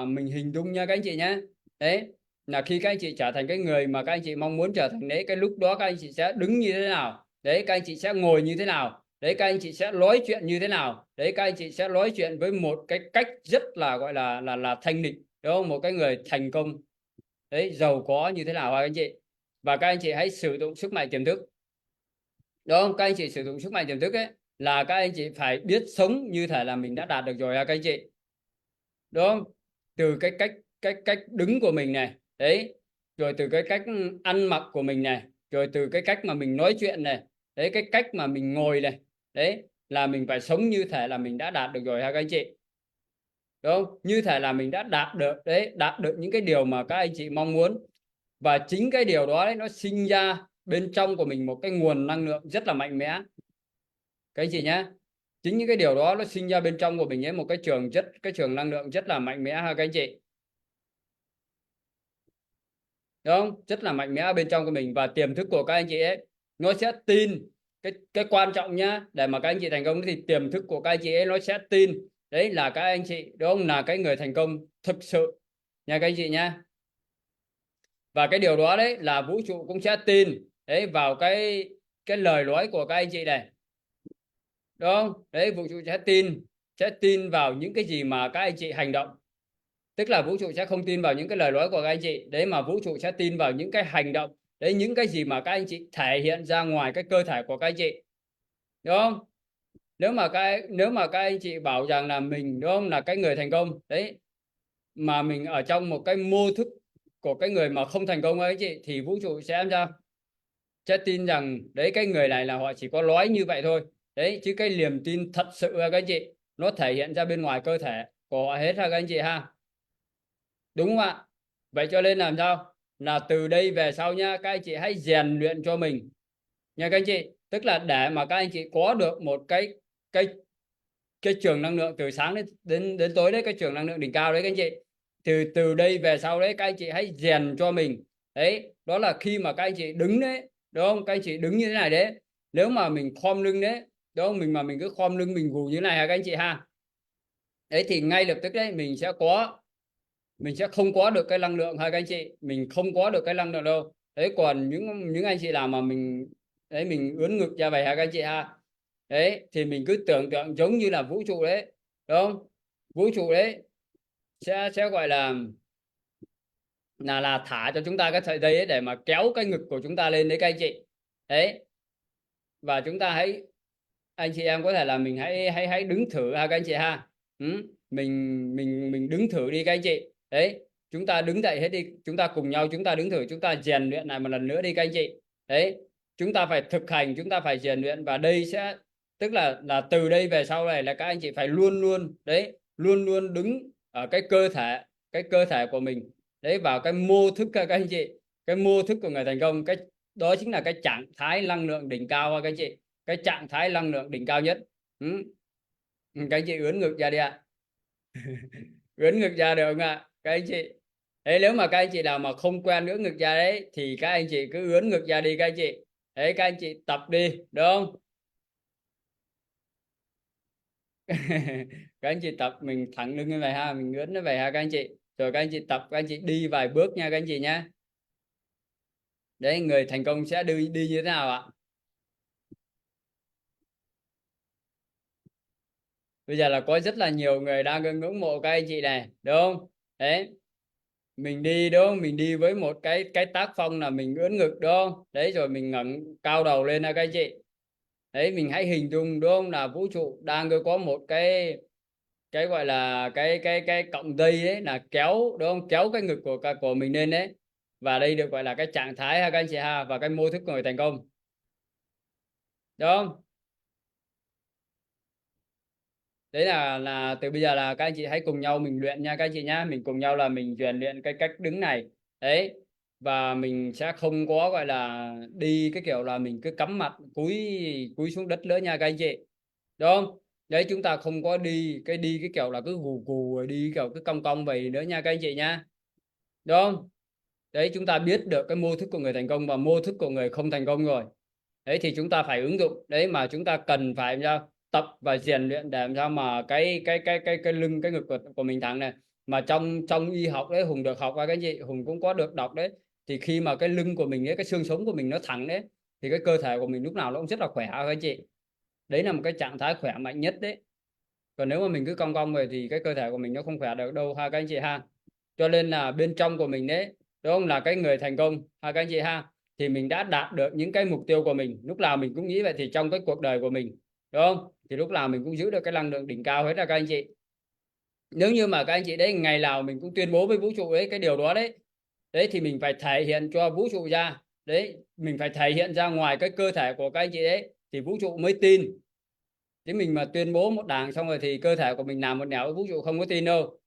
mình hình dung nha các anh chị nhé. Đấy là khi các anh chị trở thành cái người mà các anh chị mong muốn trở thành đấy, cái lúc đó các anh chị sẽ đứng như thế nào đấy, các anh chị sẽ ngồi như thế nào đấy, các anh chị sẽ nói chuyện như thế nào đấy, các anh chị sẽ nói chuyện với một cái cách rất là gọi là thanh định, đúng không? Một cái người thành công đấy, giàu có như thế nào các anh chị? Và các anh chị hãy sử dụng sức mạnh tiềm thức, đúng không? Các anh chị sử dụng sức mạnh tiềm thức ấy, là các anh chị phải biết sống như thể là mình đã đạt được rồi các anh chị, đúng không? Từ cái cách đứng của mình này đấy, rồi từ cái cách ăn mặc của mình này, rồi từ cái cách mà mình nói chuyện này đấy, cái cách mà mình ngồi này đấy, là mình phải sống như thể là mình đã đạt được rồi ha các anh chị, đúng không? Như thể là mình đã đạt được đấy, đạt được những cái điều mà các anh chị mong muốn. Và chính cái điều đó đấy, nó sinh ra bên trong của mình một cái nguồn năng lượng rất là mạnh mẽ các anh chị nhé. Chính những cái điều đó nó sinh ra bên trong của mình ấy, một cái trường năng lượng rất là mạnh mẽ ha các anh chị, đúng không? Rất là mạnh mẽ bên trong của mình. Và tiềm thức của các anh chị ấy, nó sẽ tin cái quan trọng nhá, để mà các anh chị thành công thì tiềm thức của các anh chị ấy nó sẽ tin đấy là các anh chị, đúng không, là cái người thành công thực sự nha các anh chị nhá. Và cái điều đó đấy là vũ trụ cũng sẽ tin đấy vào cái lời nói của các anh chị này, đúng không? Đấy, vũ trụ sẽ tin vào những cái gì mà các anh chị hành động. Tức là vũ trụ sẽ không tin vào những cái lời nói của các anh chị đấy, mà vũ trụ sẽ tin vào những cái hành động đấy, những cái gì mà các anh chị thể hiện ra ngoài cái cơ thể của các anh chị, đúng không? Nếu mà các anh chị bảo rằng là mình, đúng không, là cái người thành công đấy, mà mình ở trong một cái mô thức của cái người mà không thành công ấy chị, thì vũ trụ sẽ làm sao? Sẽ tin rằng đấy, cái người này là họ chỉ có nói như vậy thôi đấy, chứ cái niềm tin thật sự là các anh chị, nó thể hiện ra bên ngoài cơ thể của họ hết ha các anh chị ha, đúng không ạ? Vậy cho nên làm sao, là từ đây về sau nha, các anh chị hãy rèn luyện cho mình nha các anh chị. Tức là để mà các anh chị có được một cái cái trường năng lượng từ sáng đến tối đấy, cái trường năng lượng đỉnh cao đấy các anh chị, từ đây về sau đấy, các anh chị hãy rèn cho mình đấy. Đó là khi mà các anh chị đứng đấy, đúng không? Các anh chị đứng như thế này đấy, nếu mà mình khom lưng đấy, đúng không, mình cứ khom lưng mình gù như thế này ha các anh chị ha, đấy thì ngay lập tức đấy mình sẽ không có được cái năng lượng ha các anh chị, mình không có được cái năng lượng đâu đấy. Còn những anh chị nào mà mình đấy, mình ướn ngực ra vậy ha các anh chị ha, đấy thì mình cứ tưởng tượng giống như là vũ trụ đấy, đúng không? Vũ trụ đấy sẽ gọi là thả cho chúng ta cái sợi dây ấy để mà kéo cái ngực của chúng ta lên đấy các anh chị, đấy. Và chúng ta anh chị em có thể là mình hãy đứng thử ha các anh chị ha. Mình đứng thử đi các anh chị, đấy. Chúng ta đứng dậy hết đi, chúng ta cùng nhau chúng ta đứng thử, chúng ta rèn luyện lại một lần nữa đi các anh chị, đấy. Chúng ta phải thực hành, chúng ta phải rèn luyện, và đây sẽ tức là từ đây về sau này là các anh chị phải luôn luôn đấy, luôn luôn đứng ở cái cơ thể của mình đấy, vào cái mô thức các anh chị, cái mô thức của người thành công. Cái đó chính là cái trạng thái năng lượng đỉnh cao các anh chị, cái trạng thái năng lượng đỉnh cao nhất. Các anh chị ướn ngực ra đi ạ. Ướn ngực ra được không ạ các anh chị? Đấy, nếu mà các anh chị nào mà không quen ướn ngực ra đấy, thì các anh chị cứ ướn ngực ra đi các anh chị, đấy, các anh chị tập đi, được không? Các anh chị tập, mình thẳng lưng như vậy ha, mình ướn như vậy ha các anh chị, rồi các anh chị tập, các anh chị đi vài bước nha các anh chị nhé. Đấy, người thành công sẽ đi như thế nào ạ? Bây giờ là có rất là nhiều người đang ngưỡng mộ các anh chị này, đúng không? Đấy, mình đi, đúng không, mình đi với một cái tác phong là mình ưỡn ngực, đúng không? Đấy, rồi mình ngẩng cao đầu lên nha các anh chị. Đấy, mình hãy hình dung, đúng không, là vũ trụ đang có một cái gọi là cái cọng dây đấy, là kéo, đúng không, kéo cái ngực của mình lên đấy. Và đây được gọi là cái trạng thái ha các anh chị ha, và cái mô thức của người thành công, đúng không? Đấy là từ bây giờ là các anh chị hãy cùng nhau mình luyện nha các anh chị nhá. Mình cùng nhau là mình rèn luyện cái cách đứng này. Đấy. Và mình sẽ không có gọi là đi cái kiểu là mình cứ cắm mặt cúi xuống đất nữa nha các anh chị. Đúng không? Đấy, chúng ta không có đi cái kiểu là cứ gù gù rồi đi kiểu cứ cong cong vậy nữa nha các anh chị nhá. Đúng không? Đấy, chúng ta biết được cái mô thức của người thành công và mô thức của người không thành công rồi. Đấy thì chúng ta phải ứng dụng. Đấy mà chúng ta cần phải làm sao tập và rèn luyện để làm sao mà cái lưng cái ngực của mình thẳng này. Mà trong y học đấy, Hùng được học qua cái gì Hùng cũng có được đọc đấy, thì khi mà cái lưng của mình ấy, cái xương sống của mình nó thẳng đấy, thì cái cơ thể của mình lúc nào nó cũng rất là khỏe các anh chị. Đấy là một cái trạng thái khỏe mạnh nhất đấy. Còn nếu mà mình cứ cong cong rồi thì cái cơ thể của mình nó không khỏe được đâu ha các anh chị ha. Cho nên là bên trong của mình đấy, đúng không, là cái người thành công ha các anh chị ha, thì mình đã đạt được những cái mục tiêu của mình. Lúc nào mình cũng nghĩ vậy, thì trong cái cuộc đời của mình, đúng không, thì lúc nào mình cũng giữ được cái năng lượng đỉnh cao hết là các anh chị. Nếu như mà các anh chị đấy ngày nào mình cũng tuyên bố với vũ trụ đấy cái điều đó đấy, đấy thì mình phải thể hiện cho vũ trụ ra. Đấy, mình phải thể hiện ra ngoài cái cơ thể của các anh chị đấy thì vũ trụ mới tin. Chứ mình mà tuyên bố một đàng xong rồi thì cơ thể của mình làm một nẻo, vũ trụ không có tin đâu.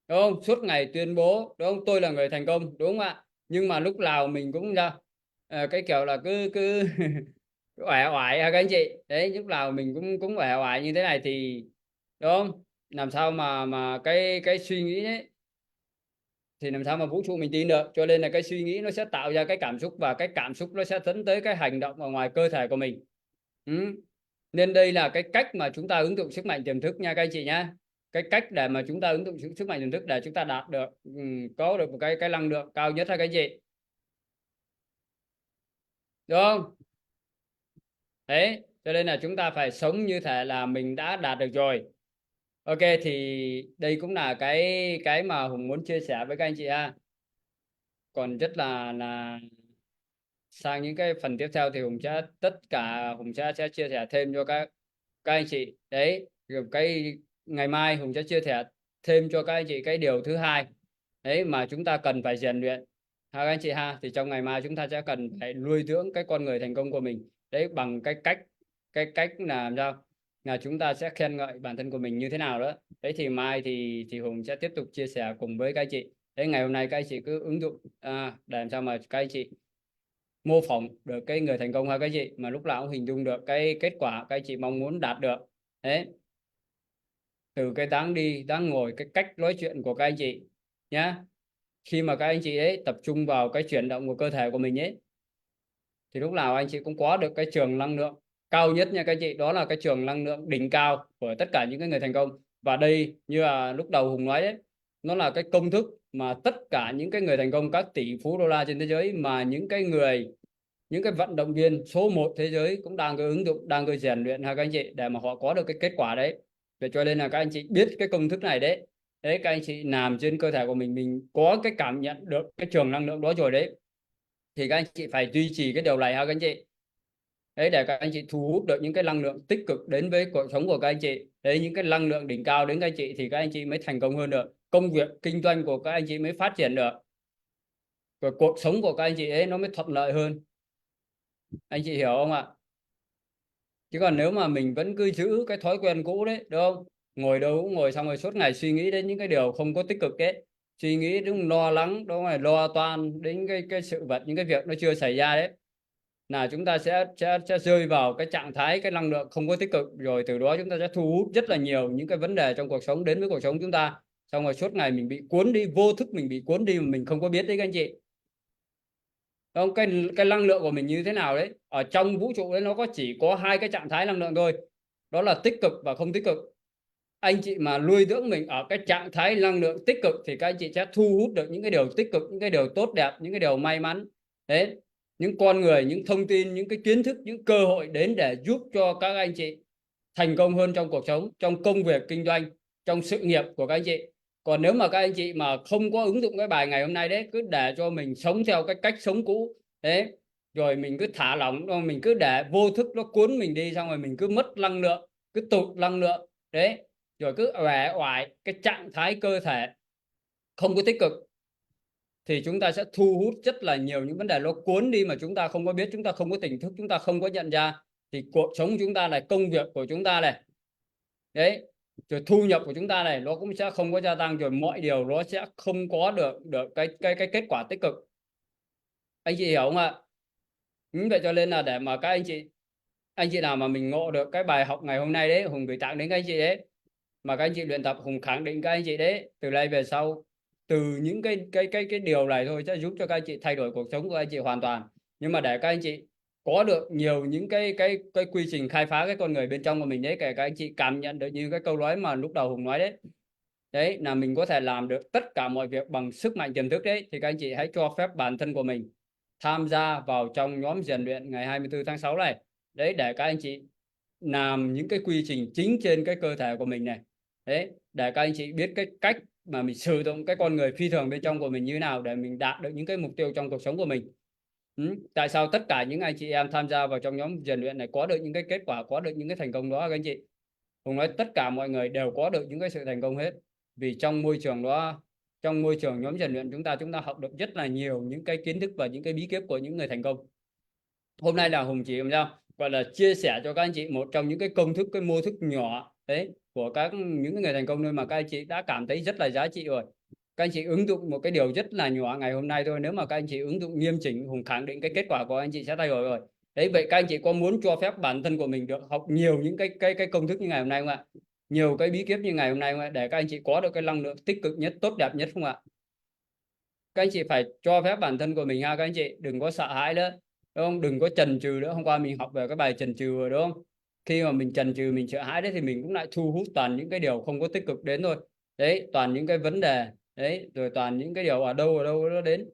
Đúng không? Suốt ngày tuyên bố, đúng không, tôi là người thành công, đúng không ạ? Nhưng mà lúc nào mình cũng ra cái kiểu là cứ oải oải các anh chị. Đấy, lúc nào mình cũng oải oải như thế này thì, đúng không, làm sao mà cái suy nghĩ đấy thì làm sao mà vũ trụ mình tin được. Cho nên là cái suy nghĩ nó sẽ tạo ra cái cảm xúc, và cái cảm xúc nó sẽ dẫn tới cái hành động ở ngoài cơ thể của mình. Nên đây là cái cách mà chúng ta ứng dụng sức mạnh tiềm thức nha các anh chị nhé. Cái cách để mà chúng ta ứng dụng sức mạnh tiềm thức để chúng ta đạt được có được một cái năng lượng cao nhất ha các anh chị. Đúng không? Đấy, cho nên là chúng ta phải sống như thể là mình đã đạt được rồi. Ok, thì đây cũng là cái mà Hùng muốn chia sẻ với các anh chị ha. Còn rất là sang những cái phần tiếp theo thì Hùng sẽ chia sẻ thêm cho các anh chị. Đấy, rồi ngày mai Hùng sẽ chia sẻ thêm cho các anh chị cái điều thứ hai đấy mà chúng ta cần phải rèn luyện ha các anh chị ha. Thì trong ngày mai chúng ta sẽ cần phải nuôi dưỡng cái con người thành công của mình đấy bằng cái cách là làm sao là chúng ta sẽ khen ngợi bản thân của mình như thế nào đó. Đấy thì mai thì Hùng sẽ tiếp tục chia sẻ cùng với các anh chị. Đấy, ngày hôm nay các anh chị cứ ứng dụng để làm sao mà các anh chị mô phỏng được cái người thành công ha các anh chị, mà lúc nào cũng hình dung được cái kết quả các anh chị mong muốn đạt được. Đấy, từ cái dáng đi dáng ngồi, cái cách nói chuyện của các anh chị nhá. Khi mà các anh chị ấy tập trung vào cái chuyển động của cơ thể của mình ấy, thì lúc nào anh chị cũng có được cái trường năng lượng cao nhất nha các anh chị. Đó là cái trường năng lượng đỉnh cao của tất cả những cái người thành công. Và đây như là lúc đầu Hùng nói đấy, nó là cái công thức mà tất cả những cái người thành công, các tỷ phú đô la trên thế giới, mà những cái vận động viên số 1 thế giới cũng đang có ứng dụng, đang có rèn luyện ha các anh chị, để mà họ có được cái kết quả đấy. Vậy cho nên là các anh chị biết cái công thức này đấy. Đấy, các anh chị làm trên cơ thể của mình có cái cảm nhận được cái trường năng lượng đó rồi đấy, thì các anh chị phải duy trì cái điều này ha các anh chị. Đấy, để các anh chị thu hút được những cái năng lượng tích cực đến với cuộc sống của các anh chị. Đấy, những cái năng lượng đỉnh cao đến các anh chị thì các anh chị mới thành công hơn được, công việc kinh doanh của các anh chị mới phát triển được, và cuộc sống của các anh chị ấy nó mới thuận lợi hơn. Anh chị hiểu không ạ? Chứ còn nếu mà mình vẫn cứ giữ cái thói quen cũ đấy, đúng không, ngồi đâu cũng ngồi xong rồi suốt ngày suy nghĩ đến những cái điều không có tích cực ấy, suy nghĩ đúng lo lắng, đúng rồi, lo toan đến cái sự vật, những cái việc nó chưa xảy ra đấy, là chúng ta sẽ rơi vào cái trạng thái cái năng lượng không có tích cực. Rồi từ đó chúng ta sẽ thu hút rất là nhiều những cái vấn đề trong cuộc sống đến với cuộc sống chúng ta, xong rồi suốt ngày mình bị cuốn đi, vô thức mình bị cuốn đi mà mình không có biết đấy các anh chị. Không, cái năng lượng của mình như thế nào đấy, ở trong vũ trụ đấy nó chỉ có hai cái trạng thái năng lượng thôi, đó là tích cực và không tích cực. Anh chị mà nuôi dưỡng mình ở cái trạng thái năng lượng tích cực thì các anh chị sẽ thu hút được những cái điều tích cực, những cái điều tốt đẹp, những cái điều may mắn đấy, những con người, những thông tin, những cái kiến thức, những cơ hội đến để giúp cho các anh chị thành công hơn trong cuộc sống, trong công việc kinh doanh, trong sự nghiệp của các anh chị. Còn nếu mà các anh chị mà không có ứng dụng cái bài ngày hôm nay đấy, cứ để cho mình sống theo cái cách sống cũ đấy, rồi mình cứ thả lỏng, rồi mình cứ để vô thức nó cuốn mình đi, xong rồi mình cứ mất năng lượng, cứ tụt năng lượng đấy, rồi cứ uể oải cái trạng thái cơ thể không có tích cực, thì chúng ta sẽ thu hút rất là nhiều những vấn đề nó cuốn đi mà chúng ta không có biết, chúng ta không có tỉnh thức, chúng ta không có nhận ra. Thì cuộc sống của chúng ta này, công việc của chúng ta này đấy, rồi thu nhập của chúng ta này nó cũng sẽ không có gia tăng, rồi mọi điều nó sẽ không có được cái kết quả tích cực. Anh chị hiểu không ạ? Vậy cho nên là để mà các anh chị nào mà mình ngộ được cái bài học ngày hôm nay đấy, Hùng gửi tặng đến các anh chị đấy, mà các anh chị luyện tập, Hùng khẳng định các anh chị đấy, từ nay về sau, từ những cái điều này thôi sẽ giúp cho các anh chị thay đổi cuộc sống của anh chị hoàn toàn. Nhưng mà để các anh chị có được nhiều những cái quy trình khai phá cái con người bên trong của mình đấy, kể các anh chị cảm nhận được như cái câu nói mà lúc đầu Hùng nói đấy, đấy là mình có thể làm được tất cả mọi việc bằng sức mạnh tiềm thức đấy, thì các anh chị hãy cho phép bản thân của mình tham gia vào trong nhóm rèn luyện ngày 24 tháng 6 này đấy, để các anh chị làm những cái quy trình chính trên cái cơ thể của mình này đấy, để các anh chị biết cái cách mà mình sử dụng cái con người phi thường bên trong của mình như thế nào để mình đạt được những cái mục tiêu trong cuộc sống của mình. Tại sao tất cả những anh chị em tham gia vào trong nhóm rèn luyện này có được những cái kết quả, có được những cái thành công đó các anh chị? Hùng nói tất cả mọi người đều có được những cái sự thành công hết, vì trong môi trường đó, trong môi trường nhóm rèn luyện chúng ta học được rất là nhiều những cái kiến thức và những cái bí kíp của những người thành công. Hôm nay là Hùng chỉ làm sao gọi là chia sẻ cho các anh chị một trong những cái công thức, cái mô thức nhỏ đấy của những người thành công thôi, mà các anh chị đã cảm thấy rất là giá trị rồi. Các anh chị ứng dụng một cái điều rất là nhỏ ngày hôm nay thôi, nếu mà các anh chị ứng dụng nghiêm chỉnh, Hùng khẳng định cái kết quả của anh chị sẽ thay đổi rồi đấy. Vậy các anh chị có muốn cho phép bản thân của mình được học nhiều những cái công thức như ngày hôm nay không ạ? Nhiều cái bí kíp như ngày hôm nay không ạ? Để các anh chị có được cái năng lượng tích cực nhất, tốt đẹp nhất không ạ? Các anh chị phải cho phép bản thân của mình ha, các anh chị đừng có sợ hãi nữa, đúng không? Đừng có chần chừ nữa. Hôm qua mình học về cái bài chần chừ rồi, đúng không? Khi mà mình chần chừ, mình sợ hãi đấy, thì mình cũng lại thu hút toàn những cái điều không có tích cực đến thôi đấy, toàn những cái vấn đề đấy, rồi toàn những cái điều ở đâu nó đến.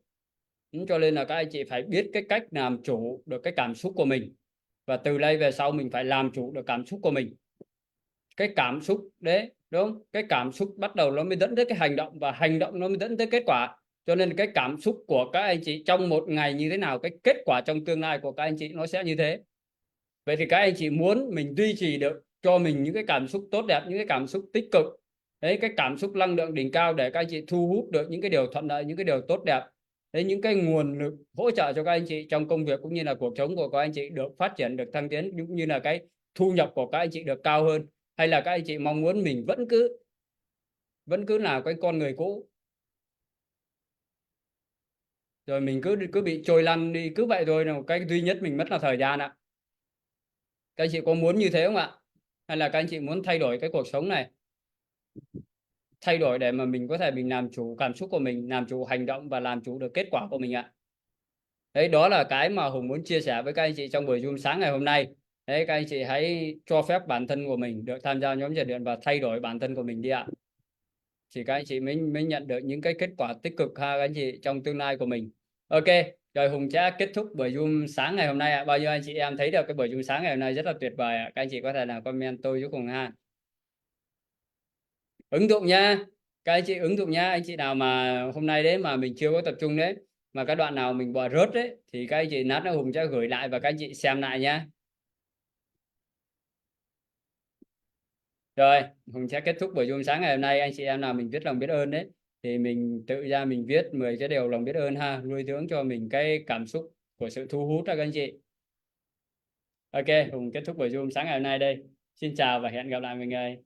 Cho nên là các anh chị phải biết cái cách làm chủ được cái cảm xúc của mình, và từ đây về sau mình phải làm chủ được cảm xúc của mình. Cái cảm xúc đấy, đúng không? Cái cảm xúc bắt đầu nó mới dẫn tới cái hành động, và hành động nó mới dẫn tới kết quả. Cho nên cái cảm xúc của các anh chị trong một ngày như thế nào, cái kết quả trong tương lai của các anh chị nó sẽ như thế. Vậy thì các anh chị muốn mình duy trì được cho mình những cái cảm xúc tốt đẹp, những cái cảm xúc tích cực đấy, cái cảm xúc năng lượng đỉnh cao, để các anh chị thu hút được những cái điều thuận lợi, những cái điều tốt đẹp đấy, những cái nguồn lực hỗ trợ cho các anh chị trong công việc cũng như là cuộc sống của các anh chị được phát triển, được thăng tiến, cũng như là cái thu nhập của các anh chị được cao hơn. Hay là các anh chị mong muốn mình vẫn cứ là cái con người cũ, rồi mình cứ bị trôi lăn đi cứ vậy thôi, là một cái duy nhất mình mất là thời gian ạ. Các anh chị có muốn như thế không ạ? Hay là các anh chị muốn thay đổi cái cuộc sống này, thay đổi để mà mình có thể mình làm chủ cảm xúc của mình, làm chủ hành động và làm chủ được kết quả của mình ạ? Đấy, đó là cái mà Hùng muốn chia sẻ với các anh chị trong buổi Zoom sáng ngày hôm nay. Đấy, các anh chị hãy cho phép bản thân của mình được tham gia nhóm rèn luyện và thay đổi bản thân của mình đi ạ. Thì các anh chị mới nhận được những cái kết quả tích cực ha các anh chị trong tương lai của mình. Ok, rồi Hùng sẽ kết thúc buổi Zoom sáng ngày hôm nay ạ. Bao nhiêu anh chị em thấy được cái buổi Zoom sáng ngày hôm nay rất là tuyệt vời ạ. Các anh chị có thể là comment tôi giúp Hùng ha. Ứng dụng nha. Các anh chị ứng dụng nha. Anh chị nào mà hôm nay đấy mà mình chưa có tập trung đấy, mà các đoạn nào mình bỏ rớt đấy, thì các anh chị lát nữa Hùng sẽ gửi lại và các anh chị xem lại nha. Rồi, Hùng sẽ kết thúc buổi Zoom sáng ngày hôm nay. Anh chị em nào mình viết lòng biết ơn đấy, thì mình tự ra mình viết 10 cái điều lòng biết ơn ha, nuôi dưỡng cho mình cái cảm xúc của sự thu hút đó các anh chị. Ok, Hùng kết thúc buổi Zoom sáng ngày hôm nay đây. Xin chào và hẹn gặp lại mọi người.